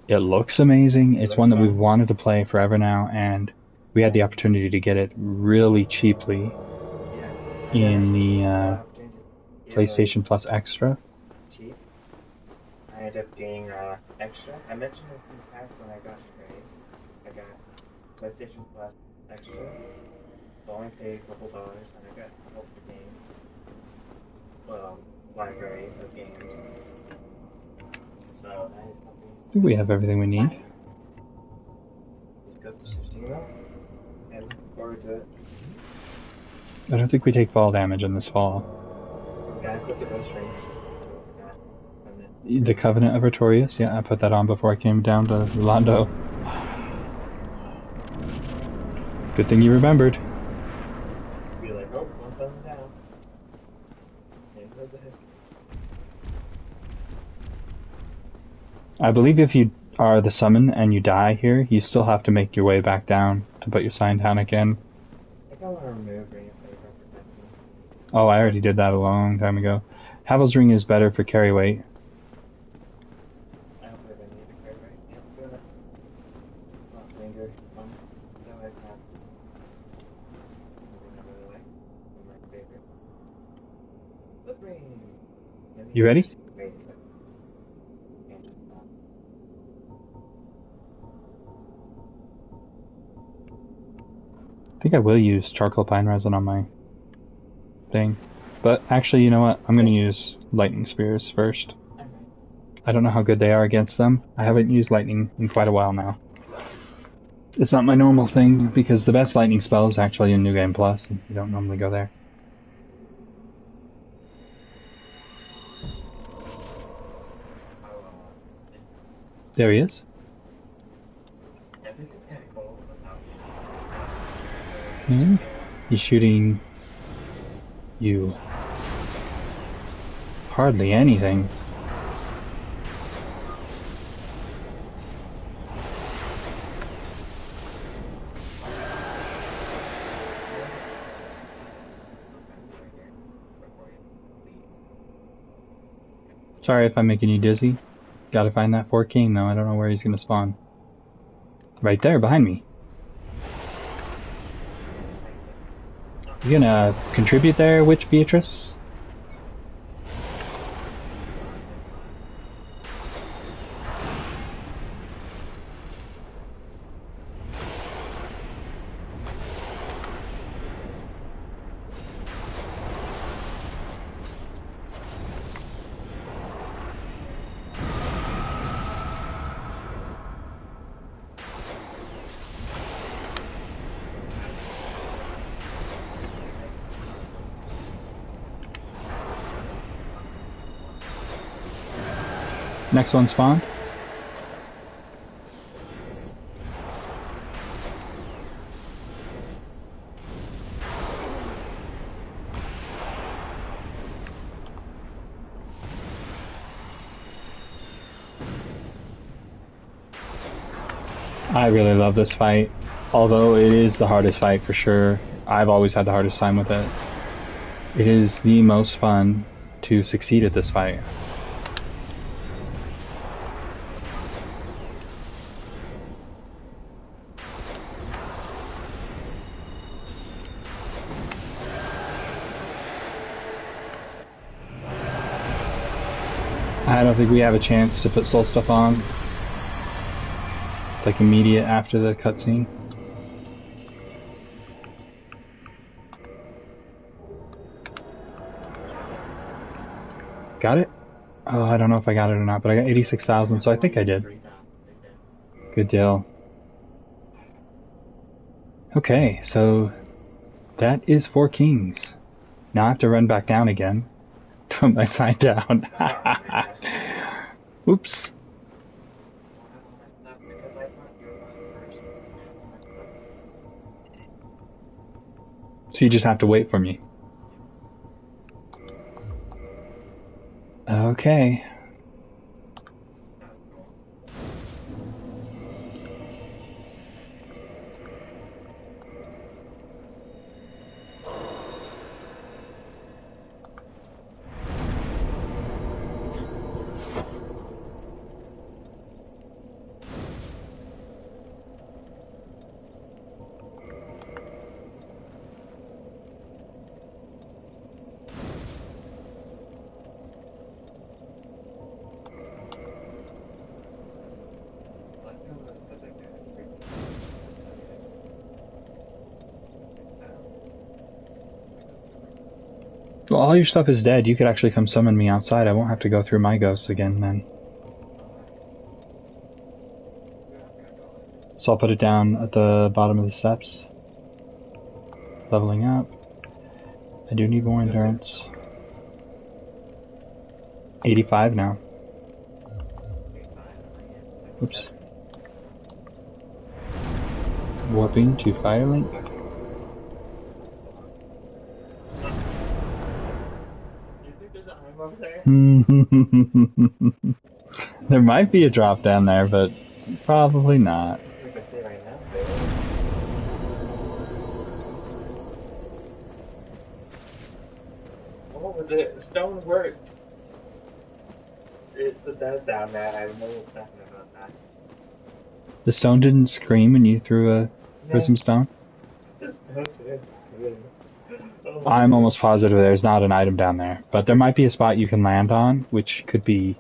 It looks amazing. It's one that we've wanted to play forever now, and we had the opportunity to get it really cheaply in the PlayStation Plus Extra. Cheap. I ended up getting extra. I mentioned this in the past when I got trade. I got PlayStation Plus Extra. I only paid a couple dollars, and I got help the game. Library of games. So that is something. I think we have everything we need. Just goes to Tsushima. And looking forward to it. I don't think we take fall damage in this fall. Gotta put the ghost rings. The Covenant of Artorias, yeah, I put that on before I came down to Rolando. Good thing you remembered. Be like, oh, one thumbs down. And heard the history. I believe if you are the summon and you die here, you still have to make your way back down to put your sign down again. I think I want to remove Ring of Favor Protection. Oh, I already did that a long time ago. Havel's Ring is better for carry weight. I don't believe I need to carry right. Yeah, do it. Not linger. No, I can't. I really like one of my favorite. The ring. You ready? Wait a second. Can't just stop. I think I will use charcoal pine resin on my thing. But actually, you know what? I'm going to use lightning spears first. I don't know how good they are against them. I haven't used lightning in quite a while now. It's not my normal thing, because the best lightning spell is actually in New Game Plus, and you don't normally go there. There he is. Okay. He's shooting you. Hardly anything. Sorry if I'm making you dizzy. Gotta find that 4 king though. I don't know where he's gonna spawn. Right there, behind me. You gonna contribute there, Witch Beatrice? Next one spawned. I really love this fight, although it is the hardest fight for sure. I've always had the hardest time with it. It is the most fun to succeed at this fight. I don't think we have a chance to put soul stuff on. It's like immediate after the cutscene. Got it? Oh, I don't know if I got it or not, but I got 86,000, so I think I did. Good deal. Okay, so that is 4 kings. Now I have to run back down again. Put my side down. Oops. So you just have to wait for me. Okay. Well, all your stuff is dead. You could actually come summon me outside. I won't have to go through my ghosts again then. So I'll put it down at the bottom of the steps. Leveling up. I do need more endurance. 85 now. Oops. Warping to Firelink. There might be a drop down there, but probably not. Oh, the stone worked. It's the dead down there. I know nothing about that. The stone didn't scream when you threw a prism stone? I'm almost positive there's not an item down there, but there might be a spot you can land on, which could be,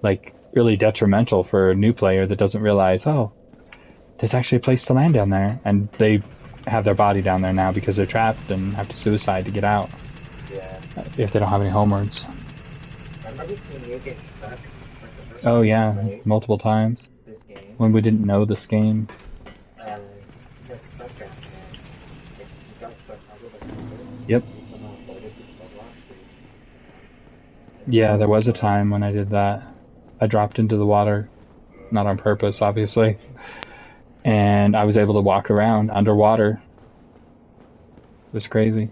like, really detrimental for a new player that doesn't realize, oh, there's actually a place to land down there, and they have their body down there now because they're trapped and have to suicide to get out. Yeah. If they don't have any homewards. I remember seeing you get stuck. Like, the first Oh yeah, time, multiple times. this game. When we didn't know this game. You got stuck down there. You got stuck under the water. Yep. You somehow avoided the block. Yeah, there was a time when I did that. I dropped into the water, not on purpose, obviously, and I was able to walk around underwater. It was crazy.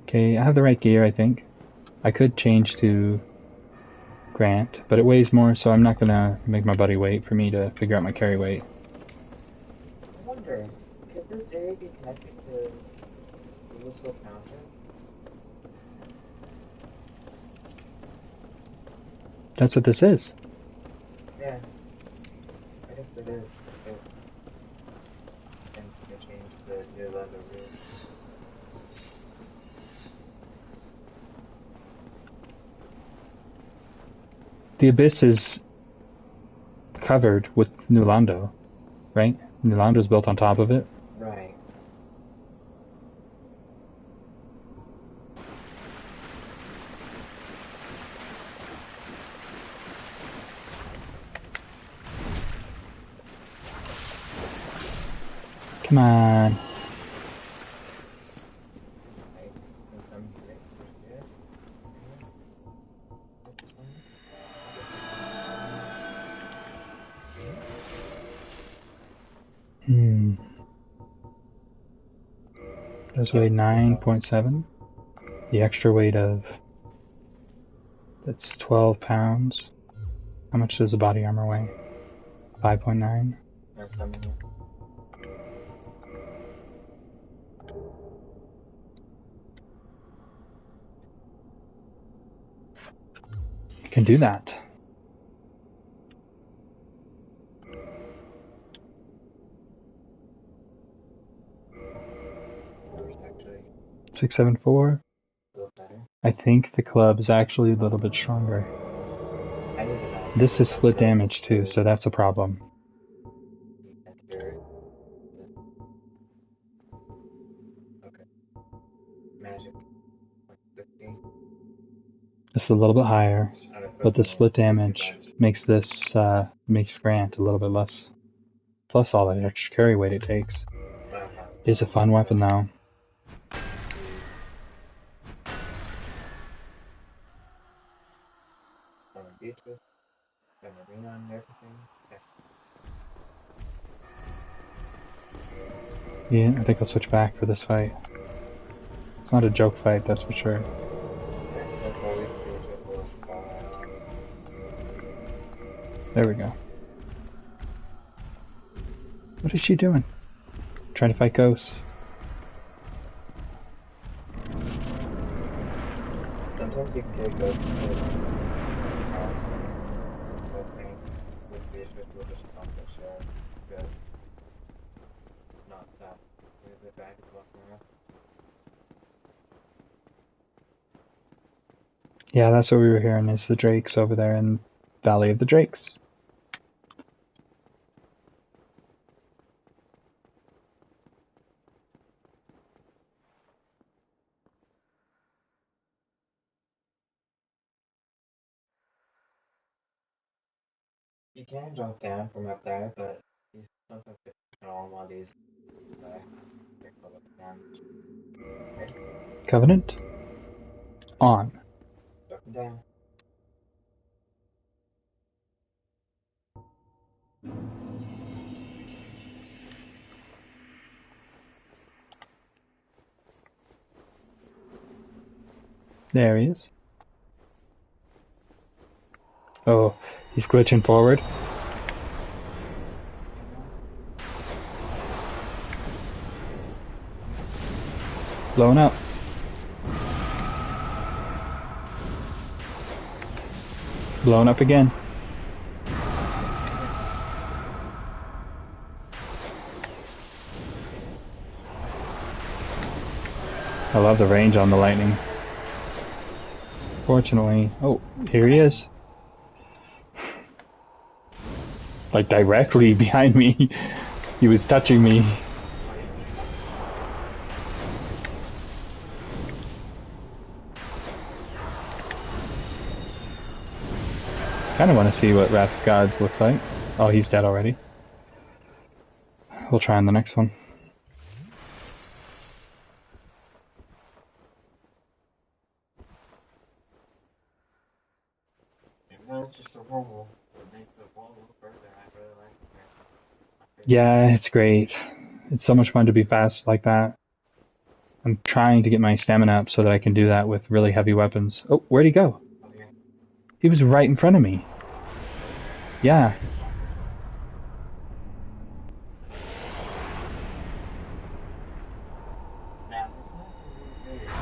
Okay, I have the right gear, I think. I could change to Grant, but it weighs more, so I'm not gonna make my buddy wait for me to figure out my carry weight. I wonder, could this area be connected to the Whistle Fountain? That's what this is. Yeah. I guess it is. And they changed the new level rules. The Abyss is covered with Nulando, right? Nulando's built on top of it. Right. Come on. Does weigh 9.7. The extra weight of... That's 12 pounds. How much does the body armor weigh? 5.9. That's something here. Can do that. Actually, 674. a little better. I think the club is actually a little bit stronger. I need to know. This is split damage too, so that's a problem. Okay. Magic. 15. This is a little bit higher, but the split damage makes this, makes Grant a little bit less. Plus all the extra carry weight it takes. It's a fun weapon though. Beatrice. Got Marina and everything. Okay. Yeah, I think I'll switch back for this fight. It's not a joke fight, that's for sure. There we go. What is she doing? Trying to fight ghosts. Sometimes you can get ghosts with Beatrice will just accomplish good. Not that. The back is left now. Yeah, that's what we were hearing, is the Drakes over there in Valley of the Drakes. You can drop down from up there, but you sometimes get on one of these damage. Okay. Covenant? On. Dropping down. There he is. Oh, he's glitching forward. Blowing up. Blowing up again. I love the range on the lightning. Fortunately, oh, here he is. Like directly behind me. He was touching me. Kind of want to see what Wrath of Gods looks like. Oh, he's dead already. We'll try on the next one. It's just a roll. It makes the wall a little further. I really like it. Yeah, it's great. It's so much fun to be fast like that. I'm trying to get my stamina up so that I can do that with really heavy weapons. Oh, where'd he go? Okay. He was right in front of me. Yeah. Now, this one's really weird.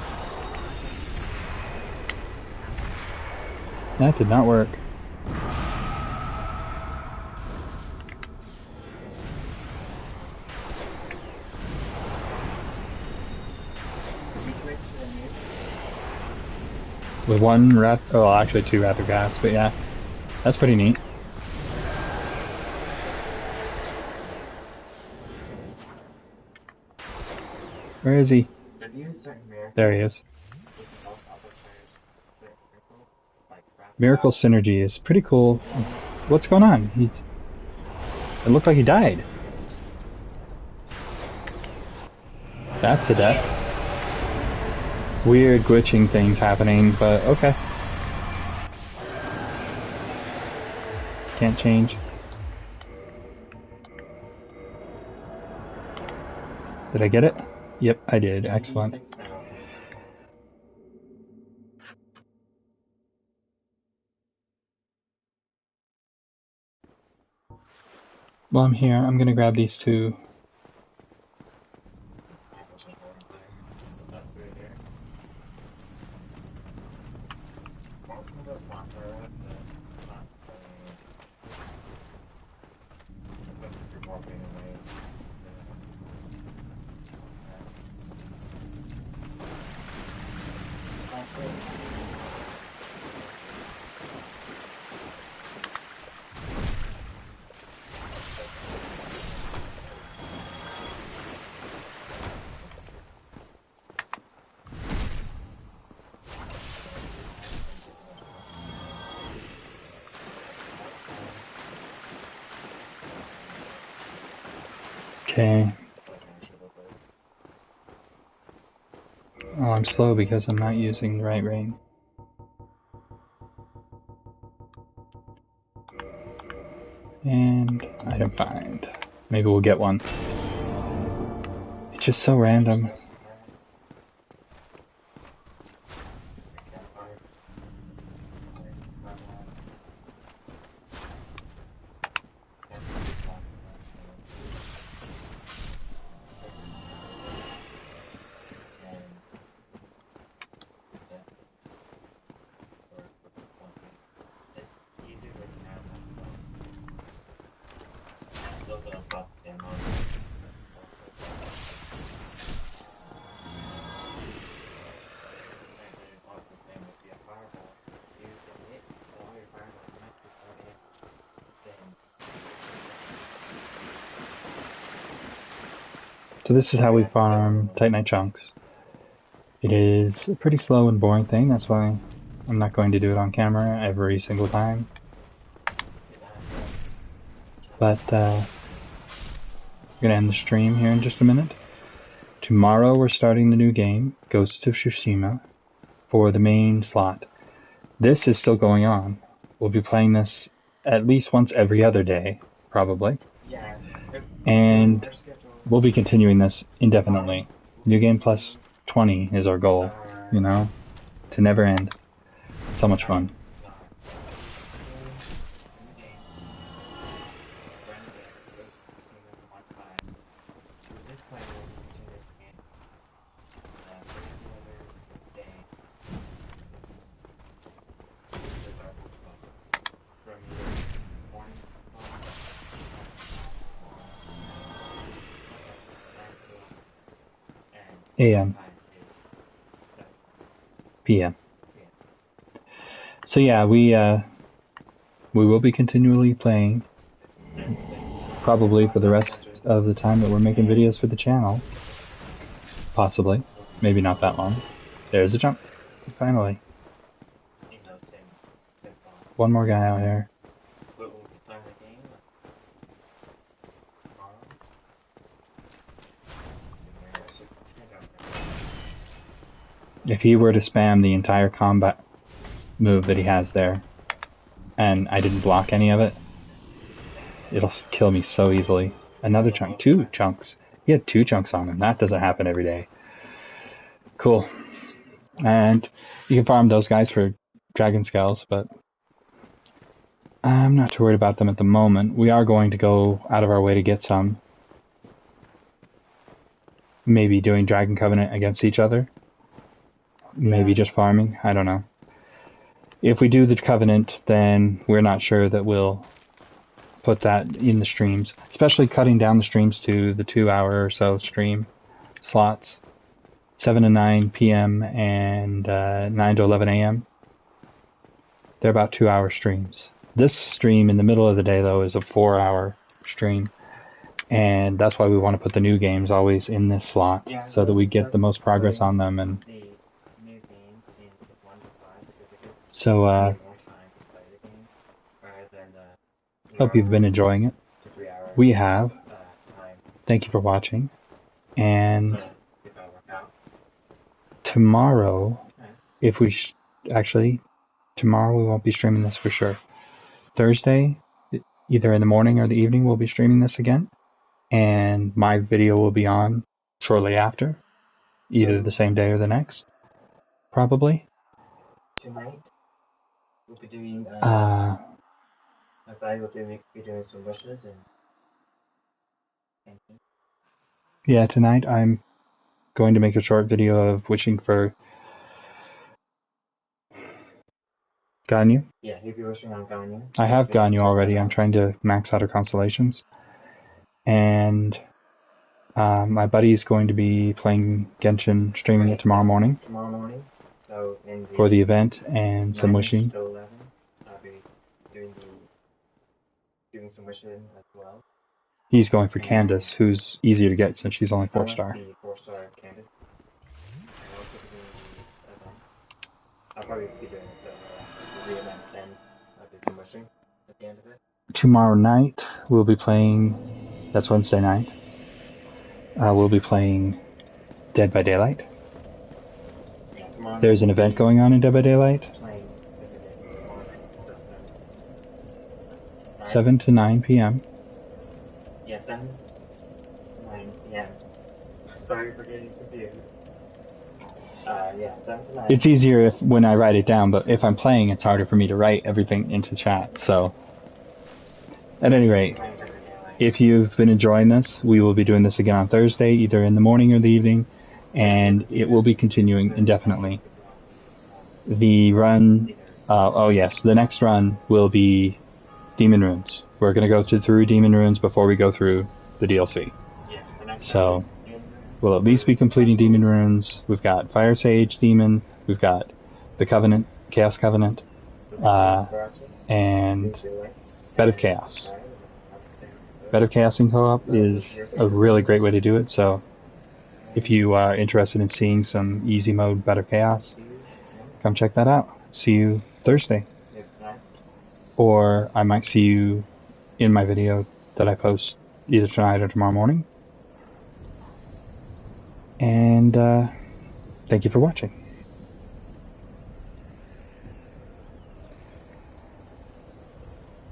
That did not work. With one Wrath, oh, actually two Wrath of Gods, but yeah, that's pretty neat. Where is he? There he is. Miracle Synergy is pretty cool. What's going on? It looked like he died. That's a death. Weird glitching things happening, but okay. Can't change. Did I get it? Yep, I did. Excellent. 6,000. Well, I'm here. I'm gonna grab these two. Okay. Oh, I'm slow because I'm not using the right ring. And item find. Maybe we'll get one. It's just so random. So this is how we farm Titanite chunks. It is a pretty slow and boring thing, that's why I'm not going to do it on camera every single time. But I'm gonna end the stream here in just a minute. Tomorrow we're starting the new game, Ghost of Tsushima, for the main slot. This is still going on. We'll be playing this at least once every other day, probably. And we'll be continuing this indefinitely. New game plus 20 is our goal, you know, to never end. So much fun. AM. PM. So yeah, we will be continually playing, probably for the rest of the time that we're making videos for the channel. Possibly. Maybe not that long. There's a jump. Finally. One more guy out here. If he were to spam the entire combat move that he has there, and I didn't block any of it, it'll kill me so easily. Another chunk. 2 chunks. He had 2 chunks on him. That doesn't happen every day. Cool. And you can farm those guys for dragon scales, but I'm not too worried about them at the moment. We are going to go out of our way to get some. Maybe doing Dragon Covenant against each other. Maybe just farming. I don't know. If we do the Covenant, then we're not sure that we'll put that in the streams. Especially cutting down the streams to the 2-hour or so stream slots. 7 to 9 p.m. and 9 to 11 a.m. They're about 2-hour streams. This stream in the middle of the day, though, is a 4-hour stream. And that's why we want to put the new games always in this slot, so that we get the most progress on them. And so, hope you've been enjoying it. We have. Thank you for watching. And tomorrow, if we actually, tomorrow we won't be streaming this for sure. Thursday, either in the morning or the evening, we'll be streaming this again. And my video will be on shortly after. either the same day or the next, probably. Tonight, we'll be doing, Uh, my buddy will be doing some wishes and yeah, tonight I'm going to make a short video of wishing for Ganyu. yeah, he'll be wishing on Ganyu. I have You can Ganyu check already. that I'm out. trying to max out her constellations. And my buddy's going to be playing Genshin, streaming it tomorrow morning Tomorrow morning. So in for the event and some 9-ish wishing. to 11, I'll be doing some wishing as well. He's going for Candace, who's easier to get since she's only I want 4-star. the 4-star Candace. And also be doing the event. I'll probably be doing the event then. I'll do some wishing at the end of it. Tomorrow night we'll be playing, that's Wednesday night, we'll be playing Dead by Daylight. Yeah, tomorrow There's an night event we'll going on in Dead by Daylight, be playing tomorrow night. 7 to 9 p.m. Yeah, 7 to 9 p.m. Sorry for getting confused. Yeah, 7 to 9. It's easier when I write it down, but if I'm playing, it's harder for me to write everything into chat, so... At any rate, if you've been enjoying this, we will be doing this again on Thursday, either in the morning or the evening, and it will be continuing indefinitely. The run... oh yes, the next run will be Demon Runes. We're going to go through Demon Runes before we go through the DLC. So, we'll at least be completing Demon Runes. We've got Fire Sage Demon, we've got the Covenant, Chaos Covenant, and Bed of Chaos. Bed of Chaos in co-op is a really great way to do it, so if you are interested in seeing some easy mode Bed of Chaos, come check that out. See you Thursday. Or I might see you in my video that I post either tonight or tomorrow morning. And thank you for watching.